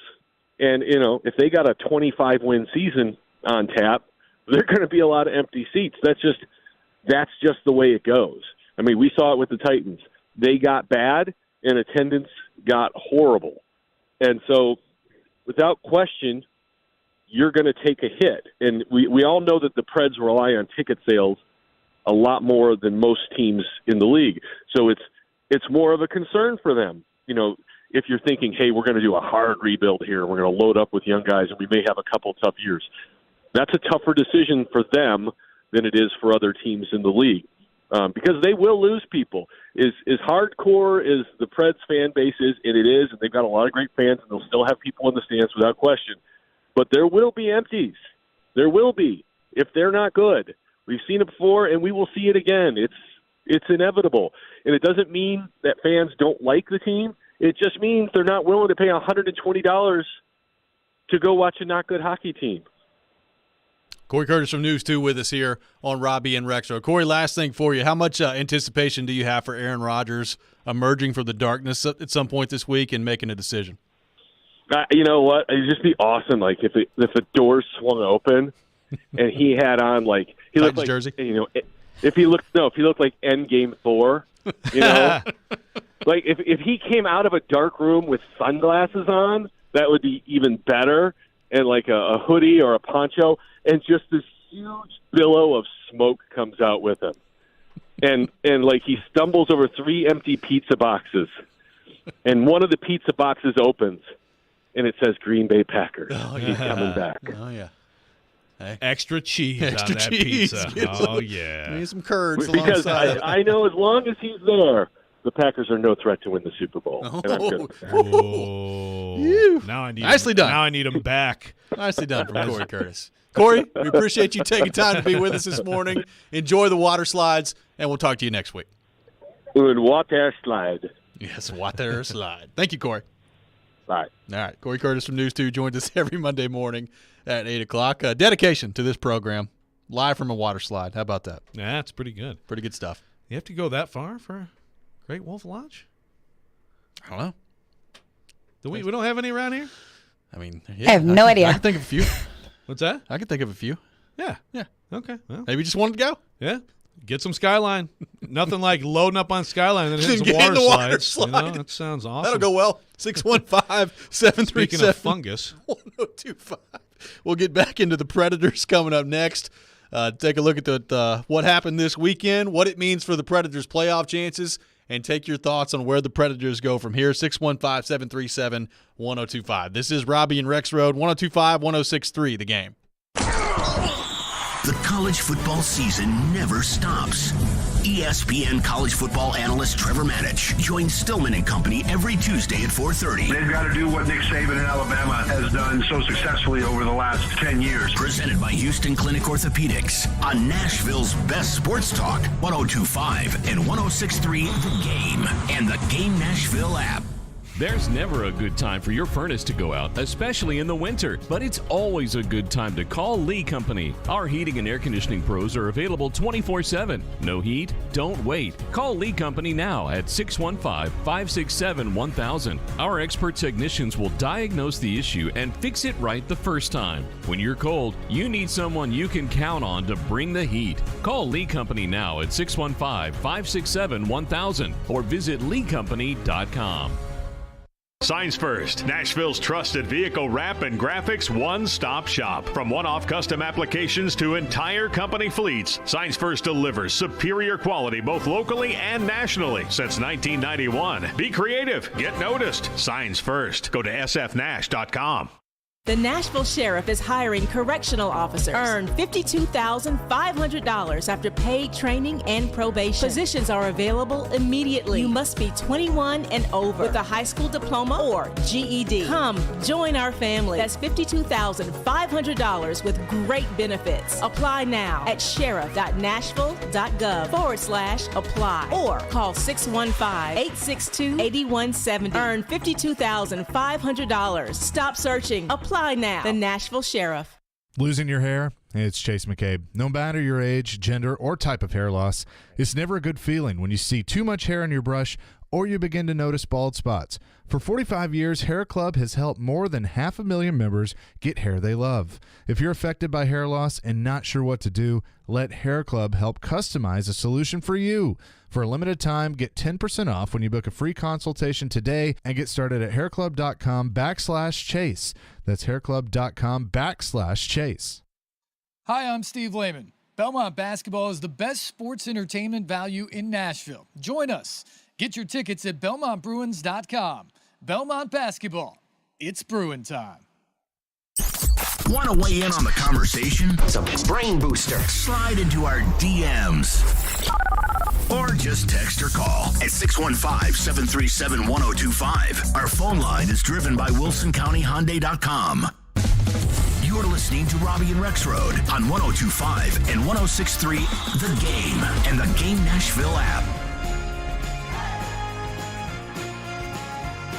And, if they got a 25-win season on tap, there are going to be a lot of empty seats. That's just the way it goes. I mean, we saw it with the Titans. They got bad, and attendance got horrible. And so, without question, you're going to take a hit. And we all know that the Preds rely on ticket sales a lot more than most teams in the league. So it's more of a concern for them. If you're thinking, hey, we're going to do a hard rebuild here, we're going to load up with young guys, and we may have a couple of tough years. That's a tougher decision for them than it is for other teams in the league. Because they will lose people. As hardcore as the Preds fan base is, and it is, and they've got a lot of great fans, and they'll still have people in the stands without question. But there will be empties. There will be, if they're not good. We've seen it before, and we will see it again. It's inevitable. And it doesn't mean that fans don't like the team. It just means they're not willing to pay $120 to go watch a not good hockey team. Corey Curtis from News 2 with us here on Robby and Rexrode. Corey, last thing for you. How much anticipation do you have for Aaron Rodgers emerging from the darkness at some point this week and making a decision? You know what? It'd just be awesome. Like if the doors swung open and he had on he looked like jersey. If he looked like Endgame Thor. Like if he came out of a dark room with sunglasses on, that would be even better. And like a hoodie or a poncho, and just this huge billow of smoke comes out with him. And like he stumbles over 3 empty pizza boxes, and one of the pizza boxes opens, and it says Green Bay Packers. Oh, yeah. He's coming back. Oh, yeah. Hey. Extra cheese on that cheese. pizza. Oh, yeah. Need some curds Because alongside. I know as long as he's there, the Packers are no threat to win the Super Bowl. And I'm good with that. Oh. Nicely done. Now I need him back. Nicely done from Corey Curtis. Corey, we appreciate you taking time to be with us this morning. Enjoy the water slides, and we'll talk to you next week. Good water slide. Yes, water slide. Thank you, Corey. Bye. All right. Corey Curtis from News 2 joins us every Monday morning at 8 o'clock. Dedication to this program, live from a water slide. How about that? Yeah, that's pretty good. Pretty good stuff. You have to go that far for Great Wolf Lodge? I don't know. We don't have any around here? I mean, I have no idea. I can think of a few. What's that? I can think of a few. Yeah. Yeah. Okay. Well, maybe just wanted to go. Yeah. Get some Skyline. Nothing like loading up on Skyline and then hitting some Get in water the water slides. slide. That sounds awesome. That'll go well. 615-737. Speaking of fungus. 1025. We'll get back into the Predators coming up next. Take a look at what happened this weekend, what it means for the Predators' playoff chances, and take your thoughts on where the Predators go from here. 615-737-1025. This is Robby and Rexrode, 1025-1063, The Game. The college football season never stops. ESPN college football analyst Trevor Manich joins Stillman and Company every Tuesday at 4:30. They've got to do what Nick Saban in Alabama has done so successfully over the last 10 years. Presented by Houston Clinic Orthopedics on Nashville's best sports talk, 1025 and 1063 The Game and the Game Nashville app. There's never a good time for your furnace to go out, especially in the winter, but it's always a good time to call Lee Company. Our heating and air conditioning pros are available 24/7. No heat? Don't wait. Call Lee Company now at 615-567-1000. Our expert technicians will diagnose the issue and fix it right the first time. When you're cold, you need someone you can count on to bring the heat. Call Lee Company now at 615-567-1000 or visit leecompany.com. Signs First, Nashville's trusted vehicle wrap and graphics one-stop shop. From one-off custom applications to entire company fleets, Signs First delivers superior quality both locally and nationally since 1991. Be creative. Get noticed. Signs First. Go to sfnash.com. The Nashville Sheriff is hiring correctional officers. Earn $52,500 after paid training and probation. Positions are available immediately. You must be 21 and over with a high school diploma or GED. Come, join our family. That's $52,500 with great benefits. Apply now at sheriff.nashville.gov/apply or call 615-862-8170. Earn $52,500. Stop searching. Apply now. The Nashville Sheriff. Losing your hair? It's Chase McCabe. No matter your age, gender, or type of hair loss, it's never a good feeling when you see too much hair in your brush or you begin to notice bald spots. For 45 years, Hair Club has helped more than 500,000 members get hair they love. If you're affected by hair loss and not sure what to do, let Hair Club help customize a solution for you. For a limited time, get 10% off when you book a free consultation today and get started at hairclub.com/chase. That's hairclub.com/chase. Hi, I'm Steve Lehman. Belmont Basketball is the best sports entertainment value in Nashville. Join us. Get your tickets at BelmontBruins.com. Belmont Basketball. It's Bruin time. Want to weigh in on the conversation? It's a brain booster. Slide into our DMs. Or just text or call at 615-737-1025. Our phone line is driven by WilsonCountyHyundai.com. You're listening to Robby and Rexrode on 102.5 and 106.3 The Game and the Game Nashville app.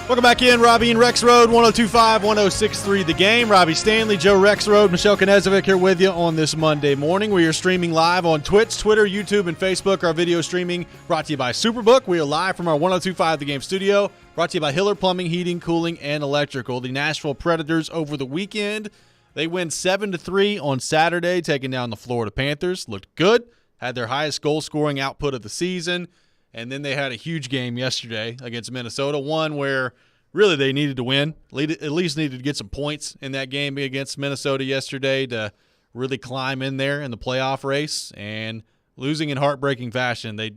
Welcome back in, Robby and Rexrode, 102.5, 106.3 The Game. Robbie Stanley, Joe Rexrode, Michelle Knezovic here with you on this Monday morning. We are streaming live on Twitch, Twitter, YouTube, and Facebook. Our video streaming brought to you by Superbook. We are live from our 102.5 The Game studio, brought to you by Hiller Plumbing, Heating, Cooling, and Electrical. The Nashville Predators over the weekend, they win 7-3 on Saturday, taking down the Florida Panthers. Looked good, had their highest goal-scoring output of the season. And then they had a huge game yesterday against Minnesota, one where really they needed to win, at least needed to get some points in that game against Minnesota yesterday to really climb in there in the playoff race. And losing in heartbreaking fashion, they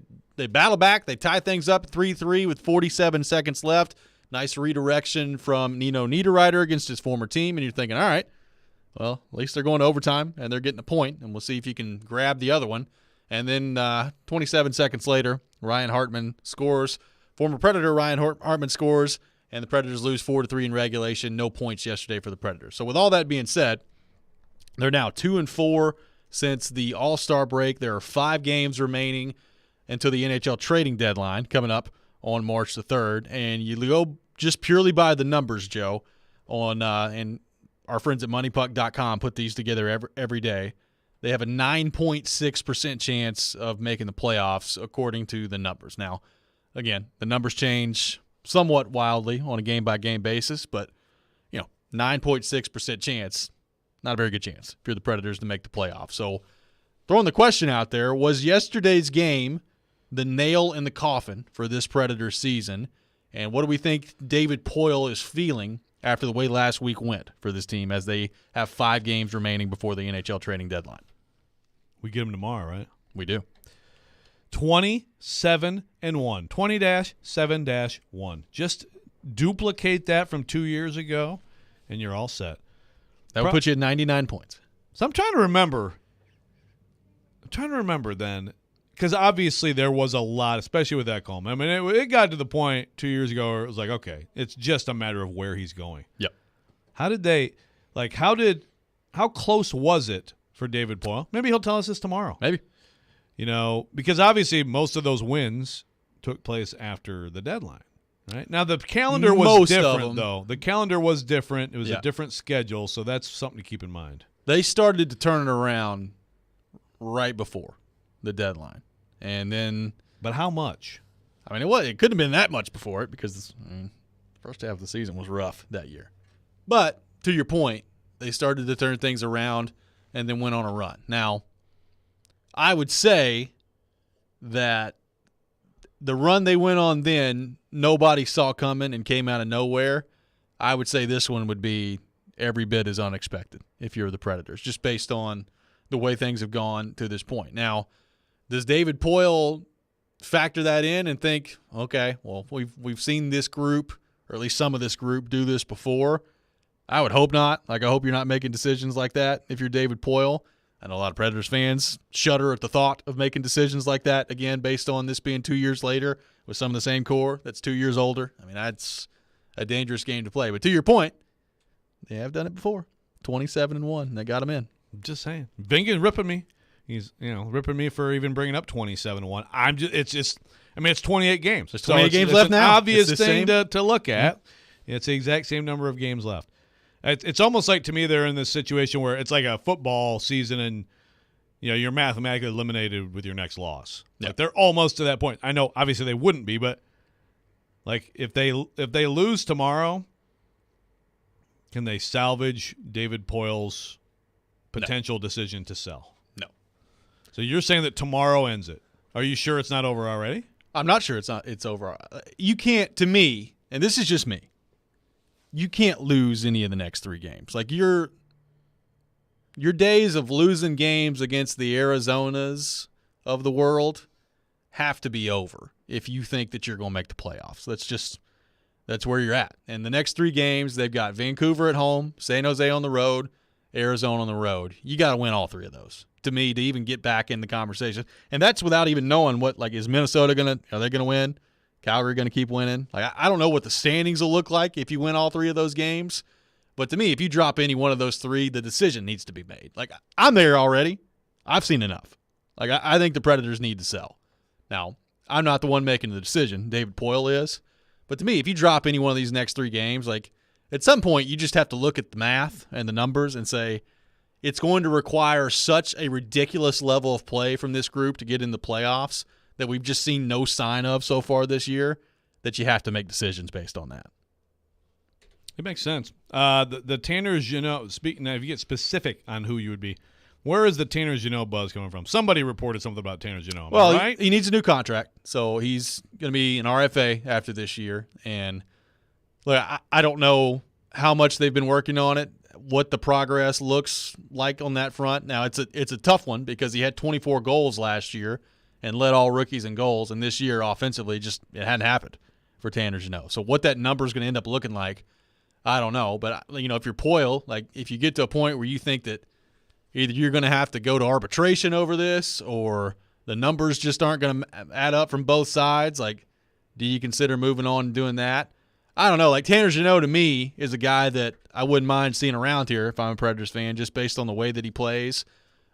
battle back, they tie things up 3-3 with 47 seconds left. Nice redirection from Nino Niederreiter against his former team, and you're thinking, all right, well, at least they're going to overtime and they're getting a point, and we'll see if you can grab the other one. And then 27 seconds later, Ryan Hartman scores. Former Predator Ryan Hartman scores, and the Predators lose 4-3 in regulation. No points yesterday for the Predators. So with all that being said, they're now 2-4 since the All-Star break. There are 5 games remaining until the NHL trading deadline coming up on March the 3rd. And you go just purely by the numbers, Joe, on and our friends at MoneyPuck.com put these together every day. They have a 9.6% chance of making the playoffs according to the numbers. Now, again, the numbers change somewhat wildly on a game-by-game basis, but, 9.6% chance, not a very good chance if you're the Predators to make the playoffs. So throwing the question out there, was yesterday's game the nail in the coffin for this Predators season? And what do we think David Poile is feeling after the way last week went for this team as they have 5 games remaining before the NHL trading deadline? We get them tomorrow, right? We do. 27-1. 20-7-1. Just duplicate that from 2 years ago, and you're all set. That would put you at 99 points. So I'm trying to remember then, because obviously there was a lot, especially with that call. I mean, it got to the point 2 years ago where it was like, okay, it's just a matter of where he's going. Yep. How close was it for David Poile? Maybe he'll tell us this tomorrow. Maybe. Because obviously most of those wins took place after the deadline, right? Now the calendar was different, though. The calendar was different. It was a different schedule, so that's something to keep in mind. They started to turn it around right before the deadline. And then, but how much? I mean, it couldn't have been that much before it because the first half of the season was rough that year. But to your point, they started to turn things around and then went on a run. Now, I would say that the run they went on then, nobody saw coming and came out of nowhere. I would say this one would be every bit as unexpected if you're the Predators, just based on the way things have gone to this point. Now, does David Poile factor that in and think, okay, well, we've seen this group, or at least some of this group, do this before? I would hope not. Like, I hope you're not making decisions like that if you're David Poyle. I know a lot of Predators fans shudder at the thought of making decisions like that, again, based on this being 2 years later with some of the same core that's 2 years older. I mean, that's a dangerous game to play. But to your point, they have done it before. 27-1. They got them in. I'm just saying. Vingan's ripping me. He's, ripping me for even bringing up 27-1. It's 28 games. There's 28 games left now. It's an obvious thing to look at. Mm-hmm. It's the exact same number of games left. It's almost like, to me, they're in this situation where it's like a football season and, you're mathematically eliminated with your next loss. Yep. Like, they're almost to that point. I know, obviously, they wouldn't be, but, like, if they lose tomorrow, can they salvage David Poyle's potential decision to sell? No. So you're saying that tomorrow ends it. Are you sure it's not over already? I'm not sure it's over. You can't, to me, and this is just me, you can't lose any of the next 3 games. Like, your days of losing games against the Arizonas of the world have to be over if you think that you're going to make the playoffs. That's where you're at. And the next 3 games, they've got Vancouver at home, San Jose on the road, Arizona on the road. You got to win all 3 of those, to me, to even get back in the conversation. And that's without even knowing is Minnesota are they going to win? Calgary going to keep winning? Like, I don't know what the standings will look like if you win all 3 of those games. But to me, if you drop any one of those 3, the decision needs to be made. Like, I'm there already. I've seen enough. Like, I think the Predators need to sell. Now, I'm not the one making the decision. David Poyle is. But to me, if you drop any one of these next 3 games, like, at some point you just have to look at the math and the numbers and say it's going to require such a ridiculous level of play from this group to get in the playoffs that we've just seen no sign of so far this year, that you have to make decisions based on that. It makes sense. The Tanners, speaking now, if you get specific on who you would be, where is the Tanners buzz coming from? Somebody reported something about Tanners Well, right? He needs a new contract, so he's going to be an RFA after this year. And look, I don't know how much they've been working on it, what the progress looks like on that front. Now, it's a tough one because he had 24 goals last year and led all rookies in goals, and this year offensively it hadn't happened for Tanner Jeannot. So what that number is going to end up looking like, I don't know. But if you're Poyle, like, if you get to a point where you think that either you're going to have to go to arbitration over this or the numbers just aren't going to add up from both sides, like, do you consider moving on and doing that? I don't know. Like, Tanner Jeannot to me is a guy that I wouldn't mind seeing around here if I'm a Predators fan, just based on the way that he plays.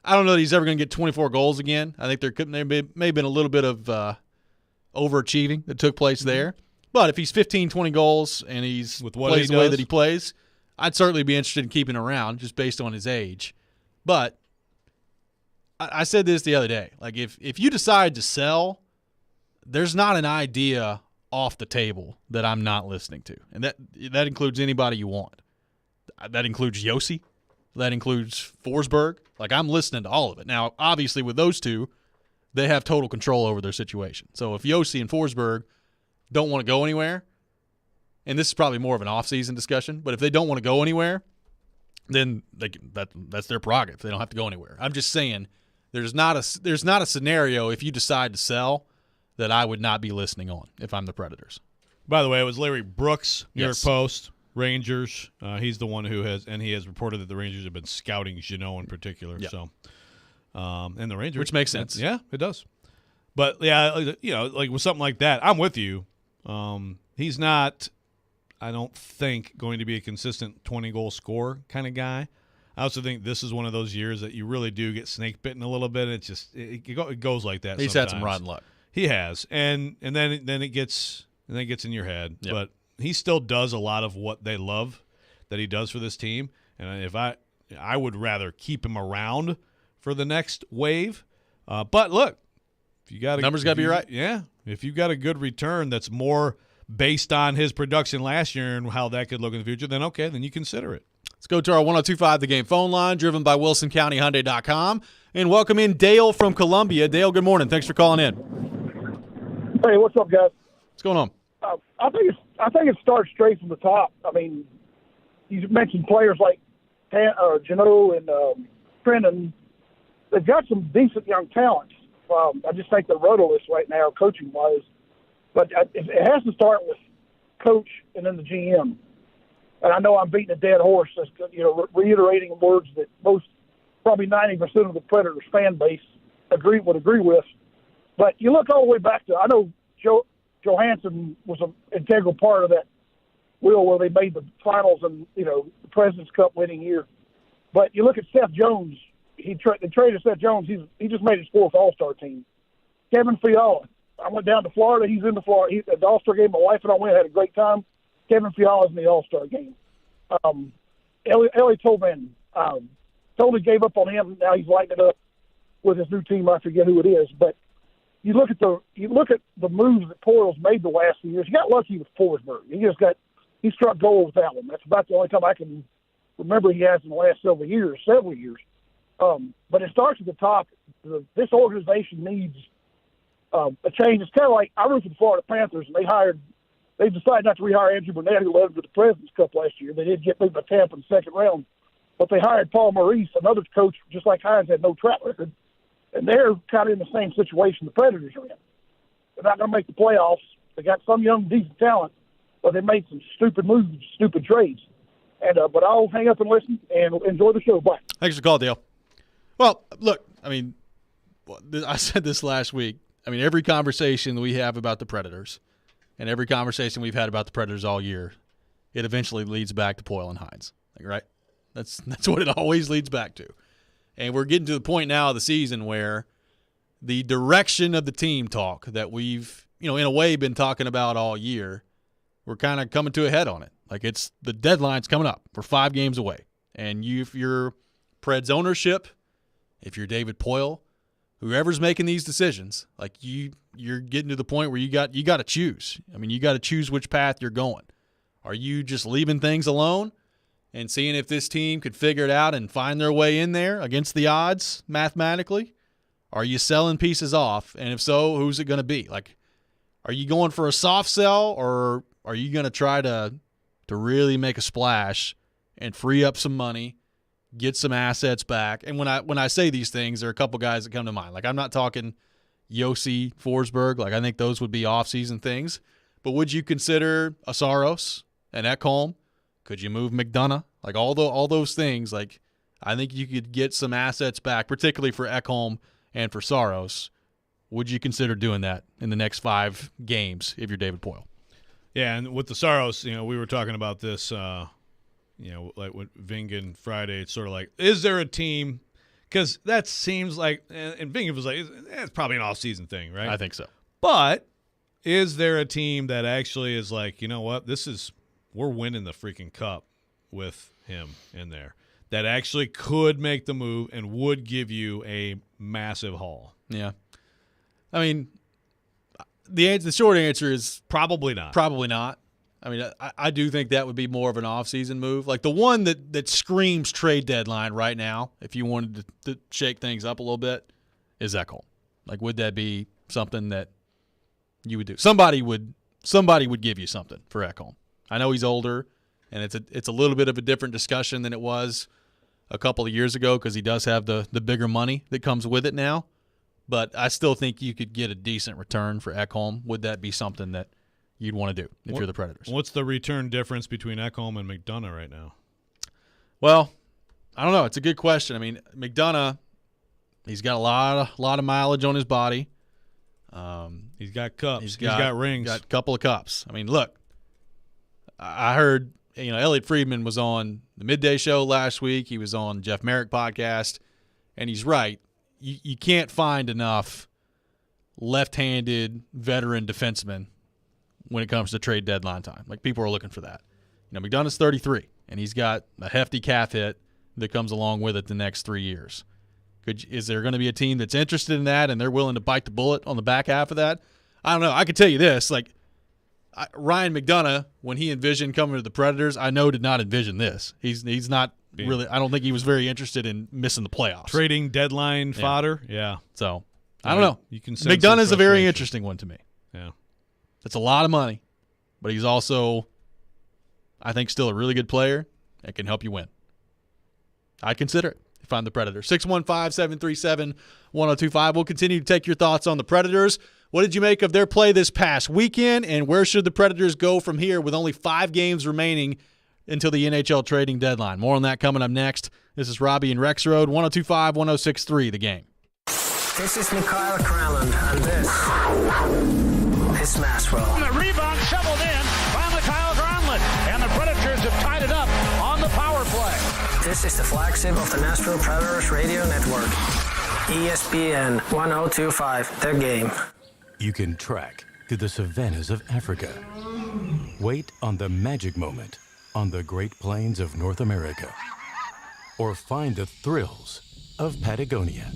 I don't know that he's ever going to get 24 goals again. I think there may have been a little bit of overachieving that took place there. But if he's 15, 20 goals and he's plays the way that he plays, I'd certainly be interested in keeping him around just based on his age. But I said this the other day. Like, if you decide to sell, there's not an idea off the table that I'm not listening to. And that includes anybody you want. That includes Yossi. That includes Forsberg. Like, I'm listening to all of it. Now, obviously, with those two, they have total control over their situation. So if Yossi and Forsberg don't want to go anywhere, and this is probably more of an off-season discussion, but if they don't want to go anywhere, then that's their prerogative. They don't have to go anywhere. I'm just saying there's not a scenario if you decide to sell that I would not be listening on if I'm the Predators. By the way, it was Larry Brooks, New York Post, Rangers. He's the one who has reported that the Rangers have been scouting Jeannot in particular. Yep. So, and the Rangers, which makes sense. Yeah, it does. But yeah, like with something like that, I'm with you. He's not, I don't think, going to be a consistent 20-goal scorer kind of guy. I also think this is one of those years that you really do get snake bitten a little bit. It's just it goes like that. He's sometimes. Had some rotten luck. He has, and then it gets in your head. Yep. But he still does a lot of what they love that he does for this team. And if I would rather keep him around for the next wave. But look, if you got numbers got to be right. Yeah, if you got a good return that's more based on his production last year and how that could look in the future, then okay, then you consider it. Let's go to our 102.5 The Game phone line, driven by WilsonCountyHyundai.com, and welcome in Dale from Columbia. Dale, good morning. Thanks for calling in. Hey, what's up, guys? What's going on? I think it starts straight from the top. I mean, you mentioned players like Jeannot and Trenton. They've got some decent young talents. I just think they're rudderless right now, coaching-wise. But it has to start with coach and then the GM. and I know I'm beating a dead horse, just, reiterating words that probably 90% of the Predators fan base would agree with. But you look all the way back to, I know Johansson was an integral part of that wheel where they made the finals and, the President's Cup winning year. But you look at Seth Jones, they traded Seth Jones. He just made his 4th All-Star team. Kevin Fiala, I went down to Florida. He's in the Florida. At the All-Star game, my wife and I went, had a great time. Kevin Fiala's in the All-Star game. Ellie Tolman, totally gave up on him. Now he's lighting it up with his new team. I forget who it is, but you look at the moves that Poyle's made the last few years. He got lucky with Forsberg. He struck gold with that one. That's about the only time I can remember he has in the last several years. But it starts at the top. This organization needs a change. It's kind of like I root for the Florida Panthers, and they decided not to rehire Andrew Burnett, who led them to the President's Cup last year. They did get beat by Tampa in the 2nd round, but they hired Paul Maurice, another coach, just like Hines had no track record, and they're kind of in the same situation the Predators are in. They're not going to make the playoffs. They got some young, decent talent, but they made some stupid moves, stupid trades. And but I'll hang up and listen and enjoy the show. Bye. Thanks for the call, Dale. Well, look, I mean, I said this last week. I mean, every conversation we have about the Predators and every conversation we've had about the Predators all year, it eventually leads back to Poyle and Hines, right? That's what it always leads back to. And we're getting to the point now of the season where the direction of the team talk that we've, in a way been talking about all year, we're kind of coming to a head on it. Like the deadline's coming up. We're 5 games away. And if you're Preds ownership, if you're David Poyle, whoever's making these decisions, like you're getting to the point where you got to choose. I mean, you got to choose which path you're going. Are you just leaving things alone and seeing if this team could figure it out and find their way in there against the odds mathematically? Are you selling pieces off? And if so, who's it going to be? Like, are you going for a soft sell, or are you going to try to really make a splash and free up some money, get some assets back? And when I say these things, there are a couple guys that come to mind. Like, I'm not talking Yossi, Forsberg. Like, I think those would be off-season things. But would you consider a Saros, an Ekholm? Could you move McDonough? Like, all those things, like, I think you could get some assets back, particularly for Ekholm and for Saros. Would you consider doing that in the next 5 games if you're David Poyle? Yeah, and with the Saros, we were talking about this, like with Vingen Friday. It's sort of like, is there a team? Because that seems like, and Vingen was like, it's probably an off-season thing, right? I think so. But is there a team that actually is like, you know what, we're winning the freaking cup with him in there, that actually could make the move and would give you a massive haul? Yeah. I mean, the short answer is probably not. Probably not. I mean, I do think that would be more of an off-season move. Like the one that screams trade deadline right now, if you wanted to shake things up a little bit, is Ekholm. Like, would that be something that you would do? Somebody would give you something for Ekholm. I know he's older, and it's a little bit of a different discussion than it was a couple of years ago because he does have the bigger money that comes with it now. But I still think you could get a decent return for Ekholm. Would that be something that you'd want to do if you're the Predators? What's the return difference between Ekholm and McDonough right now? Well, I don't know. It's a good question. I mean, McDonough, he's got a lot of mileage on his body. He's got cups. He's got rings. Got a couple of cups. I mean, look, I heard Elliot Friedman was on the Midday Show last week. He was on Jeff Merrick podcast, and he's right. You can't find enough left-handed veteran defensemen when it comes to trade deadline time. Like, people are looking for that. McDonough's 33, and he's got a hefty calf hit that comes along with it the next 3 years. Is there going to be a team that's interested in that and they're willing to bite the bullet on the back half of that? I don't know. I can tell you this. Like, Ryan McDonough, when he envisioned coming to the Predators, I know did not envision this. He's not really – I don't think he was very interested in missing the playoffs. Trading deadline fodder? Yeah. So, I don't know. You can McDonough's a very interesting one to me. Yeah. It's a lot of money, but he's also, I think, still a really good player and can help you win. I'd consider it if I'm the Predators. 615-737-1025. We'll continue to take your thoughts on the Predators. What did you make of their play this past weekend, and where should the Predators go from here with only 5 games remaining until the NHL trading deadline. More on that coming up next. This is Robby and Rexrode, 102.5, 106.3, The Game. This is Mikhail Kralin, and this is Nashville. The rebound shoveled in by Mikhail Kralin, and the Predators have tied it up on the power play. This is the flagship of the Nashville Predators radio network, ESPN 1025, The Game. You can trek to the savannas of Africa. Wait on the magic moment on the Great Plains of North America. Or find the thrills of Patagonia.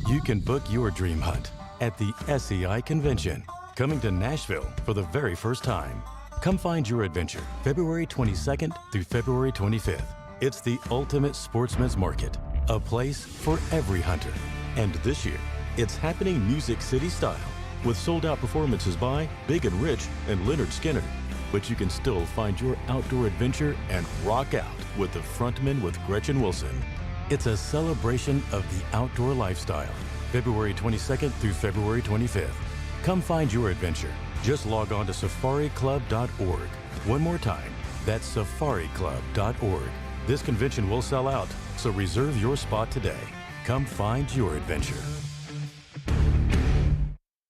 You can book your dream hunt at the SEI Convention, coming to Nashville for the very first time. Come find your adventure February 22nd through February 25th. It's the ultimate sportsman's market, a place for every hunter. And this year, it's happening Music City style, with sold-out performances by Big and Rich and Leonard Skinner. But you can still find your outdoor adventure and rock out with the Frontman with Gretchen Wilson. It's a celebration of the outdoor lifestyle, February 22nd through February 25th. Come find your adventure. Just log on to safariclub.org. One more time, that's safariclub.org. This convention will sell out, so reserve your spot today. Come find your adventure.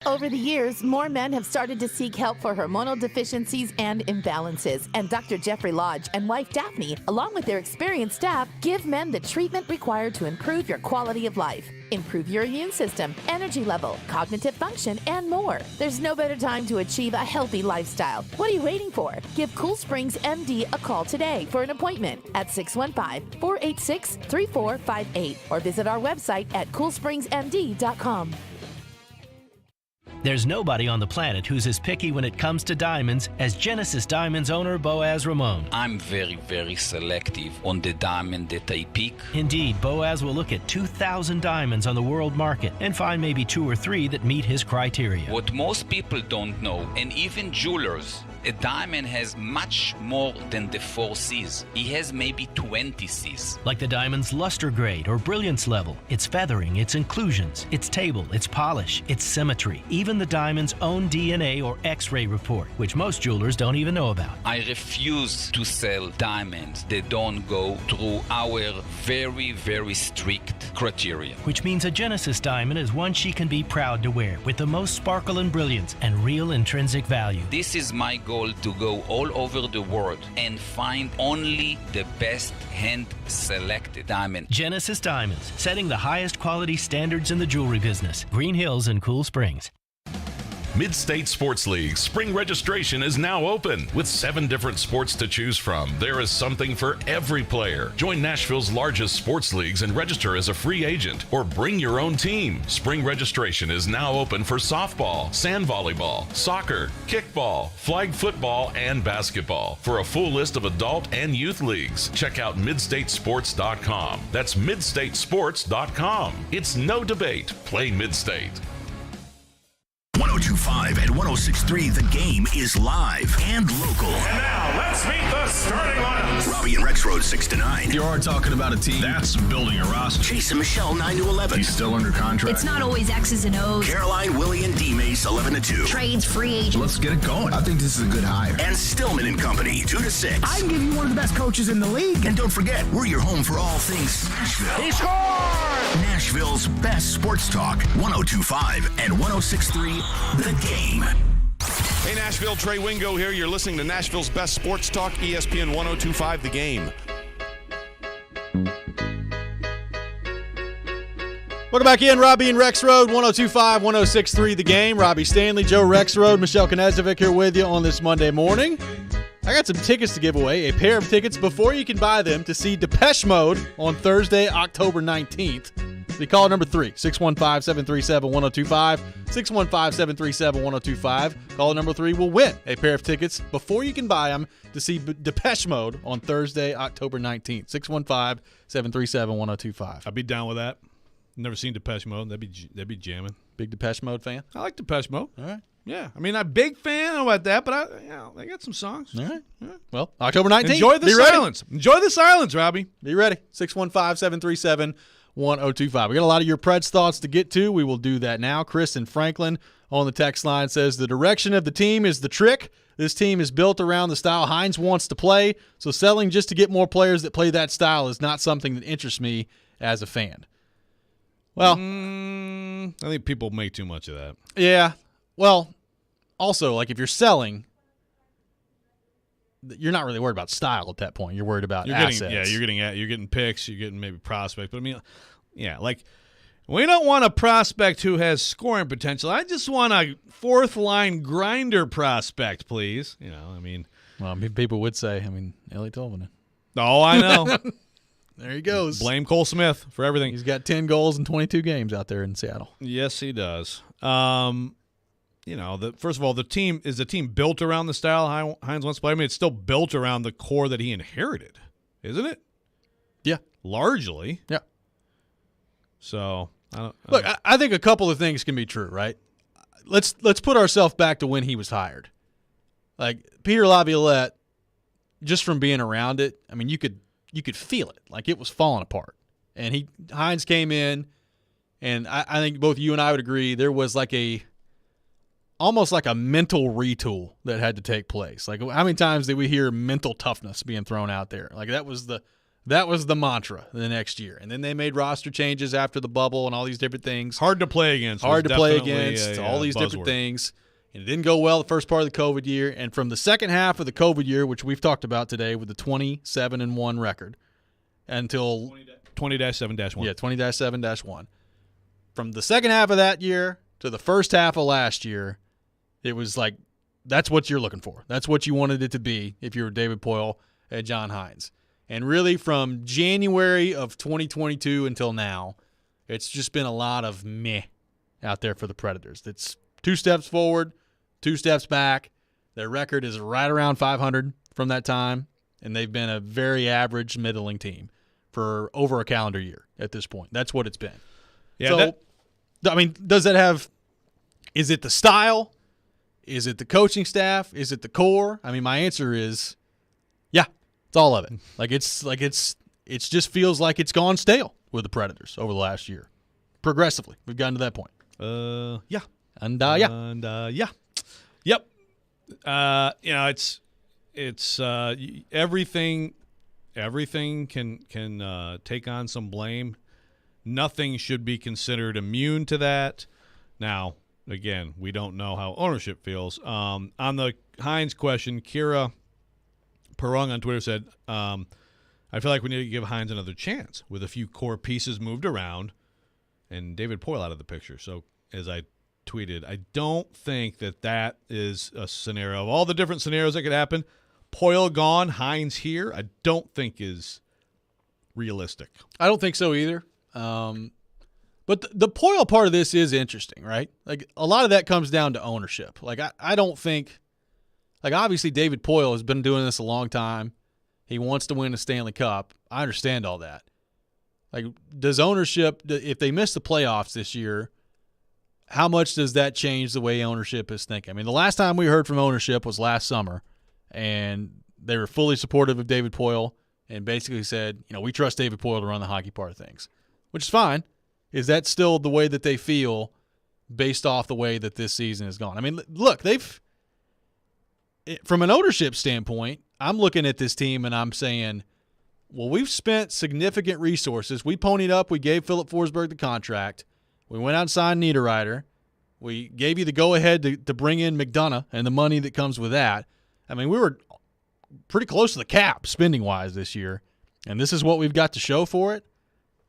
Over the years, more men have started to seek help for hormonal deficiencies and imbalances, and Dr. Jeffrey Lodge and wife Daphne, along with their experienced staff, give men the treatment required to improve your quality of life, improve your immune system, energy level, cognitive function, and more. There's no better time to achieve a healthy lifestyle. What are you waiting for? Give Cool Springs MD a call today for an appointment at 615-486-3458 or visit our website at coolspringsmd.com. There's nobody on the planet who's as picky when it comes to diamonds as Genesis Diamonds owner Boaz Ramon. I'm very, very selective on the diamond that I pick. Indeed, Boaz will look at 2,000 diamonds on the world market and find maybe 2 or 3 that meet his criteria. What most people don't know, and even jewelers, a diamond has much more than the 4 C's. He has maybe 20 C's. Like the diamond's luster grade or brilliance level, its feathering, its inclusions, its table, its polish, its symmetry, even the diamond's own DNA or X-ray report, which most jewelers don't even know about. I refuse to sell diamonds that don't go through our very, very strict criteria. Which means a Genesis diamond is one she can be proud to wear, with the most sparkle and brilliance and real intrinsic value. This is my goal, to go all over the world and find only the best hand-selected diamond. Genesis Diamonds, setting the highest quality standards in the jewelry business. Green Hills and Cool Springs. Mid-State Sports League spring registration is now open. With 7 different sports to choose from, there is something for every player. Join Nashville's largest sports leagues and register as a free agent or bring your own team. Spring registration is now open for softball, sand volleyball, soccer, kickball, flag football, and basketball. For a full list of adult and youth leagues, check out midstatesports.com. That's midstatesports.com. It's no debate. Play Mid-State. 102.5 and 106.3, The Game is live and local. And now, let's meet the starting lineups. Robby and Rexrode, 6 to 9. You are talking about a team that's building a roster. Chase and Michelle, 9 to 11. He's still under contract. It's not always X's and O's. Caroline, Willie, and D-Mace, 11 to 2. Trades, free agents. Let's get it going. I think this is a good hire. And Stillman and Company, 2 to 6. I can give you one of the best coaches in the league. And don't forget, we're your home for all things Nashville. He scored! Nashville's best sports talk, 102.5 and 106.3, The Game. Hey Nashville, Trey Wingo here. You're listening to Nashville's best sports talk, ESPN 102.5 The Game. Welcome back in, Robby and Rexrode, 102.5, 106.3 The Game. Robbie Stanley, Joe Rexrode, Michelle Knezovic here with you on this Monday morning. I got some tickets to give away, a pair of tickets before you can buy them to see Depeche Mode on Thursday, October 19th. We call number 3, 615-737-1025, 615-737-1025. Caller number 3 will win a pair of tickets before you can buy them to see Depeche Mode on Thursday, October 19th, 615-737-1025. I'd be down with that. Never seen Depeche Mode. That'd be jamming. Big Depeche Mode fan? I like Depeche Mode. All right. Yeah. I mean, I'm a big fan about that, but they got some songs. All right. All right. Well, October 19th. Enjoy the silence. Enjoy the silence, Robbie. Be ready. 615-737-1025. 1025. We got a lot of your Preds thoughts to get to. We will do that now. Chris in Franklin on the text line says the direction of the team is the trick. This team is built around the style Hines wants to play, so selling just to get more players that play that style is not something that interests me as a fan. Well, I think people make too much of that. Yeah. Well, also, like if you're selling, you're not really worried about style at that point. You're worried about assets. You're getting picks, you're getting maybe prospects. But I mean, yeah, like we don't want a prospect who has scoring potential. I just want a fourth line grinder prospect, please. You know, I mean, well, people would say, Ellie Tolvanen. Oh, I know. There he goes. Blame Cole Smith for everything. He's got 10 goals in 22 games out there in Seattle. Yes, he does. First of all, the team built around the style Hines wants to play. I mean, it's still built around the core that he inherited, isn't it? Yeah, largely. Yeah. So I think a couple of things can be true, right? Let's put ourselves back to when he was hired. Like Peter Laviolette, just from being around it, I mean, you could feel it, like it was falling apart. And Hines came in, and I think both you and I would agree there was almost like a mental retool that had to take place. Like how many times did we hear mental toughness being thrown out there? Like that was the mantra the next year. And then they made roster changes after the bubble and all these different things. Hard to play against. All these different things. And it didn't go well the first part of the COVID year. And from the second half of the COVID year, which we've talked about today with the 27-1 record, until 20-7-1. Yeah, 20-7-1. From the second half of that year to the first half of last year, it was like that's what you're looking for. That's what you wanted it to be if you were David Poile and John Hines. And really from January of 2022 until now, it's just been a lot of meh out there for the Predators. It's 2 steps forward, 2 steps back. Their record is right around 500 from that time, and they've been a very average, middling team for over a calendar year at this point. That's what it's been. Yeah. So, does that have – is it the style? Is it the coaching staff? Is it the core? I mean, my answer is yeah, it's all of it. It just feels like it's gone stale with the Predators over the last year. Progressively, we've gotten to that point. Yeah. And yeah. Yep. It's everything can take on some blame. Nothing should be considered immune to that. Now, again, we don't know how ownership feels. On the Hines question, Kira Perung on Twitter said, I feel like we need to give Hines another chance with a few core pieces moved around and David Poile out of the picture. So as I tweeted, I don't think that is a scenario. Of all the different scenarios that could happen, Poile gone, Hines here, I don't think is realistic. I don't think so either. But the Poile part of this is interesting, right? Like a lot of that comes down to ownership. Like I don't think, like obviously David Poile has been doing this a long time. He wants to win a Stanley Cup. I understand all that. Like does ownership, if they miss the playoffs this year, how much does that change the way ownership is thinking? I mean, the last time we heard from ownership was last summer, and they were fully supportive of David Poile and basically said, we trust David Poile to run the hockey part of things, which is fine. Is that still the way that they feel based off the way that this season has gone? I mean, look, from an ownership standpoint, I'm looking at this team and I'm saying, well, we've spent significant resources. We ponied up. We gave Philip Forsberg the contract. We went out and signed Niederreiter. We gave you the go-ahead to bring in McDonough and the money that comes with that. I mean, we were pretty close to the cap spending-wise this year, and this is what we've got to show for it.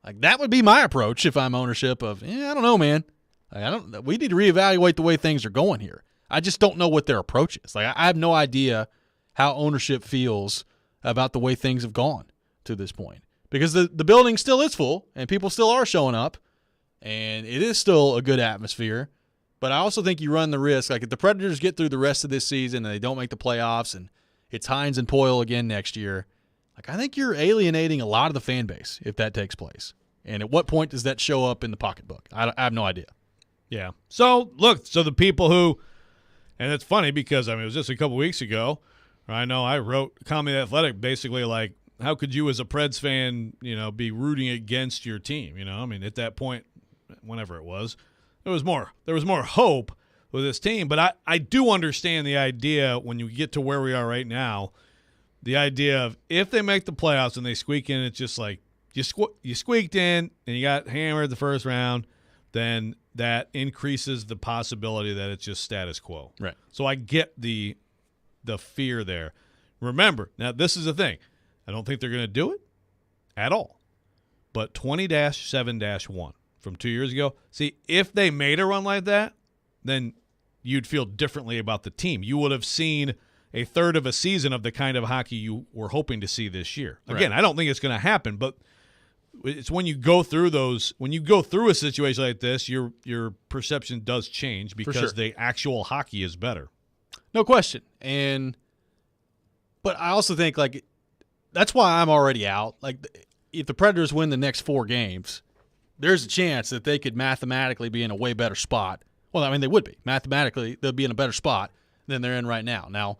Like that would be my approach if I'm ownership of, I don't know, man. We need to reevaluate the way things are going here. I just don't know what their approach is. Like I have no idea how ownership feels about the way things have gone to this point. Because the building still is full and people still are showing up and it is still a good atmosphere. But I also think you run the risk, like if the Predators get through the rest of this season and they don't make the playoffs and it's Hines and Poile again next year, like I think you're alienating a lot of the fan base if that takes place. And at what point does that show up in the pocketbook? I have no idea. Yeah. So, look, the people who – and it's funny because, it was just a couple weeks ago. I know I wrote Comedy Athletic basically like how could you as a Preds fan, be rooting against your team? I mean, at that point, whenever it was, there was more hope with this team. But I do understand the idea when you get to where we are right now, the idea of if they make the playoffs and they squeak in, it's just like you squeaked in and you got hammered the first round, then that increases the possibility that it's just status quo. Right. So I get the fear there. Remember, now this is the thing. I don't think they're going to do it at all. But 20-7-1 from 2 years ago, see, if they made a run like that, then you'd feel differently about the team. You would have seen a third of a season of the kind of hockey you were hoping to see this year. Again, I don't think it's going to happen, but it's when you go through a situation like this, your perception does change because the actual hockey is better. No question. But I also think, like, that's why I'm already out. Like, if the Predators win the next 4 games, there's a chance that they could mathematically be in a way better spot. Well, I mean, they would be. Mathematically, they'll be in a better spot than they're in right now. Now,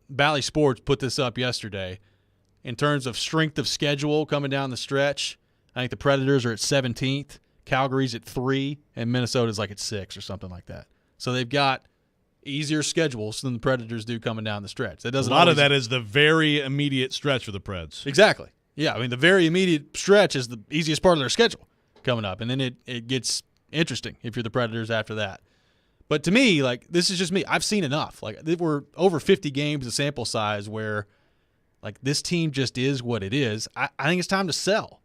Bally Sports put this up yesterday. In terms of strength of schedule coming down the stretch, I think the Predators are at 17th, Calgary's at 3, and Minnesota's like at 6 or something like that. So they've got easier schedules than the Predators do coming down the stretch. That doesn't a lot of that is the very immediate stretch for the Preds. Exactly. Yeah, I mean, the very immediate stretch is the easiest part of their schedule coming up, and then it gets interesting if you're the Predators after that. But to me, like, this is just me. I've seen enough. Like, we're over 50 games of sample size where, like, this team just is what it is. I think it's time to sell.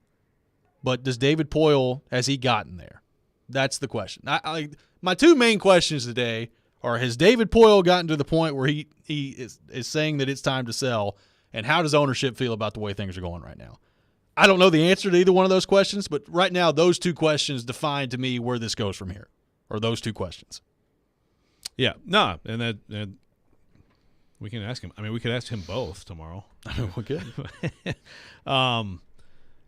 But does David Poile, has he gotten there? That's the question. My 2 main questions today are, has David Poile gotten to the point where he is saying that it's time to sell, and how does ownership feel about the way things are going right now? I don't know the answer to either one of those questions, but right now those 2 questions define to me where this goes from here, or those 2 questions. Yeah, no, and we can ask him. I mean, we could ask him both tomorrow. We could.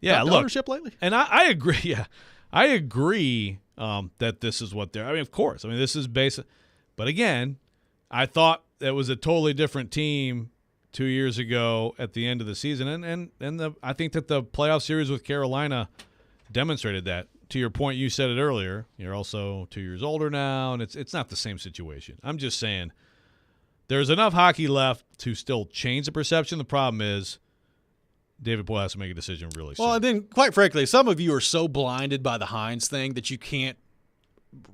Yeah, look, ownership lately, and I agree. Yeah, I agree that this is what they're. I mean, of course. I mean, this is basic. But again, I thought it was a totally different team 2 years ago at the end of the season, and I think that the playoff series with Carolina demonstrated that. To your point, you said it earlier. You're also 2 years older now, and it's not the same situation. I'm just saying there's enough hockey left to still change the perception. The problem is David Poile has to make a decision really soon. Well, and then, quite frankly, some of you are so blinded by the Hines thing that you can't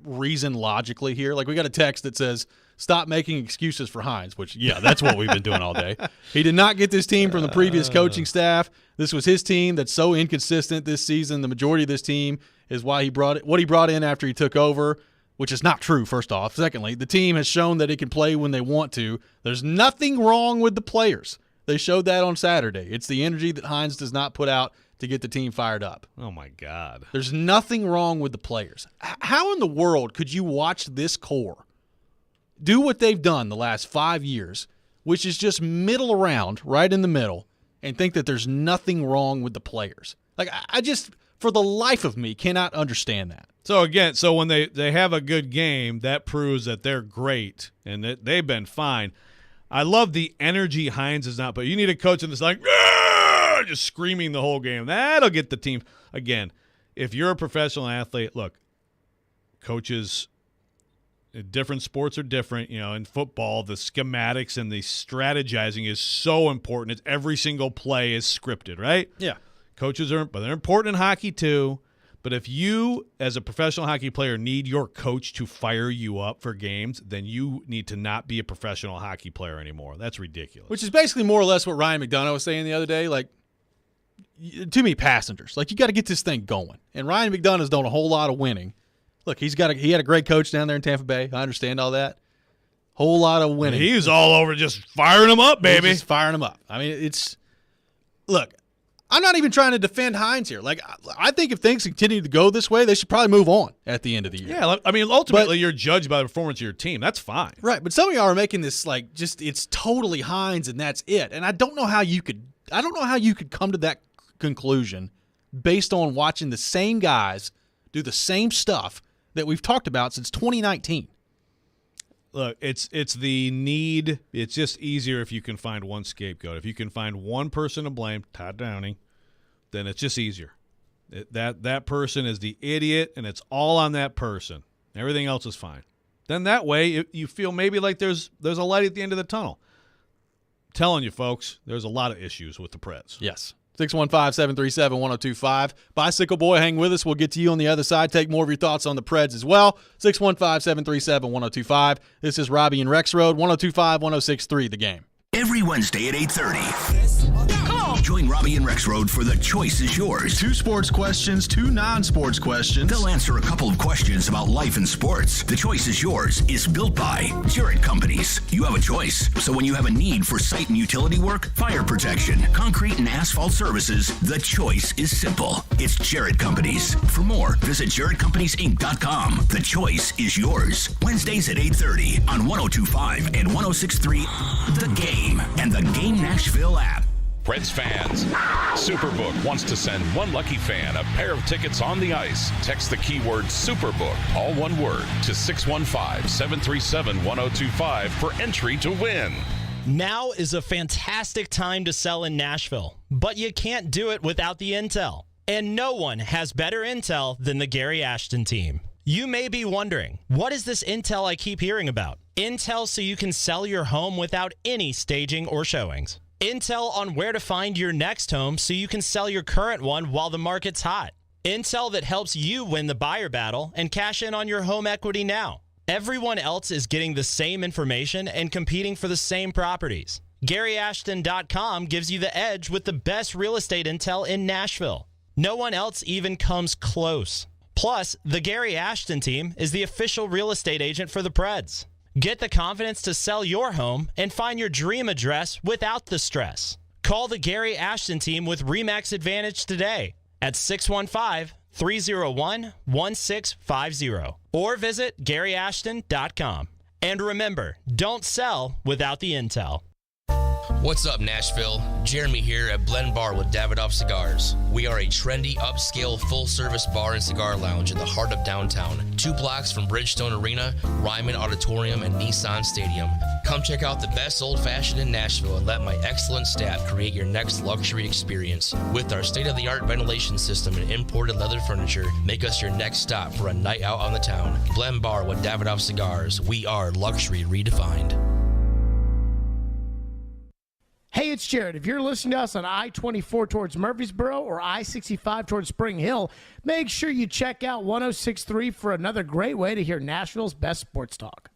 reason logically here. Like, we got a text that says, stop making excuses for Hines, which, yeah, that's what we've been doing all day. He did not get this team from the previous coaching staff. This was his team that's so inconsistent this season. The majority of this team is why he brought it, what he brought in after he took over, which is not true, first off. Secondly, the team has shown that it can play when they want to. There's nothing wrong with the players. They showed that on Saturday. It's the energy that Hines does not put out to get the team fired up. Oh, my God. There's nothing wrong with the players. How in the world could you watch this core do what they've done the last 5 years, which is just middle around, right in the middle, and think that there's nothing wrong with the players? Like, I just, for the life of me, cannot understand that. So, again, when they have a good game, that proves that they're great and that they've been fine. I love the energy Hines is not, but you need a coach that's like, just screaming the whole game. That'll get the team. Again, if you're a professional athlete, look, coaches, different sports are different. In football, the schematics and the strategizing is so important. Every single play is scripted, right? Yeah. Coaches but they're important in hockey too. But if you, as a professional hockey player, need your coach to fire you up for games, then you need to not be a professional hockey player anymore. That's ridiculous. Which is basically more or less what Ryan McDonough was saying the other day. Like, too many passengers. Like, you got to get this thing going. And Ryan McDonough's done a whole lot of winning. Look, he had a great coach down there in Tampa Bay. I understand all that. Whole lot of winning. He was all over just firing them up, baby. Just firing them up. I mean, look, I'm not even trying to defend Hines here. Like, I think if things continue to go this way, they should probably move on at the end of the year. Yeah, I mean, ultimately, you're judged by the performance of your team. That's fine. Right, but some of y'all are making this like just it's totally Hines and that's it. And I don't know how you could come to that conclusion based on watching the same guys do the same stuff that we've talked about since 2019. Look, it's the need. It's just easier if you can find one scapegoat. If you can find one person to blame, Todd Downing, then it's just easier. That person is the idiot, and it's all on that person. Everything else is fine. Then that way you feel maybe like there's a light at the end of the tunnel. I'm telling you, folks, there's a lot of issues with the Preds. Yes. 615-737-1025. Bicycle Boy, hang with us. We'll get to you on the other side. Take more of your thoughts on the Preds as well. 615-737-1025. This is Robby and Rexrode, 102.5, 106.3 The Game. Every Wednesday at 8:30. Join Robby and Rexrode for The Choice is Yours. 2 sports questions, 2 non-sports questions. They'll answer a couple of questions about life and sports. The Choice is Yours is built by Jarrett Companies. You have a choice. So when you have a need for site and utility work, fire protection, concrete and asphalt services, the choice is simple. It's Jarrett Companies. For more, visit JarrettCompaniesInc.com. The Choice is Yours. Wednesdays at 8:30 on 102.5 and 106.3 The Game and the Game Nashville app. Preds fans, Superbook wants to send one lucky fan a pair of tickets on the ice. Text the keyword Superbook, all one word, to 615-737-1025 for entry to win. Now is a fantastic time to sell in Nashville, but you can't do it without the intel. And no one has better intel than the Gary Ashton team. You may be wondering, what is this intel I keep hearing about? Intel so you can sell your home without any staging or showings. Intel on where to find your next home so you can sell your current one while the market's hot. Intel that helps you win the buyer battle and cash in on your home equity now. Everyone else is getting the same information and competing for the same properties. GaryAshton.com gives you the edge with the best real estate intel in Nashville. No one else even comes close. Plus, the Gary Ashton team is the official real estate agent for the Preds. Get the confidence to sell your home and find your dream address without the stress. Call the Gary Ashton team with RE/MAX Advantage today at 615-301-1650 or visit GaryAshton.com. And remember, don't sell without the intel. What's up, Nashville? Jeremy here at Blend Bar with Davidoff Cigars. We are a trendy, upscale, full-service bar and cigar lounge in the heart of downtown, 2 blocks from Bridgestone Arena, Ryman Auditorium, and Nissan Stadium. Come check out the best old-fashioned in Nashville and let my excellent staff create your next luxury experience. With our state-of-the-art ventilation system and imported leather furniture, make us your next stop for a night out on the town. Blend Bar with Davidoff Cigars. We are luxury redefined. Hey, it's Jared. If you're listening to us on I-24 towards Murfreesboro or I-65 towards Spring Hill, make sure you check out 106.3 for another great way to hear Nashville's best sports talk.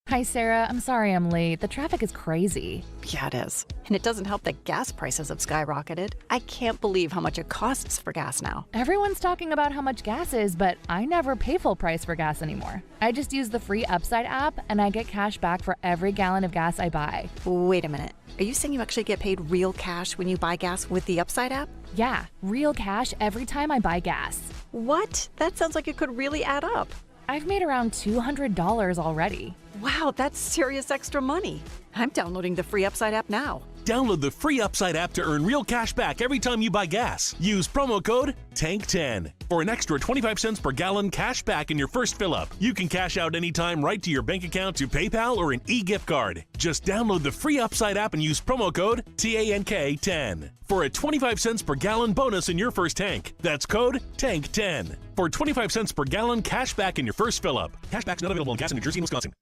Hi, Sarah. I'm sorry I'm late. The traffic is crazy. Yeah, it is. And it doesn't help that gas prices have skyrocketed. I can't believe how much it costs for gas now. Everyone's talking about how much gas is, but I never pay full price for gas anymore. I just use the free Upside app, and I get cash back for every gallon of gas I buy. Wait a minute. Are you saying you actually get paid real cash when you buy gas with the Upside app? Yeah, real cash every time I buy gas. What? That sounds like it could really add up. I've made around $200 already. Wow, that's serious extra money. I'm downloading the free Upside app now. Download the free Upside app to earn real cash back every time you buy gas. Use promo code TANK10 for an extra 25 cents per gallon cash back in your first fill up. You can cash out anytime right to your bank account, to PayPal, or an e-gift card. Just download the free Upside app and use promo code TANK10 for a 25 cents per gallon bonus in your first tank. That's code TANK10 for 25 cents per gallon cash back in your first fill up. Cashback's not available in gas in New Jersey and Wisconsin.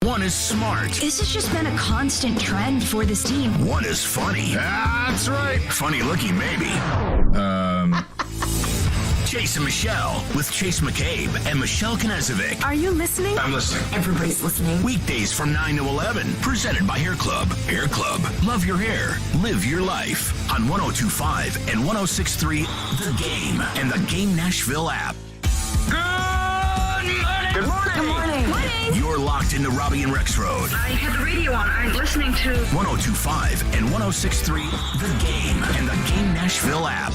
One is smart. This has just been a constant trend for this team. One is funny. That's right. Funny looking, maybe. Chase and Michelle with Chase McCabe and Michelle Knezovic. Are you listening? I'm listening. Everybody's listening. Weekdays from 9 to 11. Presented by Hair Club. Hair Club. Love your hair. Live your life. On 102.5 and 106.3 The Game and the Game Nashville app. Good morning. Good morning. You're locked into Robby and Rexrode. I had the radio on. I'm listening to 102.5 and 106.3 The Game and the Game Nashville app.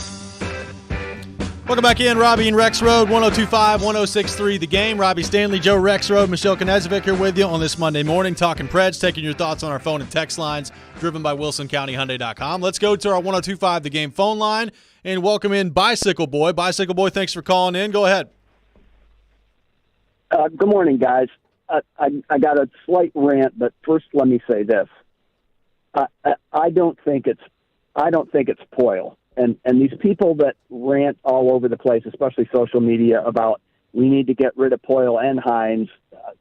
Welcome back in, Robby and Rexrode, 102.5, 106.3 The Game. Robbie Stanley, Joe Rexrode, Michelle Knezovic here with you on this Monday morning, talking Preds, taking your thoughts on our phone and text lines, driven by WilsonCountyHyundai.com. Let's go to our 102.5 The Game phone line and welcome in Bicycle Boy. Bicycle Boy, thanks for calling in. Go ahead. Good morning, guys. I got a slight rant, but first let me say this. I don't think it's Poyle. And these people that rant all over the place, especially social media, about we need to get rid of Poyle and Hines.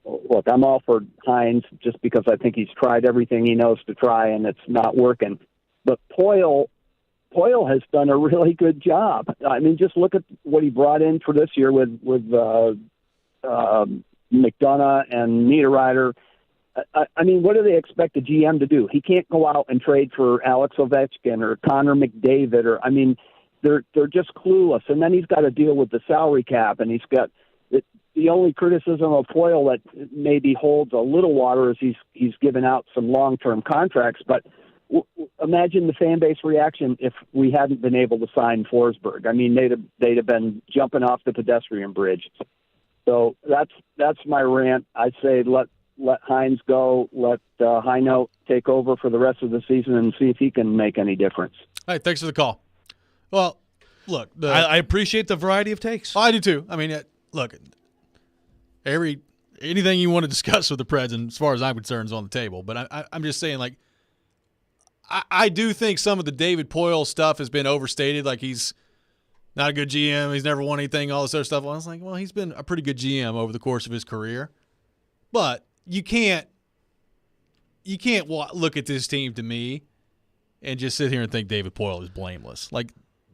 Look, I'm all for Hines just because I think he's tried everything he knows to try and it's not working. But Poyle has done a really good job. I mean, just look at what he brought in for this year with McDonough and Niederreiter. I mean, what do they expect the GM to do? He can't go out and trade for Alex Ovechkin or Connor McDavid, they're just clueless. And then he's got to deal with the salary cap, and he's got the only criticism of Poyle that maybe holds a little water is he's given out some long-term contracts. But imagine the fan base reaction if we hadn't been able to sign Forsberg. I mean, they'd have been jumping off the pedestrian bridge. So that's my rant. I'd say let Hines go, let Heino take over for the rest of the season and see if he can make any difference. Hey, thanks for the call. Well, look. I appreciate the variety of takes. I do too. I mean, look, anything you want to discuss with the Preds, and as far as I'm concerned, is on the table. But I'm just saying, like, I do think some of the David Poyle stuff has been overstated. Like, he's not a good GM. He's never won anything, all this other stuff. I was like, well, he's been a pretty good GM over the course of his career. But you can't look at this team to me and just sit here and think David Poyle is blameless. Like,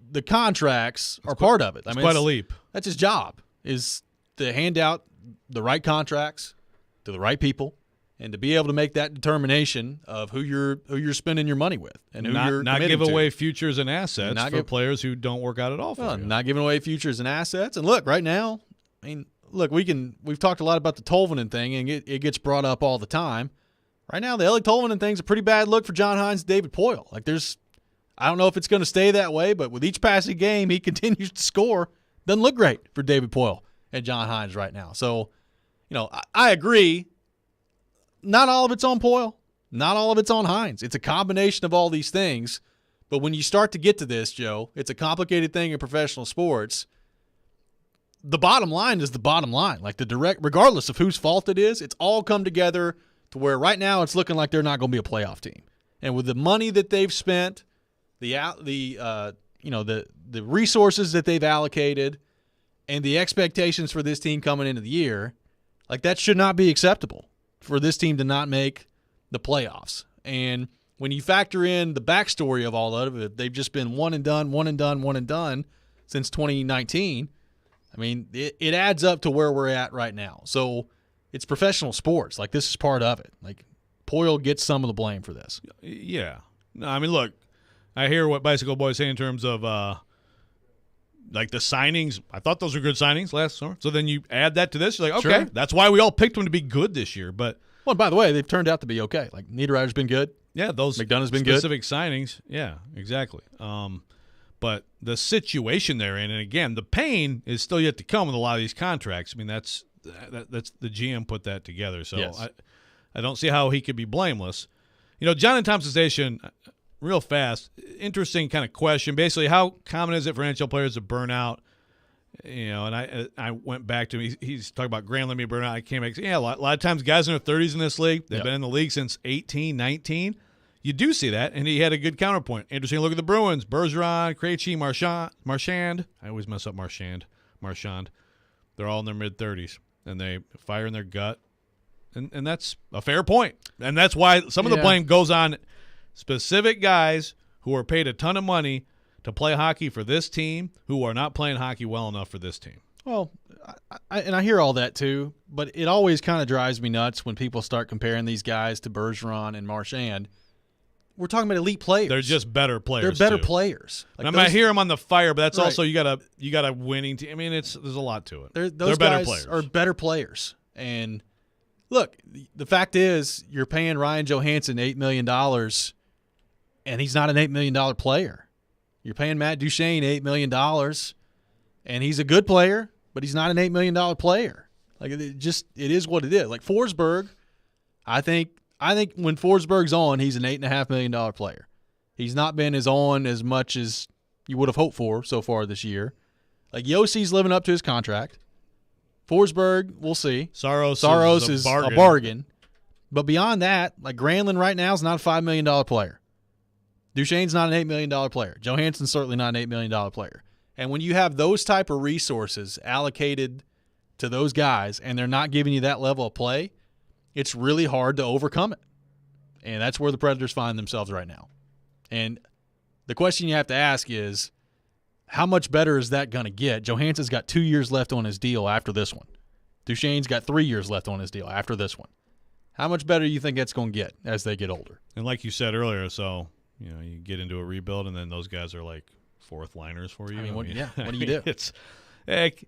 the contracts are part of it. It's quite a leap. That's his job, is to hand out the right contracts to the right people and to be able to make that determination of who you're spending your money with and who you're not committing give to. away futures and assets for players who don't work out at all for you. Not giving away futures and assets. And look, right now, I mean, look, we've talked a lot about the Tolvanen thing, and it gets brought up all the time. Right now, the Elik Tolvanen thing's a pretty bad look for John Hines and David Poyle. Like, I don't know if it's going to stay that way, but with each passing game, he continues to score. Doesn't look great for David Poyle and John Hines right now. So, I agree. Not all of it's on Poyle. Not all of it's on Hines. It's a combination of all these things. But when you start to get to this, Joe, it's a complicated thing in professional sports. The bottom line is the bottom line. Like, regardless of whose fault it is, it's all come together to where right now it's looking like they're not going to be a playoff team. And with the money that they've spent, the resources that they've allocated, and the expectations for this team coming into the year, like, that should not be acceptable for this team to not make the playoffs. And when you factor in the backstory of all of it, they've just been one and done since 2019. I mean, it adds up to where we're at right now. So it's professional sports. Like, this is part of it. Like, Poyle gets some of the blame for this. Yeah. No, I mean, look, I hear what Bicycle Boy's saying in terms of like the signings. I thought those were good signings last summer. So then you add that to this, you're like, okay, that's why we all picked them to be good this year. But well, by the way, they've turned out to be okay. Like, Niederreiter's been good. Yeah, those McDonough's been good. Specific signings. Yeah, exactly. But the situation they're in, and again, the pain is still yet to come with a lot of these contracts. I mean, that's the GM put that together. So yes. I don't see how he could be blameless. John and Thompson Station, real fast, interesting kind of question. Basically, how common is it for NHL players to burn out? And I went back to him. He's talking about Granlund being burned out. I came back. Yeah, a lot of times guys in their 30s in this league, they've been in the league since 18, 19. You do see that, and he had a good counterpoint. Interesting look at the Bruins. Bergeron, Krejci, Marchand. I always mess up Marchand. They're all in their mid-30s, and they fire in their gut. And that's a fair point. And that's why some of the blame goes on specific guys who are paid a ton of money to play hockey for this team who are not playing hockey well enough for this team. Well, I hear all that too, but it always kind of drives me nuts when people start comparing these guys to Bergeron and Marchand. We're talking about elite players. They're just better players. They're better players. Like, I hear them on the fire, but that's also you got a winning team. I mean, there's a lot to it. They're better players. Are better players. And look, the fact is, you're paying Ryan Johansson $8 million, and he's not an $8 million player. You're paying Matt Duchene $8 million, and he's a good player, but he's not an $8 million player. Like, it is what it is. Like, Forsberg, I think when Forsberg's on, he's an $8.5 million player. He's not been as much as you would have hoped for so far this year. Like, Yossi's living up to his contract. Forsberg, we'll see. Saros is a bargain. But beyond that, like Granlund right now is not a $5 million player. Duchesne's not an $8 million player. Johansson's certainly not an $8 million player. And when you have those type of resources allocated to those guys and they're not giving you that level of play, it's really hard to overcome it. And that's where the Predators find themselves right now. And the question you have to ask is, how much better is that going to get? Johansson's got 2 years left on his deal after this one. Duchesne's got 3 years left on his deal after this one. How much better do you think that's going to get as they get older? And like you said earlier, so you get into a rebuild, and then those guys are like fourth liners for you. What do you do?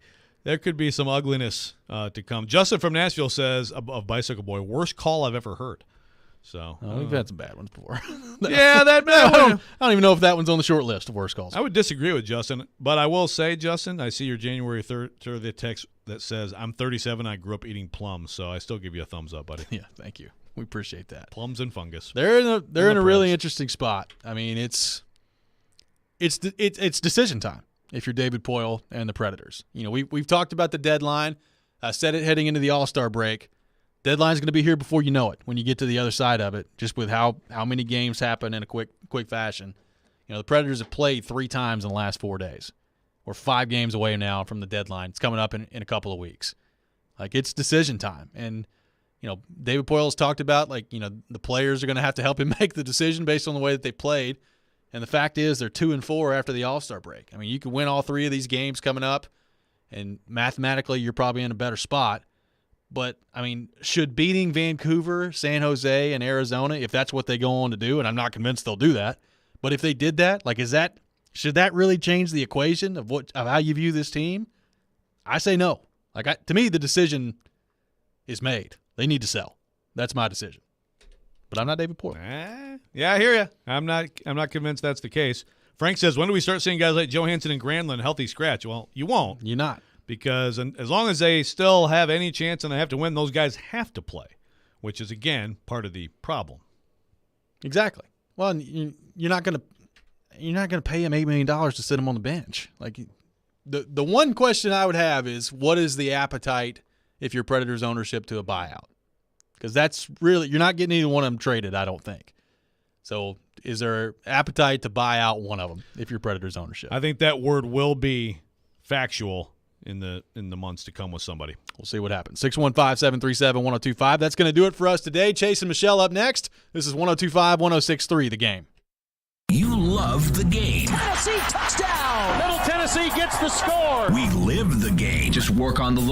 There could be some ugliness to come. Justin from Nashville says of Bicycle Boy, worst call I've ever heard. So we've had some bad ones before. Yeah, I don't even know if that one's on the short list of worst calls. I would disagree with Justin, but I will say, Justin, I see your January 3rd text that says, I'm 37, I grew up eating plums, so I still give you a thumbs up, buddy. Yeah, thank you. We appreciate that. Plums and fungus. They're in a really interesting spot. I mean, it's decision time if you're David Poile and the Predators. We've talked about the deadline. I said it heading into the All-Star break. Deadline's going to be here before you know it when you get to the other side of it, just with how many games happen in a quick fashion. The Predators have played 3 times in the last 4 days. We're 5 games away now from the deadline. It's coming up in a couple of weeks. It's decision time. And, David Poile has talked about, the players are going to have to help him make the decision based on the way that they played. And the fact is they're 2-4 after the All-Star break. I mean, you could win all 3 of these games coming up, and mathematically you're probably in a better spot. But, I mean, should beating Vancouver, San Jose, and Arizona, if that's what they go on to do, and I'm not convinced they'll do that, but if they did that, should that really change the equation of how you view this team? I say no. To me, the decision is made. They need to sell. That's my decision. But I'm not David Poile. Yeah, I hear you. I'm not convinced that's the case. Frank says, when do we start seeing guys like Johansson and Granlund healthy scratch? Well, you won't. You're not. Because as long as they still have any chance and they have to win, those guys have to play, which is, again, part of the problem. Exactly. Well, you're not going to pay him $8 million to sit him on the bench. The one question I would have is, what is the appetite if you're Predators ownership to a buyout? Because that's really, you're not getting either one of them traded, I don't think. So is there appetite to buy out one of them if you're Predators ownership? I think that word will be factual in the months to come with somebody. We'll see what happens. 615-737-1025. That's going to do it for us today. Chase and Michelle up next. This is 102.5-106.3 The Game. You love the game. Tennessee touchdown. Middle Tennessee gets the score. We live the game. Just work on the